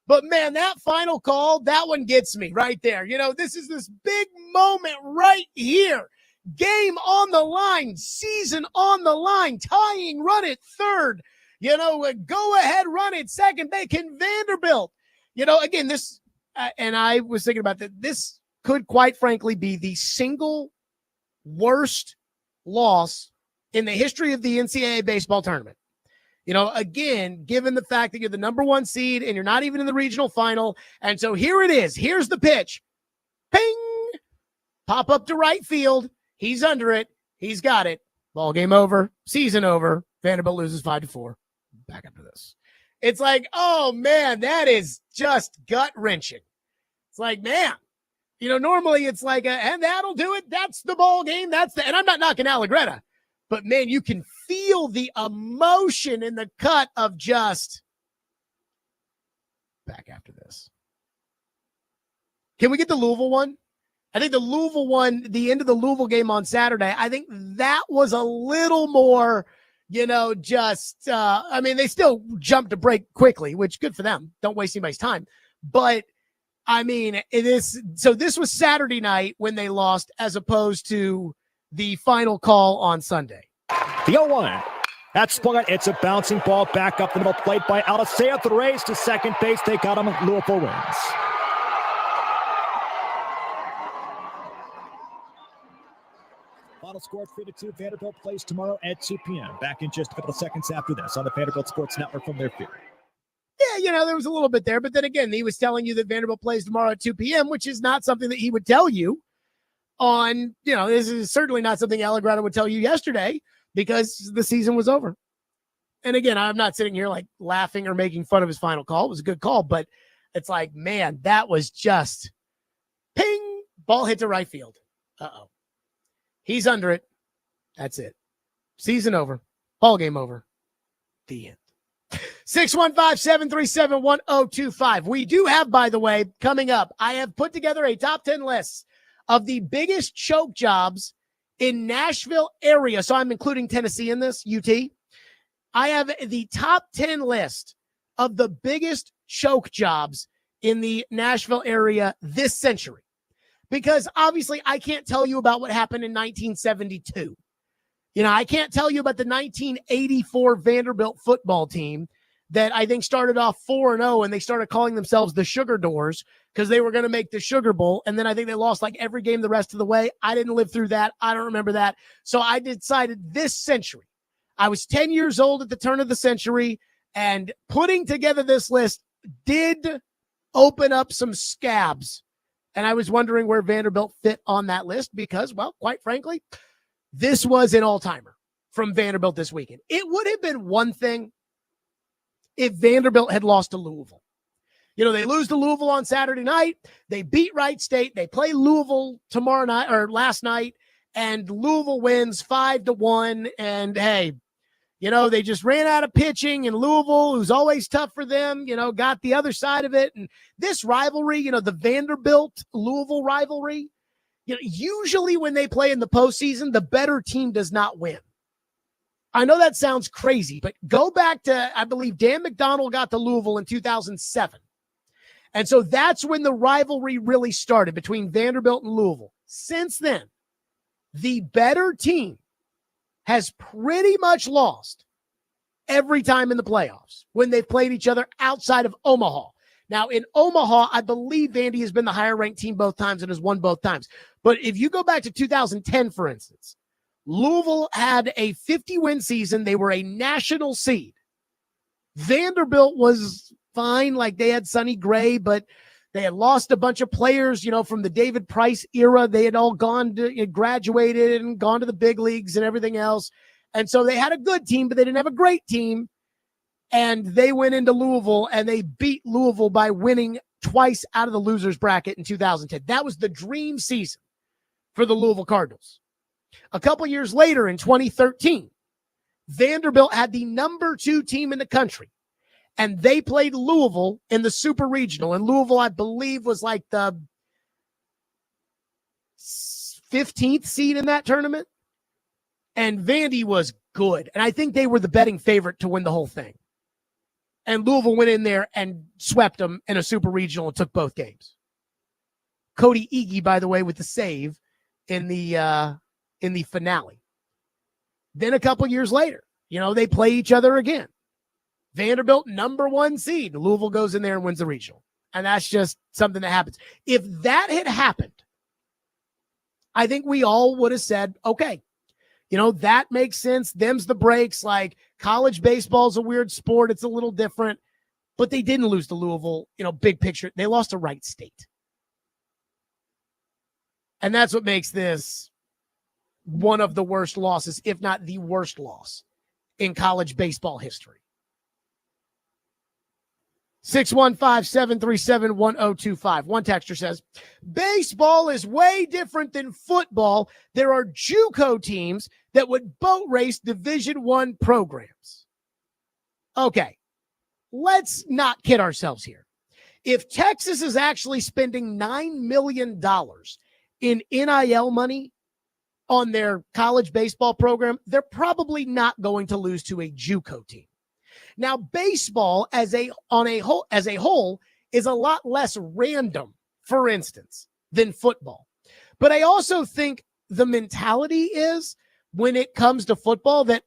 But, man, that final call, that one gets me right there. You know, this is this big moment right here. Game on the line, season on the line, tying run at third. You know, go ahead, run at second. They can Vanderbilt. You know, again, this, and I was thinking about that, this could quite frankly be the single worst loss in the history of the NCAA baseball tournament. You know, again, given the fact that you're the number 1 seed and you're not even in the regional final. And so here it is. Here's the pitch. Ping! Pop up to right field. He's under it. He's got it. Ball game over. Season over. Vanderbilt loses 5-4. Back after this. It's like, oh, man, that is just gut-wrenching. It's like, man, you know, normally it's like, and that'll do it. That's the ball game. And I'm not knocking Allegretta. But, man, you can feel the emotion in the cut of just back after this. Can we get the Louisville one? I think the Louisville one, the end of the Louisville game on Saturday, I think that was a little more, you know, just, I mean, they still jumped to break quickly, which good for them. Don't waste anybody's time. But, I mean, so this was Saturday night when they lost as opposed to the final call on Sunday. The 0-1. That's swung on. It's a bouncing ball back up the middle plate by Alicea. The race to second base. They got him. Louisville wins. Final score 3-2. Vanderbilt plays tomorrow at 2 p.m. Back in just a couple of seconds after this on the Vanderbilt Sports Network from their field. Yeah, you know, there was a little bit there, but then again, he was telling you that Vanderbilt plays tomorrow at 2 p.m., which is not something that he would tell you on, you know, this is certainly not something Allegretta would tell you yesterday because the season was over. And again, I'm not sitting here like laughing or making fun of his final call. It was a good call, but it's like, man, that was just ping, ball hit to right field. Uh-oh. He's under it. That's it. Season over. Ball game over. The end. 615-737-1025. We do have, by the way, coming up, I have put together a top 10 list of the biggest choke jobs in Nashville area. So I'm including Tennessee in this, UT. I have the top 10 list of the biggest choke jobs in the Nashville area this century. Because obviously I can't tell you about what happened in 1972. You know, I can't tell you about the 1984 Vanderbilt football team that I think started off 4-0 and they started calling themselves the Sugar Doors because they were going to make the Sugar Bowl. And then I think they lost like every game the rest of the way. I didn't live through that. I don't remember that. So I decided this century. I was 10 years old at the turn of the century, and putting together this list did open up some scabs. And I was wondering where Vanderbilt fit on that list because, well, quite frankly, this was an all-timer from Vanderbilt this weekend. It would have been one thing if Vanderbilt had lost to Louisville. You know, they lose to Louisville on Saturday night. They beat Wright State. They play Louisville tomorrow night or last night, and Louisville wins 5-1. And hey, you know, they just ran out of pitching, and Louisville, who's always tough for them, you know, got the other side of it. And this rivalry, you know, the Vanderbilt-Louisville rivalry, you know, usually when they play in the postseason, the better team does not win. I know that sounds crazy, but go back to, I believe, Dan McDonald got to Louisville in 2007. And so that's when the rivalry really started between Vanderbilt and Louisville. Since then, the better team has pretty much lost every time in the playoffs when they've played each other outside of Omaha. Now, in Omaha, I believe Vandy has been the higher-ranked team both times and has won both times. But if you go back to 2010, for instance, Louisville had a 50-win season. They were a national seed. Vanderbilt was fine, like they had Sonny Gray, but they had lost a bunch of players, you know, from the David Price era. They had all graduated and gone to the big leagues and everything else. And so they had a good team, but they didn't have a great team. And they went into Louisville and they beat Louisville by winning twice out of the losers bracket in 2010. That was the dream season for the Louisville Cardinals. A couple years later in 2013, Vanderbilt had the number 2 team in the country, and they played Louisville in the Super Regional. And Louisville, I believe, was like the 15th seed in that tournament. And Vandy was good. And I think they were the betting favorite to win the whole thing. And Louisville went in there and swept them in a Super Regional and took both games. Cody Ige, by the way, with the save in the finale. Then a couple years later, they play each other again. Vanderbilt, number 1 seed. Louisville goes in there and wins the regional. And that's just something that happens. If that had happened, I think we all would have said, okay, that makes sense. Them's the breaks. Like, college baseball is a weird sport. It's a little different. But they didn't lose to Louisville, big picture. They lost to Wright State. And that's what makes this one of the worst losses, if not the worst loss in college baseball history. 615-737-1025. One texter says, baseball is way different than football. There are JUCO teams that would boat race Division I programs. Okay, let's not kid ourselves here. If Texas is actually spending $9 million in NIL money on their college baseball program, they're probably not going to lose to a JUCO team. Now, baseball as a whole is a lot less random, for instance, than football. But I also think the mentality is, when it comes to football, that,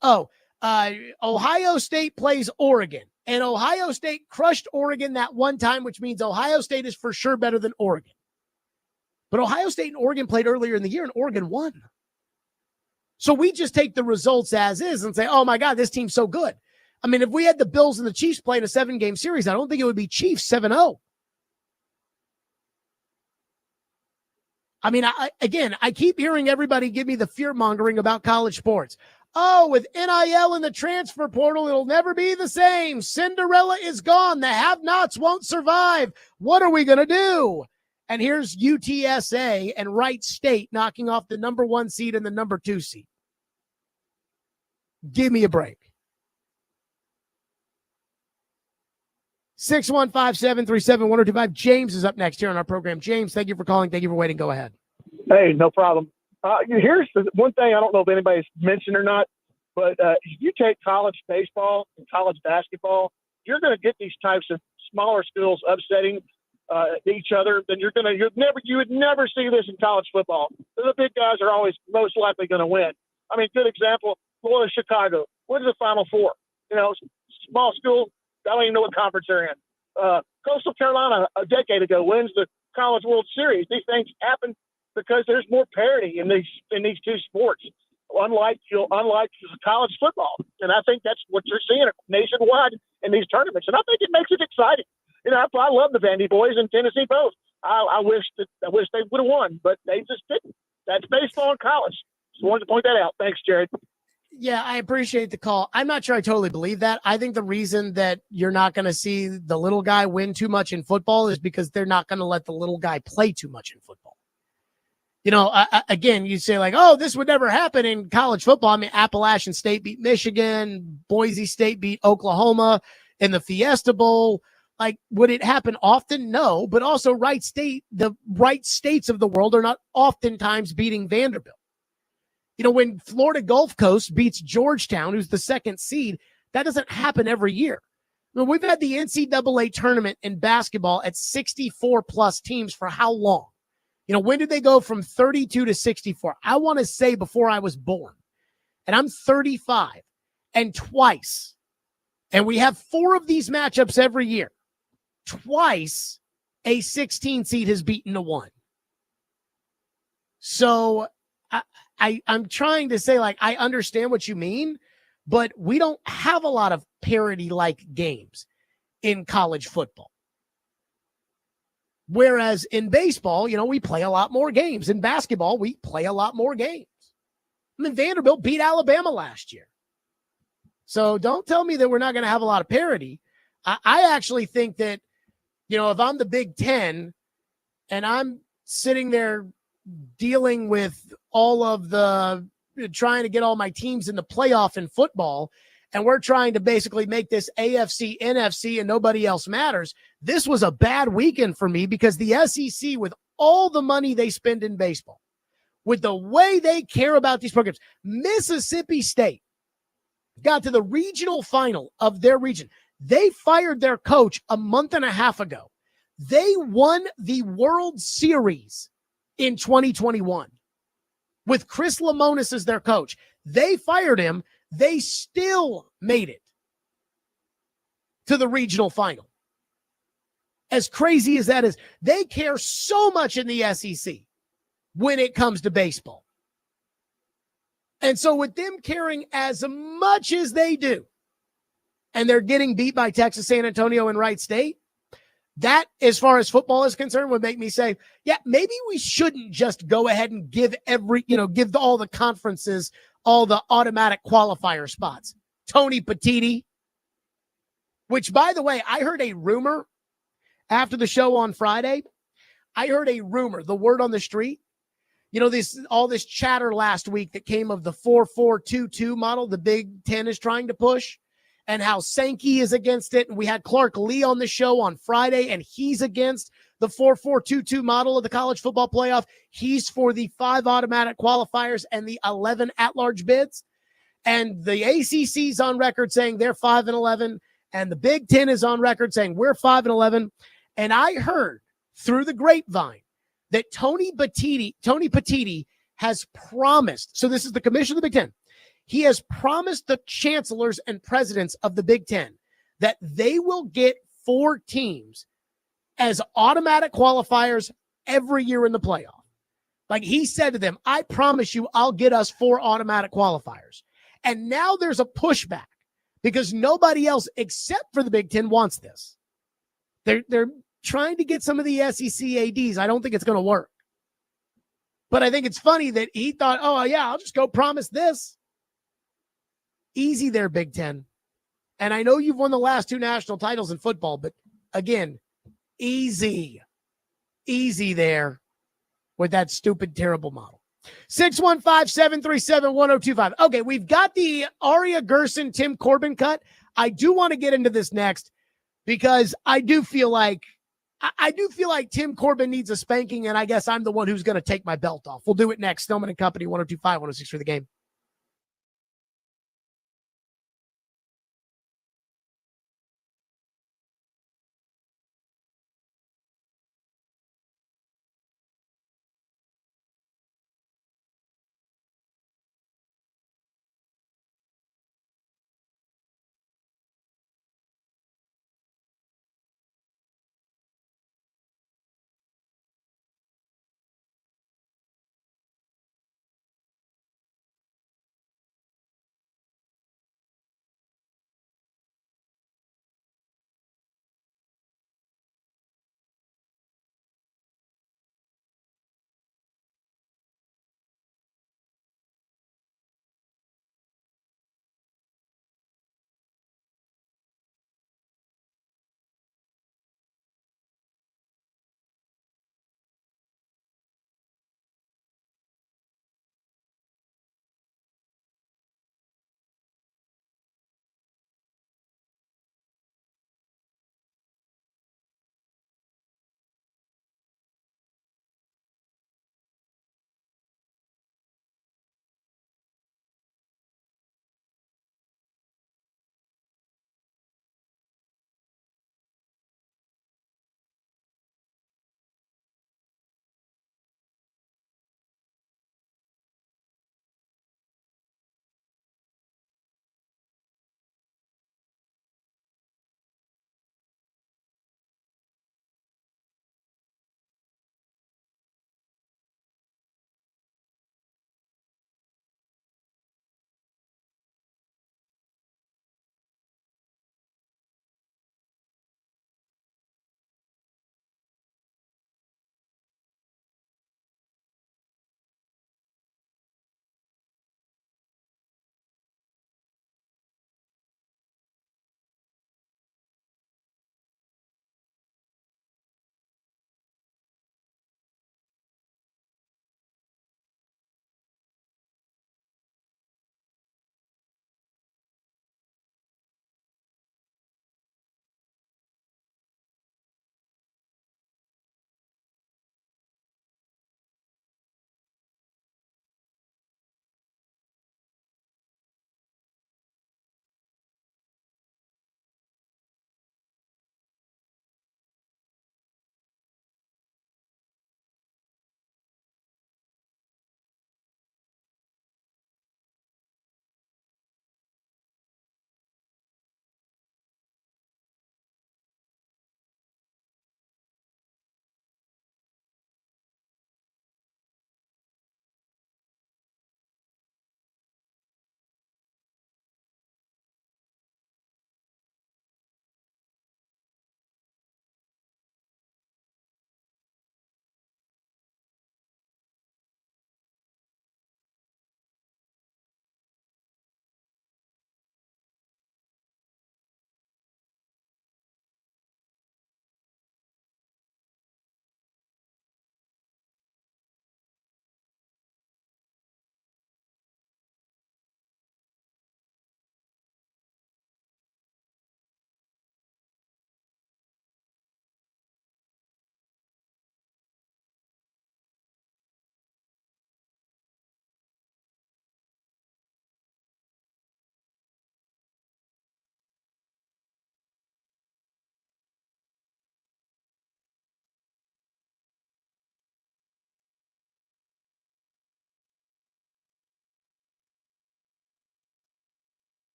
Ohio State plays Oregon, and Ohio State crushed Oregon that one time, which means Ohio State is for sure better than Oregon. But Ohio State and Oregon played earlier in the year, and Oregon won. So we just take the results as is and say, oh, my God, this team's so good. I mean, if we had the Bills and the Chiefs playing a 7-game series, I don't think it would be Chiefs 7-0. I mean, I keep hearing everybody give me the fear-mongering about college sports. Oh, with NIL and the transfer portal, it'll never be the same. Cinderella is gone. The have-nots won't survive. What are we going to do? And here's UTSA and Wright State knocking off the number 1 seed and the number 2 seed. Give me a break. 615-737-1025. James is up next here on our program. James, thank you for calling. Thank you for waiting. Go ahead. Hey, no problem. Here's the one thing I don't know if anybody's mentioned or not, but if you take college baseball and college basketball, you're going to get these types of smaller schools upsetting each other. Then you would never see this in college football. The big guys are always most likely going to win. I mean, good example, Florida, Chicago. What is the Final Four? Small school. I don't even know what conference they're in. Coastal Carolina a decade ago wins the College World Series. These things happen because there's more parity in these two sports, unlike college football. And I think that's what you're seeing nationwide in these tournaments. And I think it makes it exciting. I love the Vandy boys in Tennessee both. I wish they would have won, but they just didn't. That's baseball in college. Just wanted to point that out. Thanks, Jared. Yeah, I appreciate the call. I'm not sure I totally believe that. I think the reason that you're not going to see the little guy win too much in football is because they're not going to let the little guy play too much in football. Again, you say like, oh, this would never happen in college football. I mean, Appalachian State beat Michigan. Boise State beat Oklahoma in the Fiesta Bowl. Like, would it happen often? No, but also the right states of the world are not oftentimes beating Vanderbilt. When Florida Gulf Coast beats Georgetown, who's the 2nd seed, that doesn't happen every year. We've had the NCAA tournament in basketball at 64-plus teams for how long? When did they go from 32 to 64? I want to say before I was born. And I'm 35. And twice, and we have 4 of these matchups every year, twice a 16 seed has beaten a 1. So I'm trying to say, like, I understand what you mean, but we don't have a lot of parity-like games in college football. Whereas in baseball, we play a lot more games. In basketball, we play a lot more games. I mean, Vanderbilt beat Alabama last year. So don't tell me that we're not going to have a lot of parity. I actually think that If I'm the Big Ten and I'm sitting there dealing with all of the trying to get all my teams in the playoff in football, and we're trying to basically make this AFC, NFC, and nobody else matters. This was a bad weekend for me because the SEC, with all the money they spend in baseball, with the way they care about these programs, Mississippi State got to the regional final of their region. They fired their coach a month and a half ago. They won the World Series in 2021 with Chris Lemonis as their coach. They fired him. They still made it to the regional final. As crazy as that is, they care so much in the SEC when it comes to baseball. And so with them caring as much as they do, and they're getting beat by Texas, San Antonio, and Wright State, that, as far as football is concerned, would make me say, yeah, maybe we shouldn't just go ahead and give all the conferences all the automatic qualifier spots. Tony Petitti, which, by the way, I heard a rumor after the show on Friday. I heard a rumor, the word on the street. All this chatter last week that came of the 4-4-2-2 model the Big Ten is trying to push, and how Sankey is against it. And we had Clark Lee on the show on Friday, and he's against the 4-4-2-2 model of the college football playoff. He's for the 5 automatic qualifiers and the 11 at-large bids. And the ACC's on record saying they're 5-11, and the Big Ten is on record saying we're 5-11. And I heard through the grapevine that Tony Petitti has promised, so this is the commissioner of the Big Ten, he has promised the chancellors and presidents of the Big Ten that they will get 4 teams as automatic qualifiers every year in the playoff. Like he said to them, I promise you I'll get us 4 automatic qualifiers. And now there's a pushback because nobody else except for the Big Ten wants this. They're trying to get some of the SEC ADs. I don't think it's going to work. But I think it's funny that he thought, oh, yeah, I'll just go promise this. Easy there, Big Ten. And I know you've won the last 2 national titles in football, but again, easy there with that stupid, terrible model. 615-737-1025. Okay, we've got the Aria Gerson, Tim Corbin cut. I do want to get into this next because I do feel like Tim Corbin needs a spanking, and I guess I'm the one who's going to take my belt off. We'll do it next. Stillman and Company, 102.5, 106 for the game.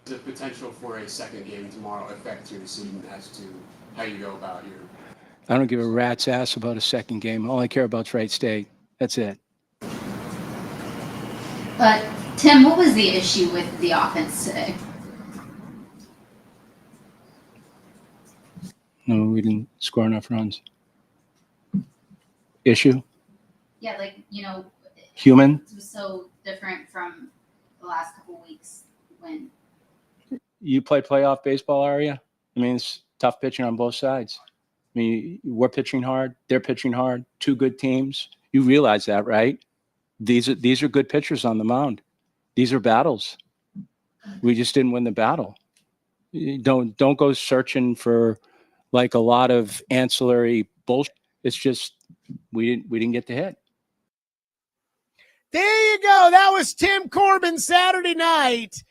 The potential for a second game tomorrow affect your decision as to how you go about your... I don't give a rat's ass about a second game. All I care about is Wright State. That's it. But, Tim, what was the issue with the offense today? No, we didn't score enough runs. Issue? Yeah, like, Human? it was so different from the last couple weeks when. You play playoff baseball, Aria? I mean, it's tough pitching on both sides. I mean, we're pitching hard. They're pitching hard. Two good teams. You realize that, right? These are good pitchers on the mound. These are battles. We just didn't win the battle. Don't go searching for like a lot of ancillary bullshit. It's just we didn't get the hit. There you go. That was Tim Corbin Saturday night.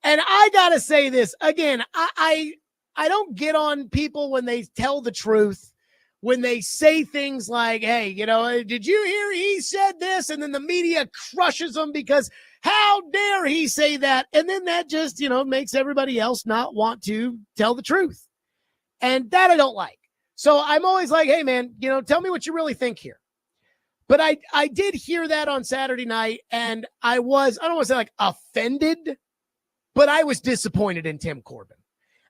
And I got to say this again. I don't get on people when they tell the truth, when they say things like, hey, did you hear he said this? And then the media crushes them because how dare he say that? And then that just, makes everybody else not want to tell the truth. And that I don't like. So I'm always like, hey, man, tell me what you really think here. But I did hear that on Saturday night, and I don't want to say like offended, but I was disappointed in Tim Corbin.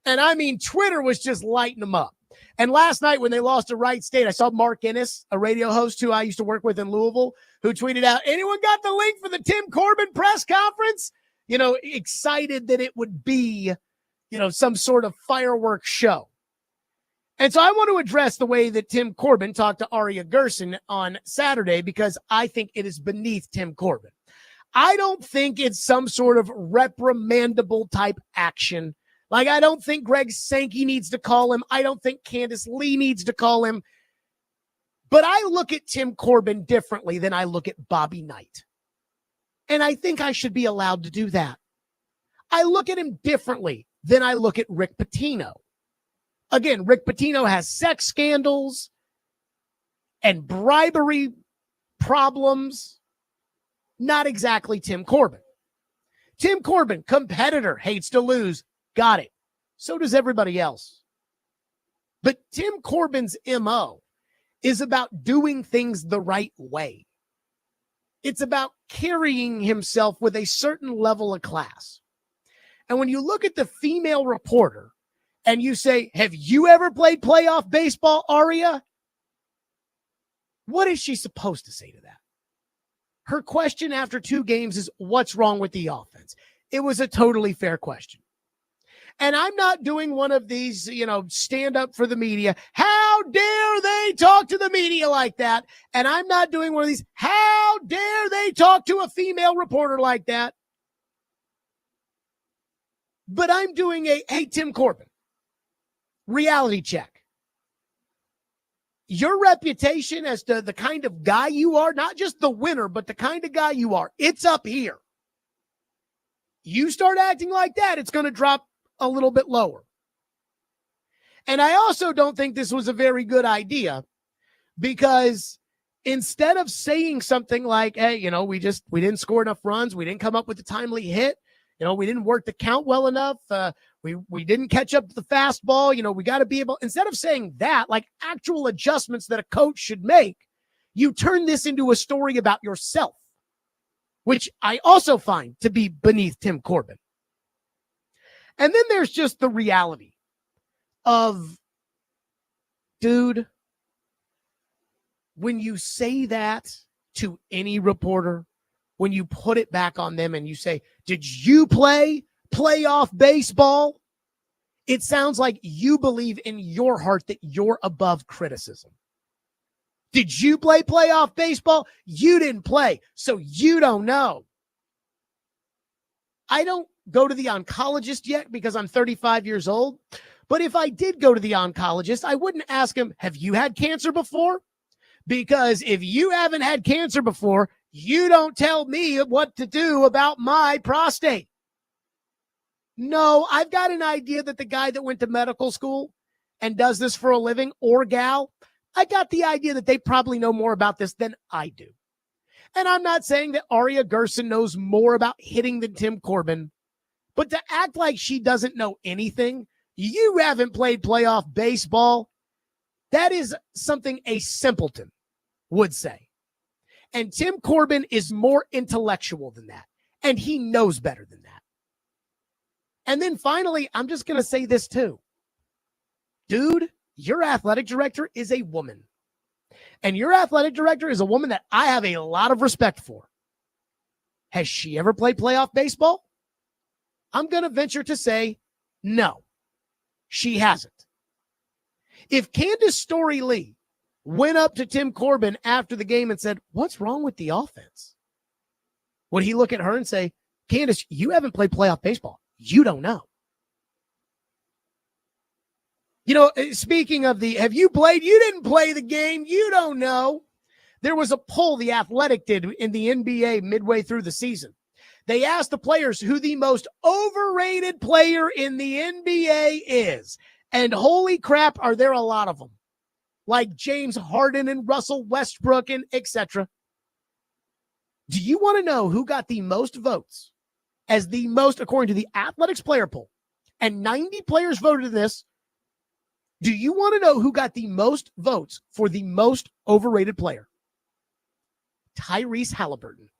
And I mean, Twitter was just lighting them up. And last night when they lost to Wright State, I saw Mark Ennis, a radio host who I used to work with in Louisville, who tweeted out, anyone got the link for the Tim Corbin press conference? Excited that it would be, some sort of fireworks show. And so I want to address the way that Tim Corbin talked to Aria Gerson on Saturday, because I think it is beneath Tim Corbin. I don't think it's some sort of reprimandable type action. Like, I don't think Greg Sankey needs to call him. I don't think Candace Lee needs to call him. But I look at Tim Corbin differently than I look at Bobby Knight. And I think I should be allowed to do that. I look at him differently than I look at Rick Pitino. Again, Rick Pitino has sex scandals and bribery problems. Not exactly Tim Corbin. Tim Corbin, competitor, hates to lose. Got it. So does everybody else. But Tim Corbin's MO is about doing things the right way. It's about carrying himself with a certain level of class. And when you look at the female reporter and you say, have you ever played playoff baseball, Aria? What is she supposed to say to that? Her question after 2 games is, what's wrong with the offense? It was a totally fair question. And I'm not doing one of these, stand up for the media. How dare they talk to the media like that? And I'm not doing one of these, how dare they talk to a female reporter like that? But I'm doing hey, Tim Corbin, reality check. Your reputation as to the kind of guy you are, not just the winner, but the kind of guy you are, it's up here. You start acting like that, it's going to drop a little bit lower. And I also don't think this was a very good idea, because instead of saying something like, hey, we didn't score enough runs, we didn't come up with a timely hit, we didn't work the count well enough, we didn't catch up to the fastball, we got to be able, instead of saying that, like actual adjustments that a coach should make, you turn this into a story about yourself, which I also find to be beneath Tim Corbin. And then there's just the reality of, dude, when you say that to any reporter, when you put it back on them and you say, did you play playoff baseball? It sounds like you believe in your heart that you're above criticism. Did you play playoff baseball? You didn't play, so you don't know. I don't go to the oncologist yet because I'm 35 years old. But if I did go to the oncologist, I wouldn't ask him, have you had cancer before? Because if you haven't had cancer before, you don't tell me what to do about my prostate. No, I've got an idea that the guy that went to medical school and does this for a living, or gal, I got the idea that they probably know more about this than I do. And I'm not saying that Aria Gerson knows more about hitting than Tim Corbin, But to act like she doesn't know anything, you haven't played playoff baseball, that is something a simpleton would say. And Tim Corbin is more intellectual than that, and he knows better than that. And then finally, I'm just going to say this too. Dude, your athletic director is a woman. And your athletic director is a woman that I have a lot of respect for. Has she ever played playoff baseball? I'm going to venture to say no, she hasn't. If Candace Storey Lee went up to Tim Corbin after the game and said, "What's wrong with the offense?" would he look at her and say, "Candace, you haven't played playoff baseball. You don't know." You know, speaking of have you played? You didn't play the game. You don't know. There was a poll The Athletic did in the NBA midway through the season. They asked the players who the most overrated player in the NBA is. And holy crap, are there a lot of them. Like James Harden and Russell Westbrook and etc. Do you want to know who got the most votes as the most, according to the Athletics player poll? And 90 players voted in this. Do you want to know who got the most votes for the most overrated player? Tyrese Halliburton.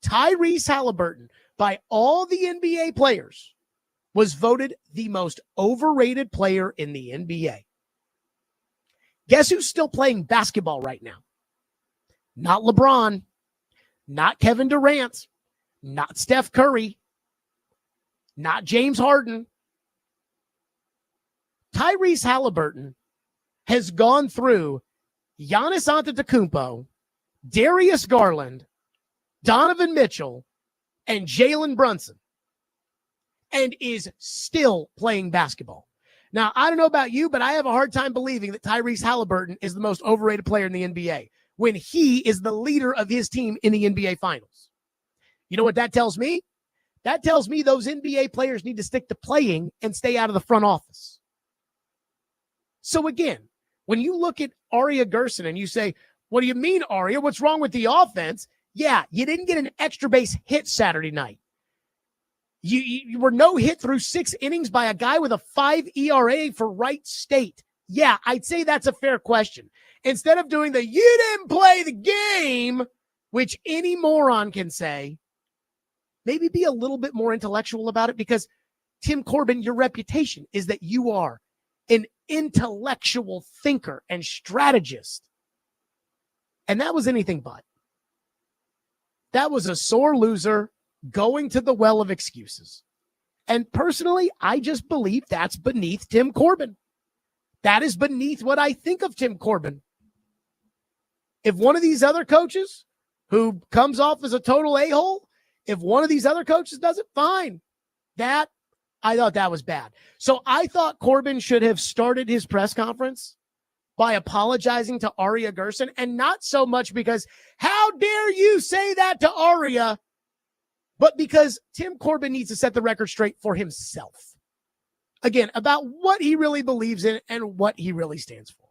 Tyrese Halliburton, by all the NBA players, was voted the most overrated player in the NBA. Guess who's still playing basketball right now? Not LeBron, not Kevin Durant, not Steph Curry, not James Harden. Tyrese Halliburton has gone through Giannis Antetokounmpo, Darius Garland, Donovan Mitchell, and Jalen Brunson, and is still playing basketball. Now, I don't know about you, but I have a hard time believing that Tyrese Halliburton is the most overrated player in the NBA when he is the leader of his team in the NBA Finals. You know what that tells me? That tells me those NBA players need to stick to playing and stay out of the front office. So again, when you look at Aria Gerson and you say, "What do you mean, Aria? What's wrong with the offense?" Yeah, you didn't get an extra base hit Saturday night. You were no hit through 6 innings by a guy with a 5 ERA for Wright State. Yeah, I'd say that's a fair question. Instead of doing the "you didn't play the game," which any moron can say, maybe be a little bit more intellectual about it, because Tim Corbin, your reputation is that you are an intellectual thinker and strategist. And that was anything but. That was a sore loser going to the well of excuses. And personally, I just believe that's beneath Tim Corbin. That is beneath what I think of Tim Corbin. If one of these other coaches who comes off as a total a-hole, if one of these other coaches does it, fine. I thought that was bad. So I thought Corbin should have started his press conference by apologizing to Aria Gerson, and not so much because, how dare you say that to Aria, but because Tim Corbin needs to set the record straight for himself. Again, about what he really believes in and what he really stands for.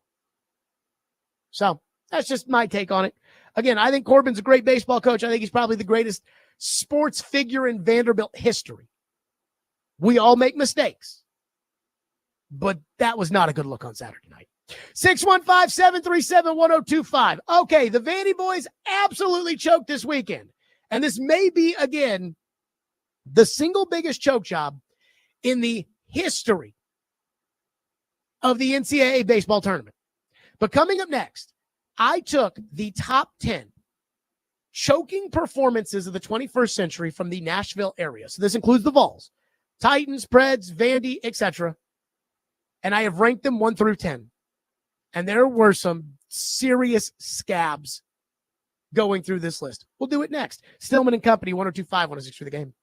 So that's just my take on it. Again, I think Corbin's a great baseball coach. I think he's probably the greatest sports figure in Vanderbilt history. We all make mistakes, but that was not a good look on Saturday night. 615-737-1025. Okay, the Vandy boys absolutely choked this weekend. And this may be, again, the single biggest choke job in the history of the NCAA baseball tournament. But coming up next, I took the top 10 choking performances of the 21st century from the Nashville area. So this includes the Vols, Titans, Preds, Vandy, etc. And I have ranked them 1 through 10. And there were some serious scabs going through this list. We'll do it next. Stillman and Company, 102.5, 106 for the game.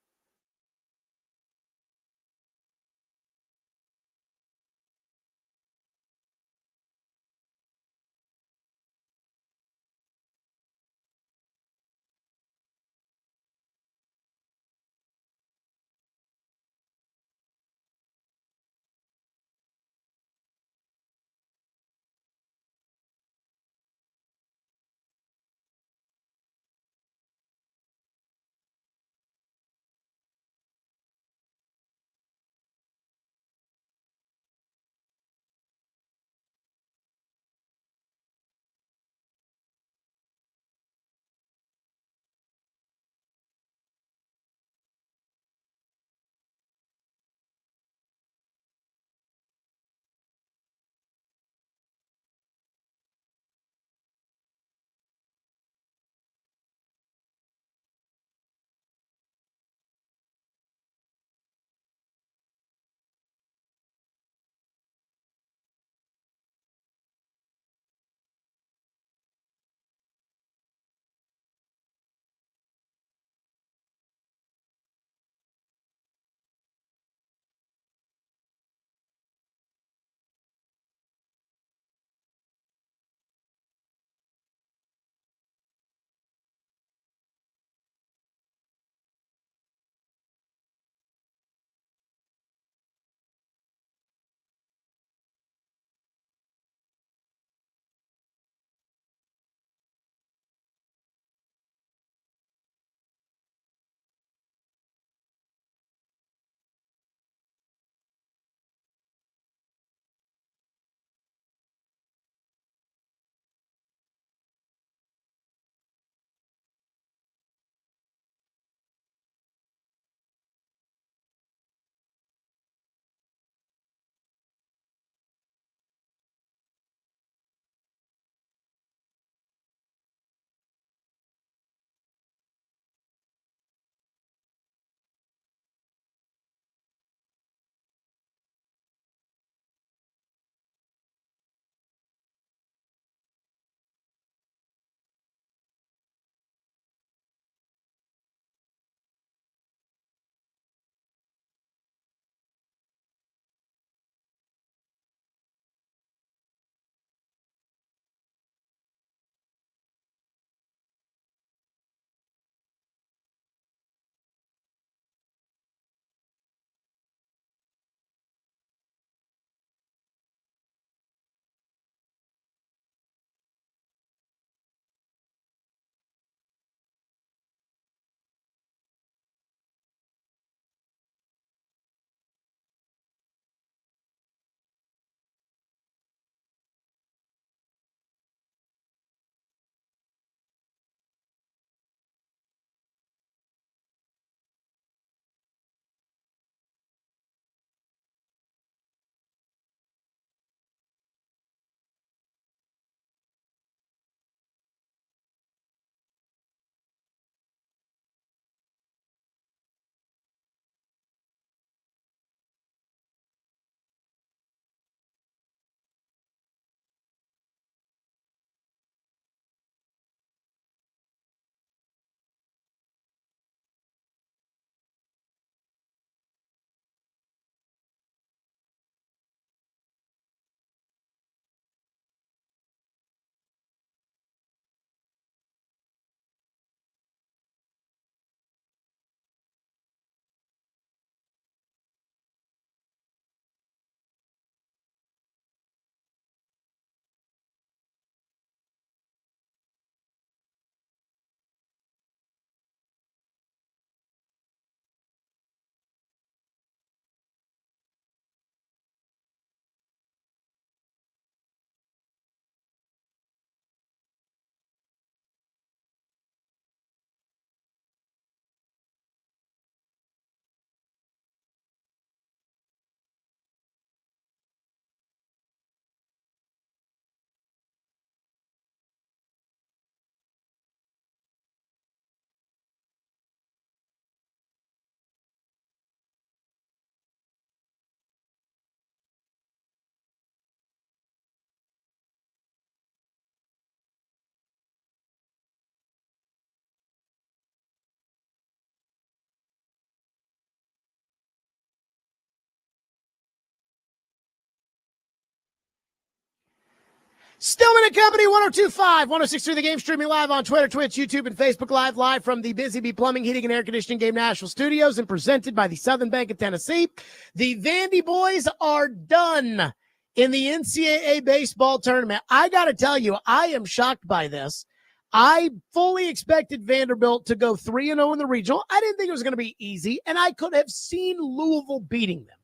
Stillman and Company, 102.5, 106.3 The Game, streaming live on Twitter, Twitch, YouTube, and Facebook live from the Busy Bee Plumbing, Heating, and Air Conditioning Game National Studios and presented by the Southern Bank of Tennessee. The Vandy boys are done in the NCAA baseball tournament. I got to tell you, I am shocked by this. I fully expected Vanderbilt to go 3-0 in the regional. I didn't think it was going to be easy, and I could have seen Louisville beating them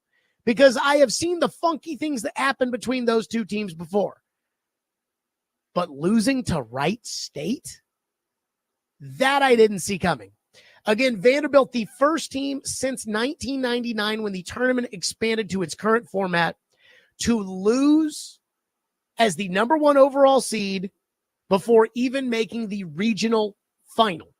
because I have seen the funky things that happened between those two teams before. But losing to Wright State? That I didn't see coming. Again, Vanderbilt, the first team since 1999 when the tournament expanded to its current format to lose as the number one overall seed before even making the regional final.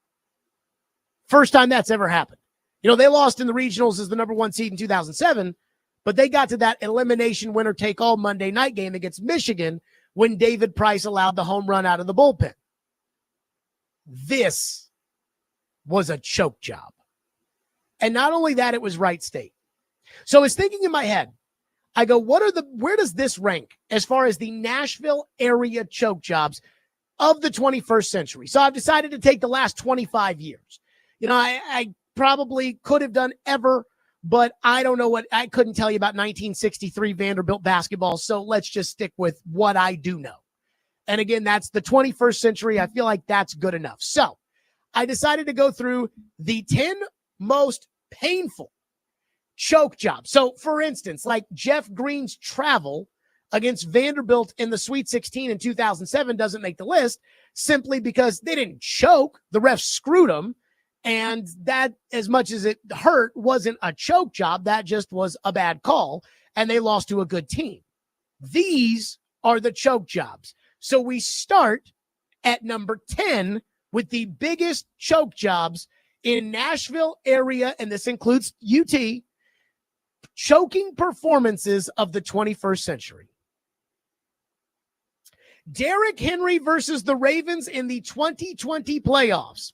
First time that's ever happened. You know, they lost in the regionals as the number one seed in 2007, but they got to that elimination winner-take-all Monday night game against Michigan when David Price allowed the home run out of the bullpen. This was a choke job. And not only that, it was Wright State. So I was thinking in my head, I go, where does this rank as far as the Nashville area choke jobs of the 21st century? So I've decided to take the last 25 years. You know, I probably could have done ever, but I don't know what, I couldn't tell you about 1963 Vanderbilt basketball. So let's just stick with what I do know. And again, that's the 21st century. I feel like that's good enough. So I decided to go through the 10 most painful choke jobs. So for instance, like Jeff Green's travel against Vanderbilt in the Sweet 16 in 2007 doesn't make the list simply because they didn't choke. The refs screwed them. And that, as much as it hurt, wasn't a choke job. That just was a bad call. And they lost to a good team. These are the choke jobs. So we start at number 10 with the biggest choke jobs in Nashville area. And this includes UT, choking performances of the 21st century. Derrick Henry versus the Ravens in the 2020 playoffs.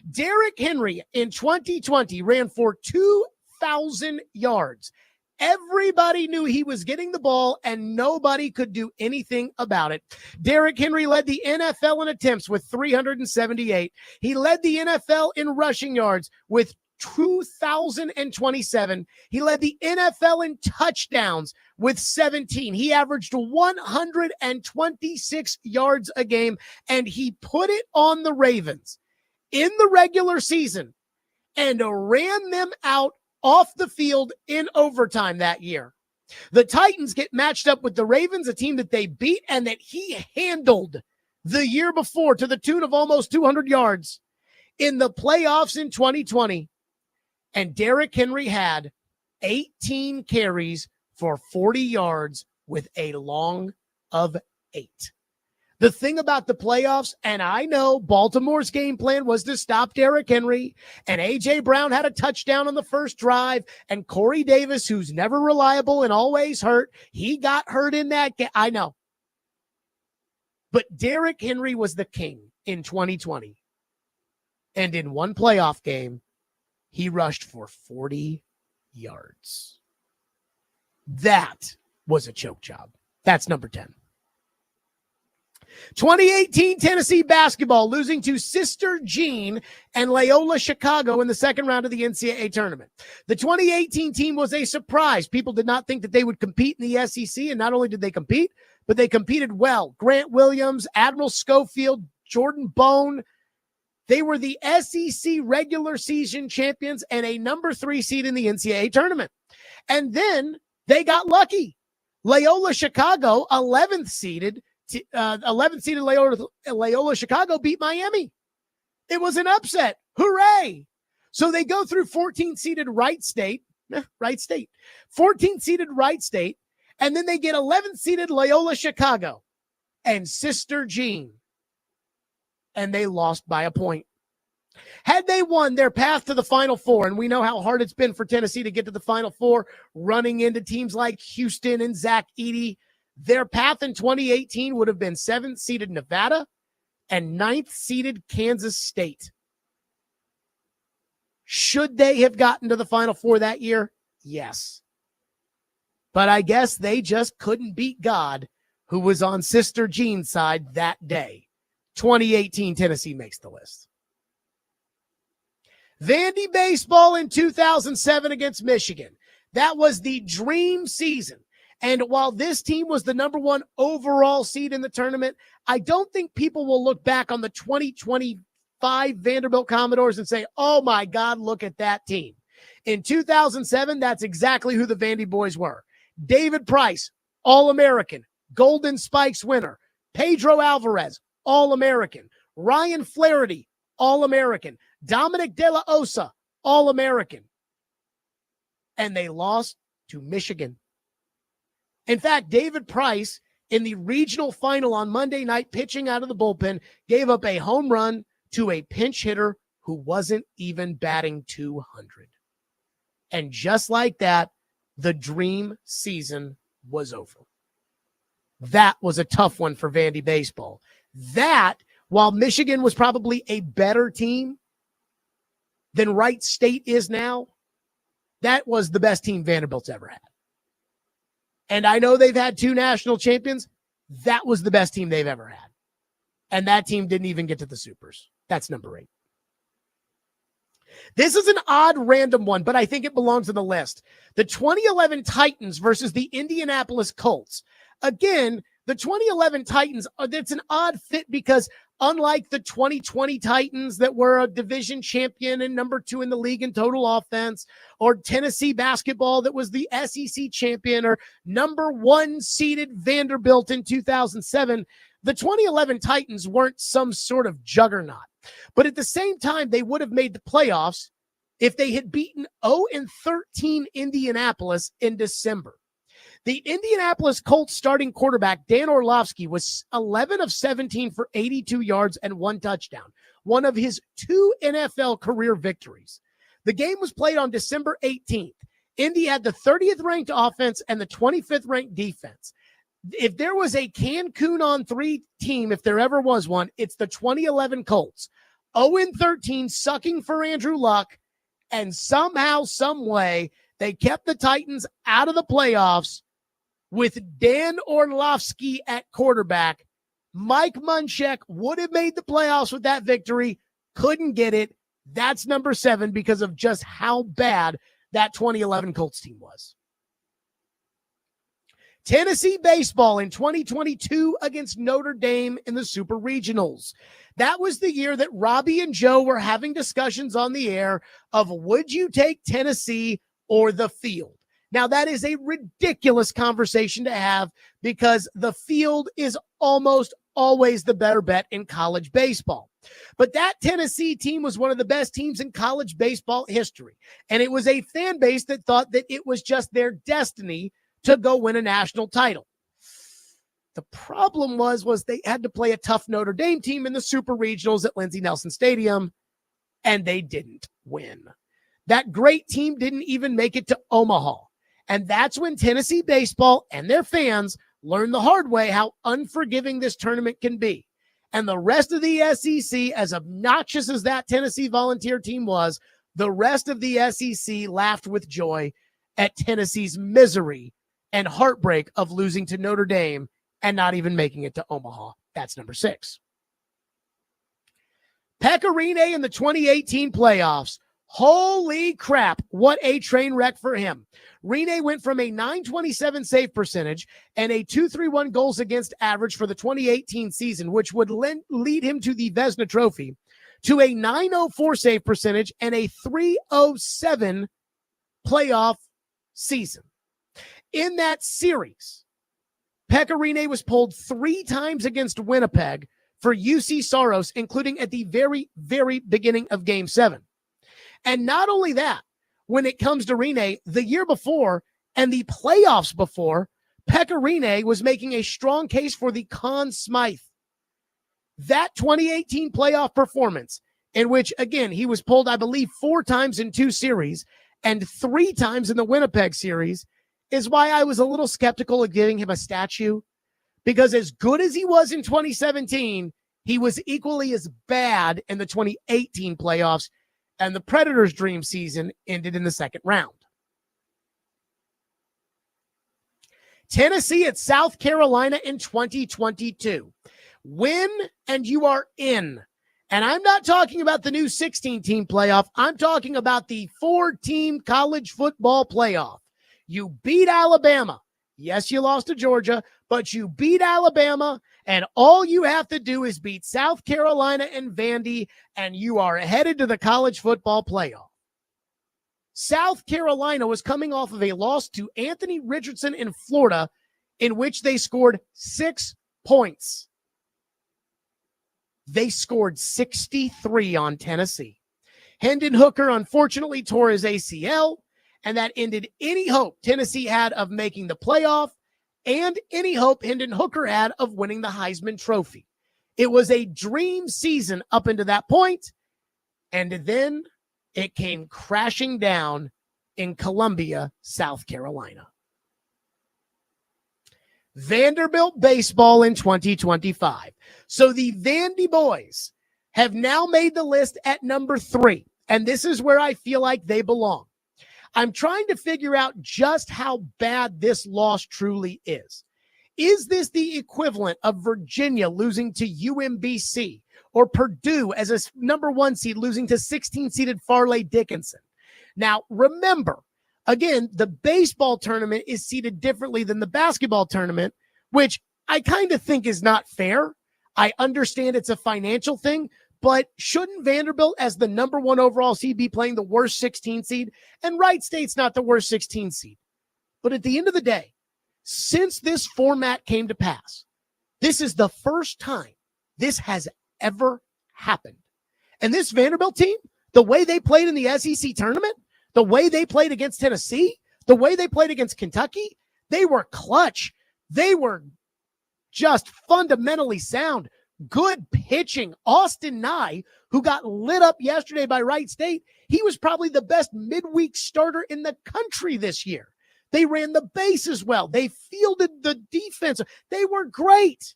Derrick Henry in 2020 ran for 2,000 yards. Everybody knew he was getting the ball and nobody could do anything about it. Derrick Henry led the NFL in attempts with 378. He led the NFL in rushing yards with 2,027. He led the NFL in touchdowns with 17. He averaged 126 yards a game, and he put it on the Ravens in the regular season and ran them out off the field in overtime that year. The Titans get matched up with the Ravens, a team that they beat and that he handled the year before to the tune of almost 200 yards in the playoffs in 2020. And Derrick Henry had 18 carries for 40 yards with a long of 8. The thing about the playoffs, and I know Baltimore's game plan was to stop Derrick Henry, and A.J. Brown had a touchdown on the first drive, and Corey Davis, who's never reliable and always hurt, he got hurt in that game. I know. But Derrick Henry was the king in 2020. And in one playoff game, he rushed for 40 yards. That was a choke job. That's number 10. 2018 Tennessee basketball, losing to Sister Jean and Loyola Chicago in the second round of the NCAA tournament. The 2018 team was a surprise. People did not think that they would compete in the SEC, and not only did they compete, but they competed well. Grant Williams, Admiral Schofield, Jordan Bone. They were the SEC regular season champions and a number 3 seed in the NCAA tournament. And then they got lucky. Loyola Chicago, 11th seeded Loyola Chicago beat Miami. It was an upset. Hooray. So they go through 14th seeded Wright State, 14th seeded Wright State, and then they get 11th seeded Loyola Chicago and Sister Jean. And they lost by a point. Had they won their path to the Final Four, and we know how hard it's been for Tennessee to get to the Final Four, running into teams like Houston and Zach Edey, their path in 2018 would have been 7th seeded Nevada and 9th seeded Kansas State. Should they have gotten to the Final Four that year? Yes. But I guess they just couldn't beat God who was on Sister Jean's side that day. 2018 Tennessee makes the list. Vandy baseball in 2007 against Michigan. That was the dream season. And while this team was the number one overall seed in the tournament, I don't think people will look back on the 2025 Vanderbilt Commodores and say, oh my God, look at that team. In 2007, that's exactly who the Vandy boys were. David Price, All-American, Golden Spikes winner. Pedro Alvarez, All-American. Ryan Flaherty, All-American. Dominic De La Osa, All-American. And they lost to Michigan. In fact, David Price, in the regional final on Monday night, pitching out of the bullpen, gave up a home run to a pinch hitter who wasn't even batting 200. And just like that, the dream season was over. That was a tough one for Vandy baseball. That, while Michigan was probably a better team than Wright State is now, that was the best team Vanderbilt's ever had. And I know they've had 2 national champions. That was the best team they've ever had. And that team didn't even get to the Supers. That's number 8. This is an odd random one, but I think it belongs on the list. The 2011 Titans versus the Indianapolis Colts. Again, the 2011 Titans, it's an odd fit because unlike the 2020 Titans that were a division champion and number 2 in the league in total offense, or Tennessee basketball that was the SEC champion, or number 1 seeded Vanderbilt in 2007, the 2011 Titans weren't some sort of juggernaut. But at the same time, they would have made the playoffs if they had beaten 0-13 Indianapolis in December. The Indianapolis Colts starting quarterback, Dan Orlovsky, was 11 of 17 for 82 yards and 1 touchdown, one of his 2 NFL career victories. The game was played on December 18th. Indy had the 30th ranked offense and the 25th ranked defense. If there was a Cancun on 3 team, if there ever was one, it's the 2011 Colts. 0-13, sucking for Andrew Luck, and somehow, some way, they kept the Titans out of the playoffs with Dan Orlovsky at quarterback. Mike Munchak would have made the playoffs with that victory, couldn't get it. That's number 7 because of just how bad that 2011 Colts team was. Tennessee baseball in 2022 against Notre Dame in the Super Regionals. That was the year that Robbie and Joe were having discussions on the air of would you take Tennessee or the field? Now, that is a ridiculous conversation to have because the field is almost always the better bet in college baseball. But that Tennessee team was one of the best teams in college baseball history. And it was a fan base that thought that it was just their destiny to go win a national title. The problem was they had to play a tough Notre Dame team in the Super Regionals at Lindsey Nelson Stadium, and they didn't win. That great team didn't even make it to Omaha. And that's when Tennessee baseball and their fans learned the hard way how unforgiving this tournament can be. And the rest of the SEC, as obnoxious as that Tennessee Volunteer team was, the rest of the SEC laughed with joy at Tennessee's misery and heartbreak of losing to Notre Dame and not even making it to Omaha. That's number 6. Pecorine in the 2018 playoffs. Holy crap, what a train wreck for him. Rene went from a .927 save percentage and a .231 goals against average for the 2018 season, which would lead him to the Vezina Trophy, to a .904 save percentage and a .307 playoff season. In that series, Pecorine was pulled 3 times against Winnipeg for UC Soros, including at the very, very beginning of Game 7. And not only that, when it comes to Rene, the year before and the playoffs before, Pecorine was making a strong case for the Conn Smythe. That 2018 playoff performance, in which, again, he was pulled, I believe, 4 times in 2 series and 3 times in the Winnipeg series, is why I was a little skeptical of giving him a statue, because as good as he was in 2017, he was equally as bad in the 2018 playoffs, and the Predators' dream season ended in the second round. Tennessee at South Carolina in 2022. Win and you are in. And I'm not talking about the new 16-team playoff. I'm talking about the 4-team college football playoff. You beat Alabama. Yes, you lost to Georgia, but you beat Alabama, and all you have to do is beat South Carolina and Vandy, and you are headed to the college football playoff. South Carolina was coming off of a loss to Anthony Richardson in Florida, in which they scored 6 points. They scored 63 on Tennessee. Hendon Hooker unfortunately tore his ACL, and that ended any hope Tennessee had of making the playoff and any hope Hendon Hooker had of winning the Heisman Trophy. It was a dream season up into that point, and then it came crashing down in Columbia, South Carolina. Vanderbilt baseball in 2025. So the Vandy boys have now made the list at number 3, and this is where I feel like they belong. I'm trying to figure out just how bad this loss truly is. Is this the equivalent of Virginia losing to UMBC or Purdue as a number 1 seed losing to 16-seeded Farley Dickinson? Now, remember, again, the baseball tournament is seeded differently than the basketball tournament, which I kind of think is not fair. I understand it's a financial thing, but shouldn't Vanderbilt, as the number 1 overall seed, be playing the worst 16 seed? And Wright State's not the worst 16 seed. But at the end of the day, since this format came to pass, this is the first time this has ever happened. And this Vanderbilt team, the way they played in the SEC tournament, the way they played against Tennessee, the way they played against Kentucky, they were clutch. They were just fundamentally sound. Good pitching. Austin Nye, who got lit up yesterday by Wright State, he was probably the best midweek starter in the country this year. They ran the bases well. They fielded the defense. They were great.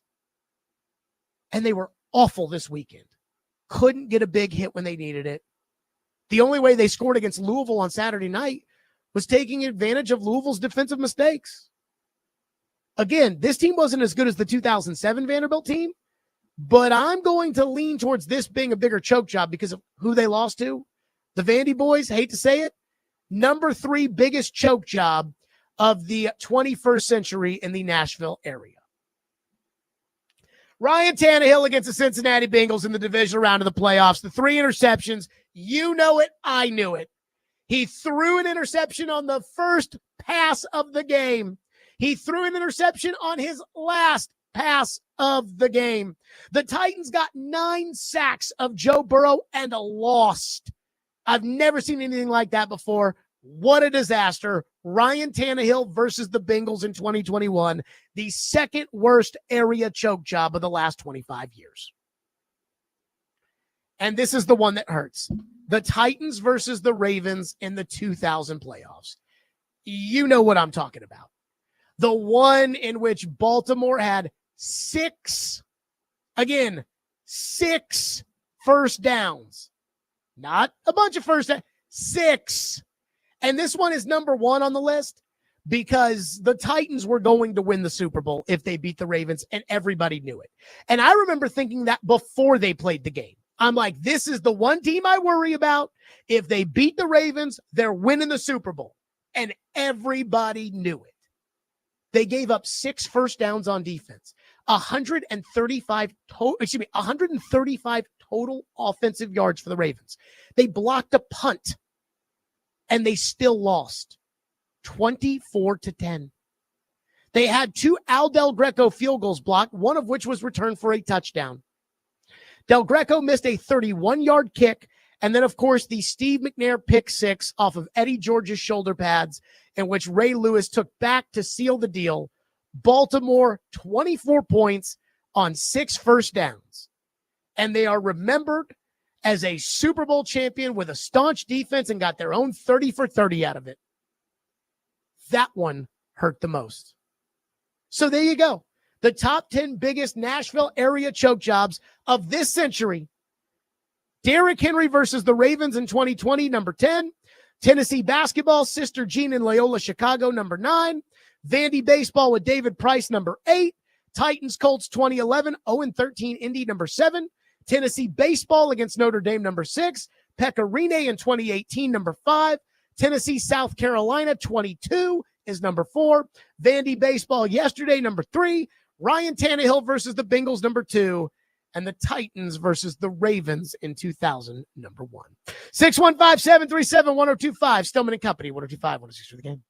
And they were awful this weekend. Couldn't get a big hit when they needed it. The only way they scored against Louisville on Saturday night was taking advantage of Louisville's defensive mistakes. Again, this team wasn't as good as the 2007 Vanderbilt team, but I'm going to lean towards this being a bigger choke job because of who they lost to. The Vandy boys, hate to say it, number 3 biggest choke job of the 21st century in the Nashville area. Ryan Tannehill against the Cincinnati Bengals in the divisional round of the playoffs. The 3 interceptions, you know it, I knew it. He threw an interception on the first pass of the game. He threw an interception on his last pass of the game. The Titans got 9 sacks of Joe Burrow and lost. I've never seen anything like that before. What a disaster. Ryan Tannehill versus the Bengals in 2021, the second worst area choke job of the last 25 years. And this is the one that hurts. The Titans versus the Ravens in the 2000 playoffs. You know what I'm talking about. The one in which Baltimore had 6 first downs. Not a bunch of first downs, 6. And this one is number 1 on the list because the Titans were going to win the Super Bowl if they beat the Ravens, and everybody knew it. And I remember thinking that before they played the game. I'm like, this is the one team I worry about. If they beat the Ravens, they're winning the Super Bowl. And everybody knew it. They gave up 6 first downs on defense, 135 total offensive yards for the Ravens. They blocked a punt, and they still lost 24-10. They had 2 Al Del Greco field goals blocked, one of which was returned for a touchdown. Del Greco missed a 31-yard kick, and then, of course, the Steve McNair pick 6 off of Eddie George's shoulder pads, in which Ray Lewis took back to seal the deal. Baltimore, 24 points on 6 first downs. And they are remembered as a Super Bowl champion with a staunch defense and got their own 30 for 30 out of it. That one hurt the most. So there you go. The top 10 biggest Nashville area choke jobs of this century. Derrick Henry versus the Ravens in 2020, number 10. Tennessee basketball, Sister Jean in Loyola, Chicago, number 9. Vandy baseball with David Price, number 8. Titans Colts 2011, 0-13 Indy, number 7. Tennessee baseball against Notre Dame, number 6. Pecorine in 2018, number 5. Tennessee South Carolina 22 is number 4. Vandy baseball yesterday, number 3. Ryan Tannehill versus the Bengals, number 2. And the Titans versus the Ravens in 2000, number 1. 615-737-1025. Stillman and Company, 1025, 106 for the game.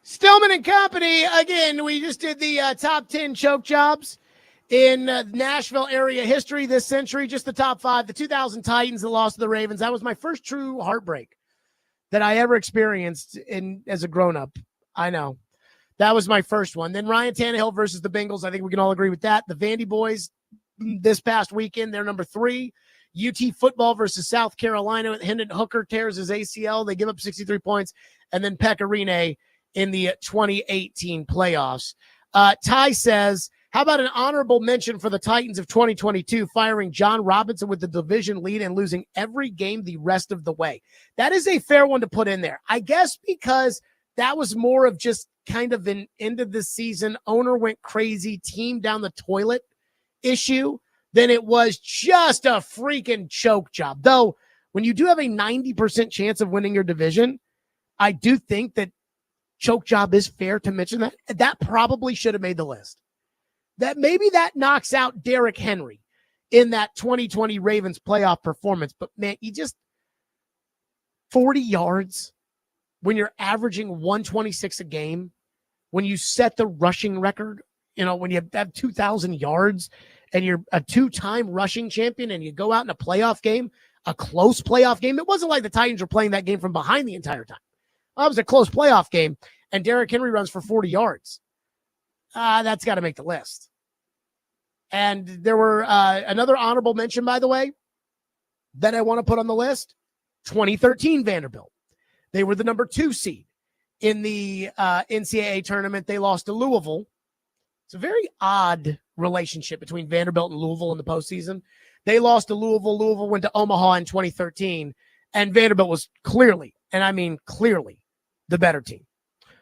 Stillman and Company. Again, we just did the top 10 choke jobs in Nashville area history this century, just the top 5. The 2000 Titans that lost to the Ravens. That was my first true heartbreak that I ever experienced as a grown-up. I know. That was my first one. Then Ryan Tannehill versus the Bengals. I think we can all agree with that. The Vandy boys this past weekend, they're number 3. UT football versus South Carolina. Hendon Hooker tears his ACL. They give up 63 points. And then Pecorine in the 2018 playoffs. Ty says, how about an honorable mention for the Titans of 2022, firing John Robinson with the division lead and losing every game the rest of the way? That is a fair one to put in there. I guess because that was more of just kind of an end of the season, owner went crazy, team down the toilet issue, than it was just a freaking choke job. Though, when you do have a 90% chance of winning your division, I do think that choke job is fair to mention that. That probably should have made the list. That maybe that knocks out Derrick Henry in that 2020 Ravens playoff performance. But, man, you just 40 yards when you're averaging 126 a game, when you set the rushing record, when you have 2,000 yards and you're a two-time rushing champion and you go out in a playoff game, a close playoff game. It wasn't like the Titans were playing that game from behind the entire time. It was a close playoff game, and Derrick Henry runs for 40 yards. That's got to make the list. And there were another honorable mention, by the way, that I want to put on the list, 2013 Vanderbilt. They were the number 2 seed in the NCAA tournament. They lost to Louisville. It's a very odd relationship between Vanderbilt and Louisville in the postseason. They lost to Louisville. Louisville went to Omaha in 2013, and Vanderbilt was clearly, and I mean clearly, the better team.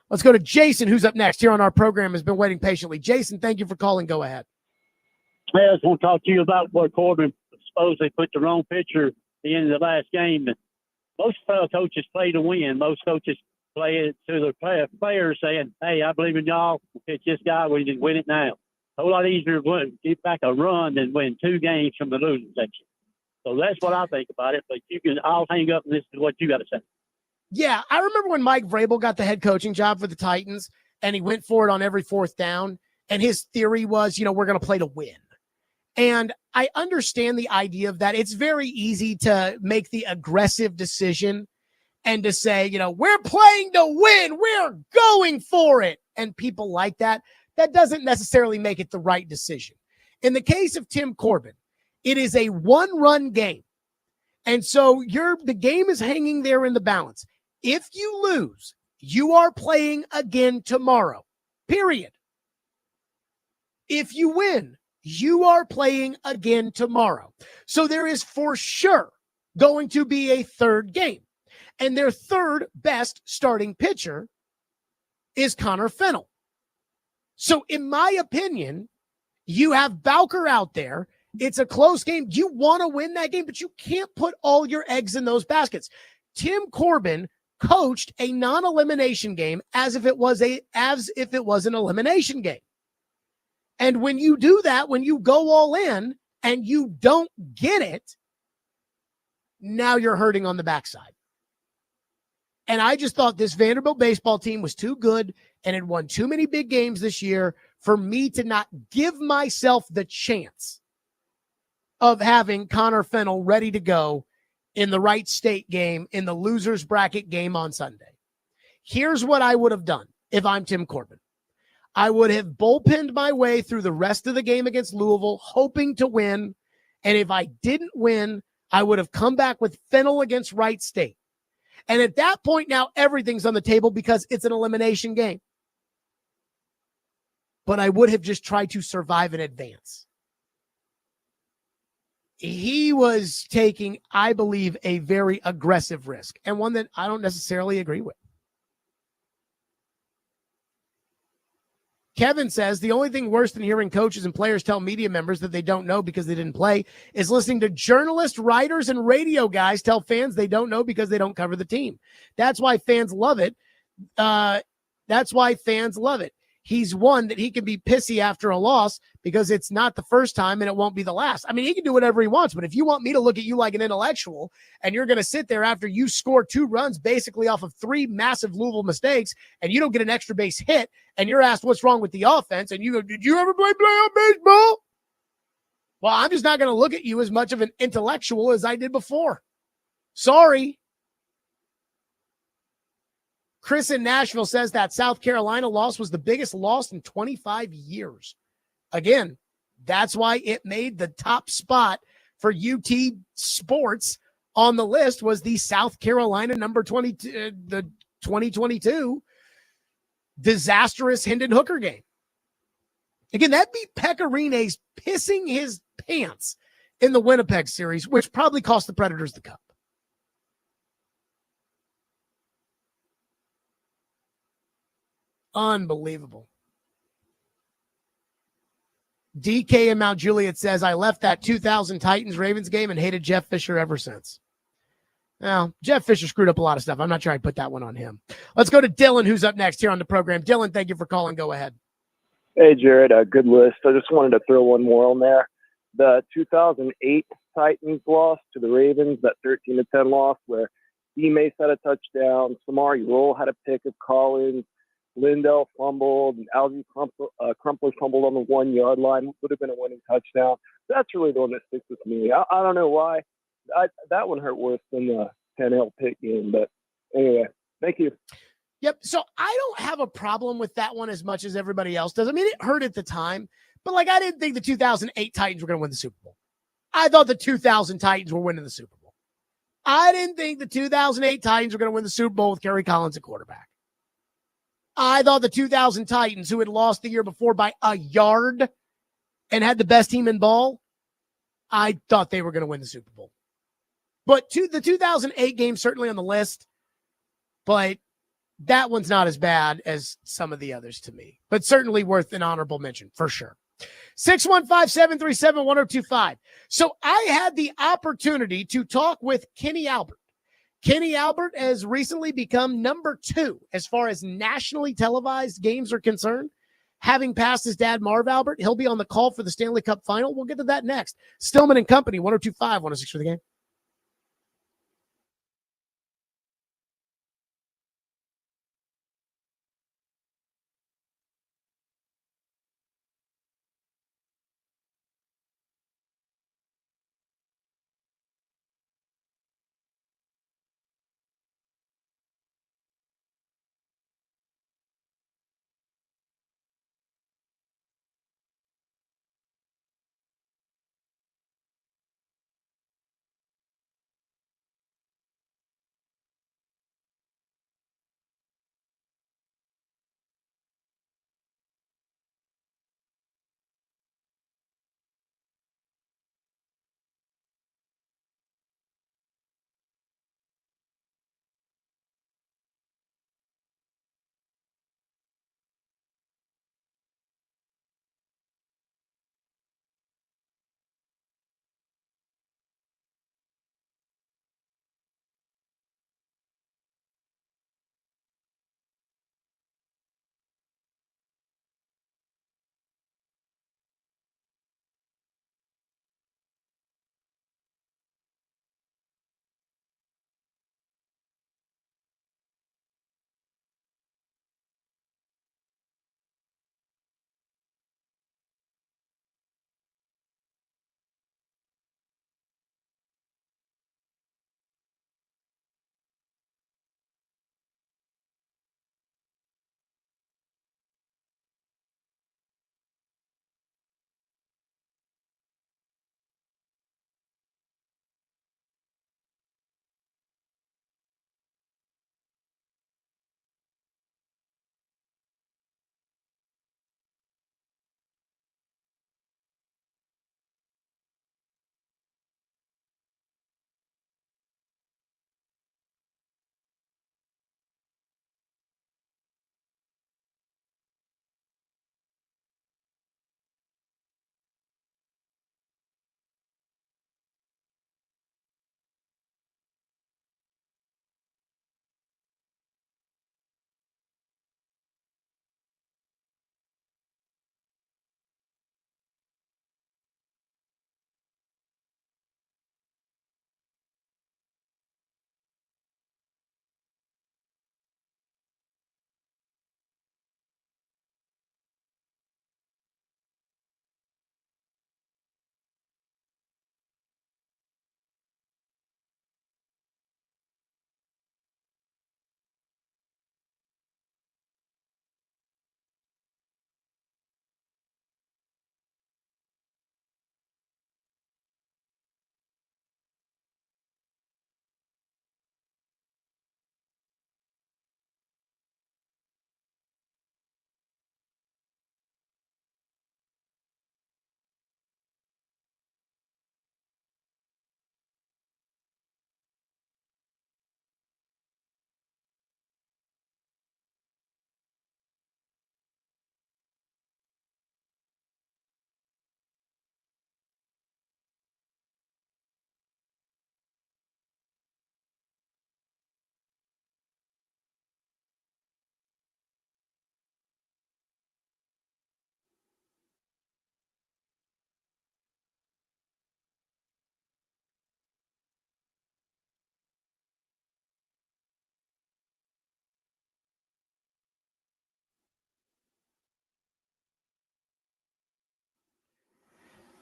Let's go to Jason, who's up next here on our program, has been waiting patiently. Jason, thank you for calling. Go ahead. I just want to talk to you about what Corbin supposedly put the wrong pitcher at the end of the last game. Most coaches play to win. Most coaches play it to their players saying, hey, I believe in y'all. Pitch this guy. We can win it now. A whole lot easier to get back a run than win 2 games from the losing section. So that's what I think about it. But I'll hang up and listen to what you got to say. Yeah, I remember when Mike Vrabel got the head coaching job for the Titans, and he went for it on every 4th down, and his theory was, we're going to play to win. And I understand the idea of that. It's very easy to make the aggressive decision and to say, we're playing to win. We're going for it. And people like that. That doesn't necessarily make it the right decision. In the case of Tim Corbin, it is a 1-run game. And so the game is hanging there in the balance. If you lose, you are playing again tomorrow, period. If you win, you are playing again tomorrow. So there is for sure going to be a 3rd game. And their 3rd best starting pitcher is Connor Fennell. So in my opinion, you have Bowker out there. It's a close game. You want to win that game, but you can't put all your eggs in those baskets. Tim Corbin coached a non-elimination game as if it was an elimination game. And when you do that, when you go all in and you don't get it, now you're hurting on the backside. And I just thought this Vanderbilt baseball team was too good and had won too many big games this year for me to not give myself the chance of having Connor Fennell ready to go in the Wright State game, in the loser's bracket game on Sunday. Here's what I would have done if I'm Tim Corbin. I would have bullpenned my way through the rest of the game against Louisville, hoping to win. And if I didn't win, I would have come back with Fennell against Wright State. And at that point now, everything's on the table because it's an elimination game. But I would have just tried to survive in advance. He was taking, I believe, a very aggressive risk, and one that I don't necessarily agree with. Kevin says the only thing worse than hearing coaches and players tell media members that they don't know because they didn't play is listening to journalists, writers, and radio guys tell fans they don't know because they don't cover the team. That's why fans love it. He's one that he can be pissy after a loss because it's not the first time and it won't be the last. I mean, he can do whatever he wants, but if you want me to look at you like an intellectual and you're going to sit there after you score 2 runs basically off of 3 massive Louisville mistakes and you don't get an extra base hit and you're asked what's wrong with the offense and you go, did you ever play playoff baseball? Well, I'm just not going to look at you as much of an intellectual as I did before. Sorry. Chris in Nashville says that South Carolina loss was the biggest loss in 25 years. Again, that's why it made the top spot for UT sports on the list was the South Carolina number 22, the 2022 disastrous Hendon Hooker game. Again, that beat Pecorino's pissing his pants in the Winnipeg series, which probably cost the Predators the cup. Unbelievable. DK in Mount Juliet says, I left that 2000 Titans-Ravens game and hated Jeff Fisher ever since. Now, Jeff Fisher screwed up a lot of stuff. I'm not trying to put that one on him. Let's go to Dylan, who's up next here on the program. Dylan, thank you for calling. Go ahead. Hey, Jared, good list. I just wanted to throw one more on there. The 2008 Titans loss to the Ravens, that 13-10 loss where D. Mace had a touchdown, Samari Roll had a pick of Collins, Lindell fumbled, and Algie Crumpler fumbled on the 1-yard line. Would have been a winning touchdown. That's really the one that sticks with me. I don't know why. That one hurt worse than the Tannehill pick game. But anyway, thank you. Yep. So I don't have a problem with that one as much as everybody else does. I mean, it hurt at the time, but I didn't think the 2008 Titans were going to win the Super Bowl. I thought the 2000 Titans were winning the Super Bowl. I didn't think the 2008 Titans were going to win the Super Bowl with Kerry Collins at quarterback. I thought the 2000 Titans, who had lost the year before by a yard and had the best team in ball, I thought they were going to win the Super Bowl. But the 2008 game certainly on the list, but that one's not as bad as some of the others to me, but certainly worth an honorable mention for sure. 615-737-1025. So I had the opportunity to talk with Kenny Albert. Kenny Albert has recently become number 2 as far as nationally televised games are concerned. Having passed his dad, Marv Albert, he'll be on the call for the Stanley Cup final. We'll get to that next. Stillman and Company, 102.5, 106 for the game.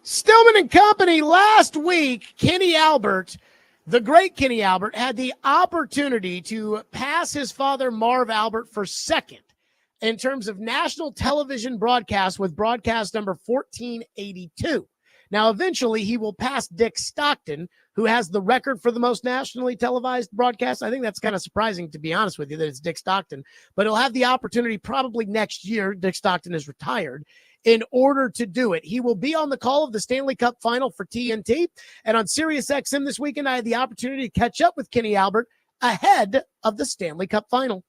Stillman and Company last week, Kenny Albert, the great Kenny Albert, had the opportunity to pass his father, Marv Albert, for second in terms of national television broadcast with broadcast number 1482. Now, eventually, he will pass Dick Stockton, who has the record for the most nationally televised broadcasts. I think that's kind of surprising, to be honest with you, that it's Dick Stockton. But he'll have the opportunity probably next year. Dick Stockton is retired. In order to do it, he will be on the call of the Stanley Cup Final for TNT. And on SiriusXM this weekend, I had the opportunity to catch up with Kenny Albert ahead of the Stanley Cup Final.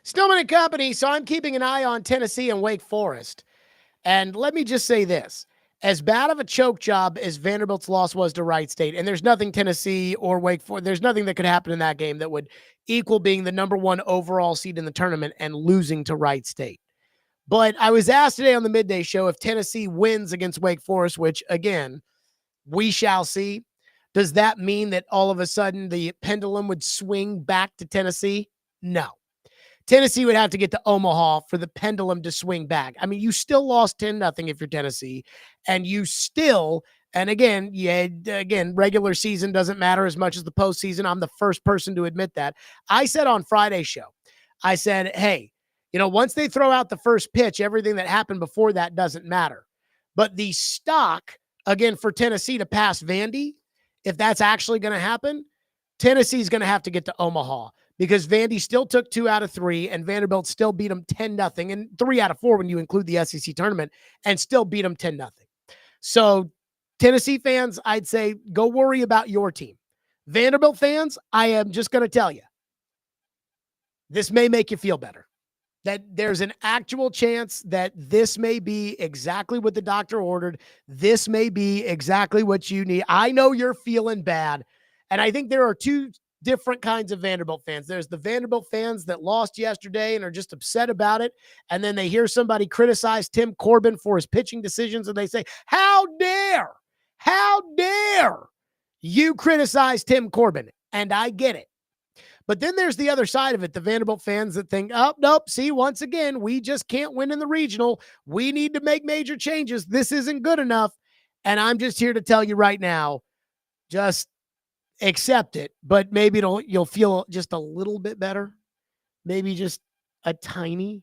Stillman and Company. So I'm keeping an eye on Tennessee and Wake Forest. And let me just say this. As bad of a choke job as Vanderbilt's loss was to Wright State, and there's nothing Tennessee or Wake Forest, there's nothing that could happen in that game that would equal being the number 1 overall seed in the tournament and losing to Wright State. But I was asked today on the midday show if Tennessee wins against Wake Forest, which, again, we shall see. Does that mean that all of a sudden the pendulum would swing back to Tennessee? No. Tennessee would have to get to Omaha for the pendulum to swing back. I mean, you still lost 10-0 if you're Tennessee, and you still, and again, regular season doesn't matter as much as the postseason. I'm the first person to admit that. I said on Friday's show, I said, hey, once they throw out the first pitch, everything that happened before that doesn't matter. But the stock, again, for Tennessee to pass Vandy, if that's actually going to happen, Tennessee's going to have to get to Omaha because Vandy still took 2 out of 3 and Vanderbilt still beat them 10-0 and 3 out of 4 when you include the SEC tournament and still beat them 10-0. So Tennessee fans, I'd say go worry about your team. Vanderbilt fans, I am just going to tell you, this may make you feel better. That there's an actual chance that this may be exactly what the doctor ordered. This may be exactly what you need. I know you're feeling bad. And I think there are 2 different kinds of Vanderbilt fans. There's the Vanderbilt fans that lost yesterday and are just upset about it. And then they hear somebody criticize Tim Corbin for his pitching decisions. And they say, how dare you criticize Tim Corbin? And I get it. But then there's the other side of it, the Vanderbilt fans that think, oh, nope, see, once again, we just can't win in the regional. We need to make major changes. This isn't good enough. And I'm just here to tell you right now, just accept it, but maybe you'll feel just a little bit better. Maybe just a tiny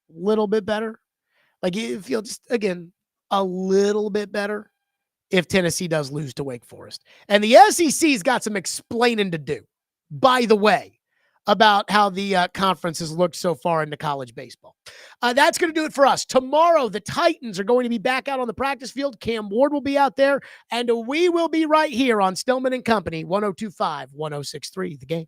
little bit better. Like you feel just, again, a little bit better if Tennessee does lose to Wake Forest. And the SEC's got some explaining to do, by the way, about how the conference has looked so far into college baseball. That's going to do it for us. Tomorrow, the Titans are going to be back out on the practice field. Cam Ward will be out there, and we will be right here on Stillman and Company, 102.5, 106.3, The Game.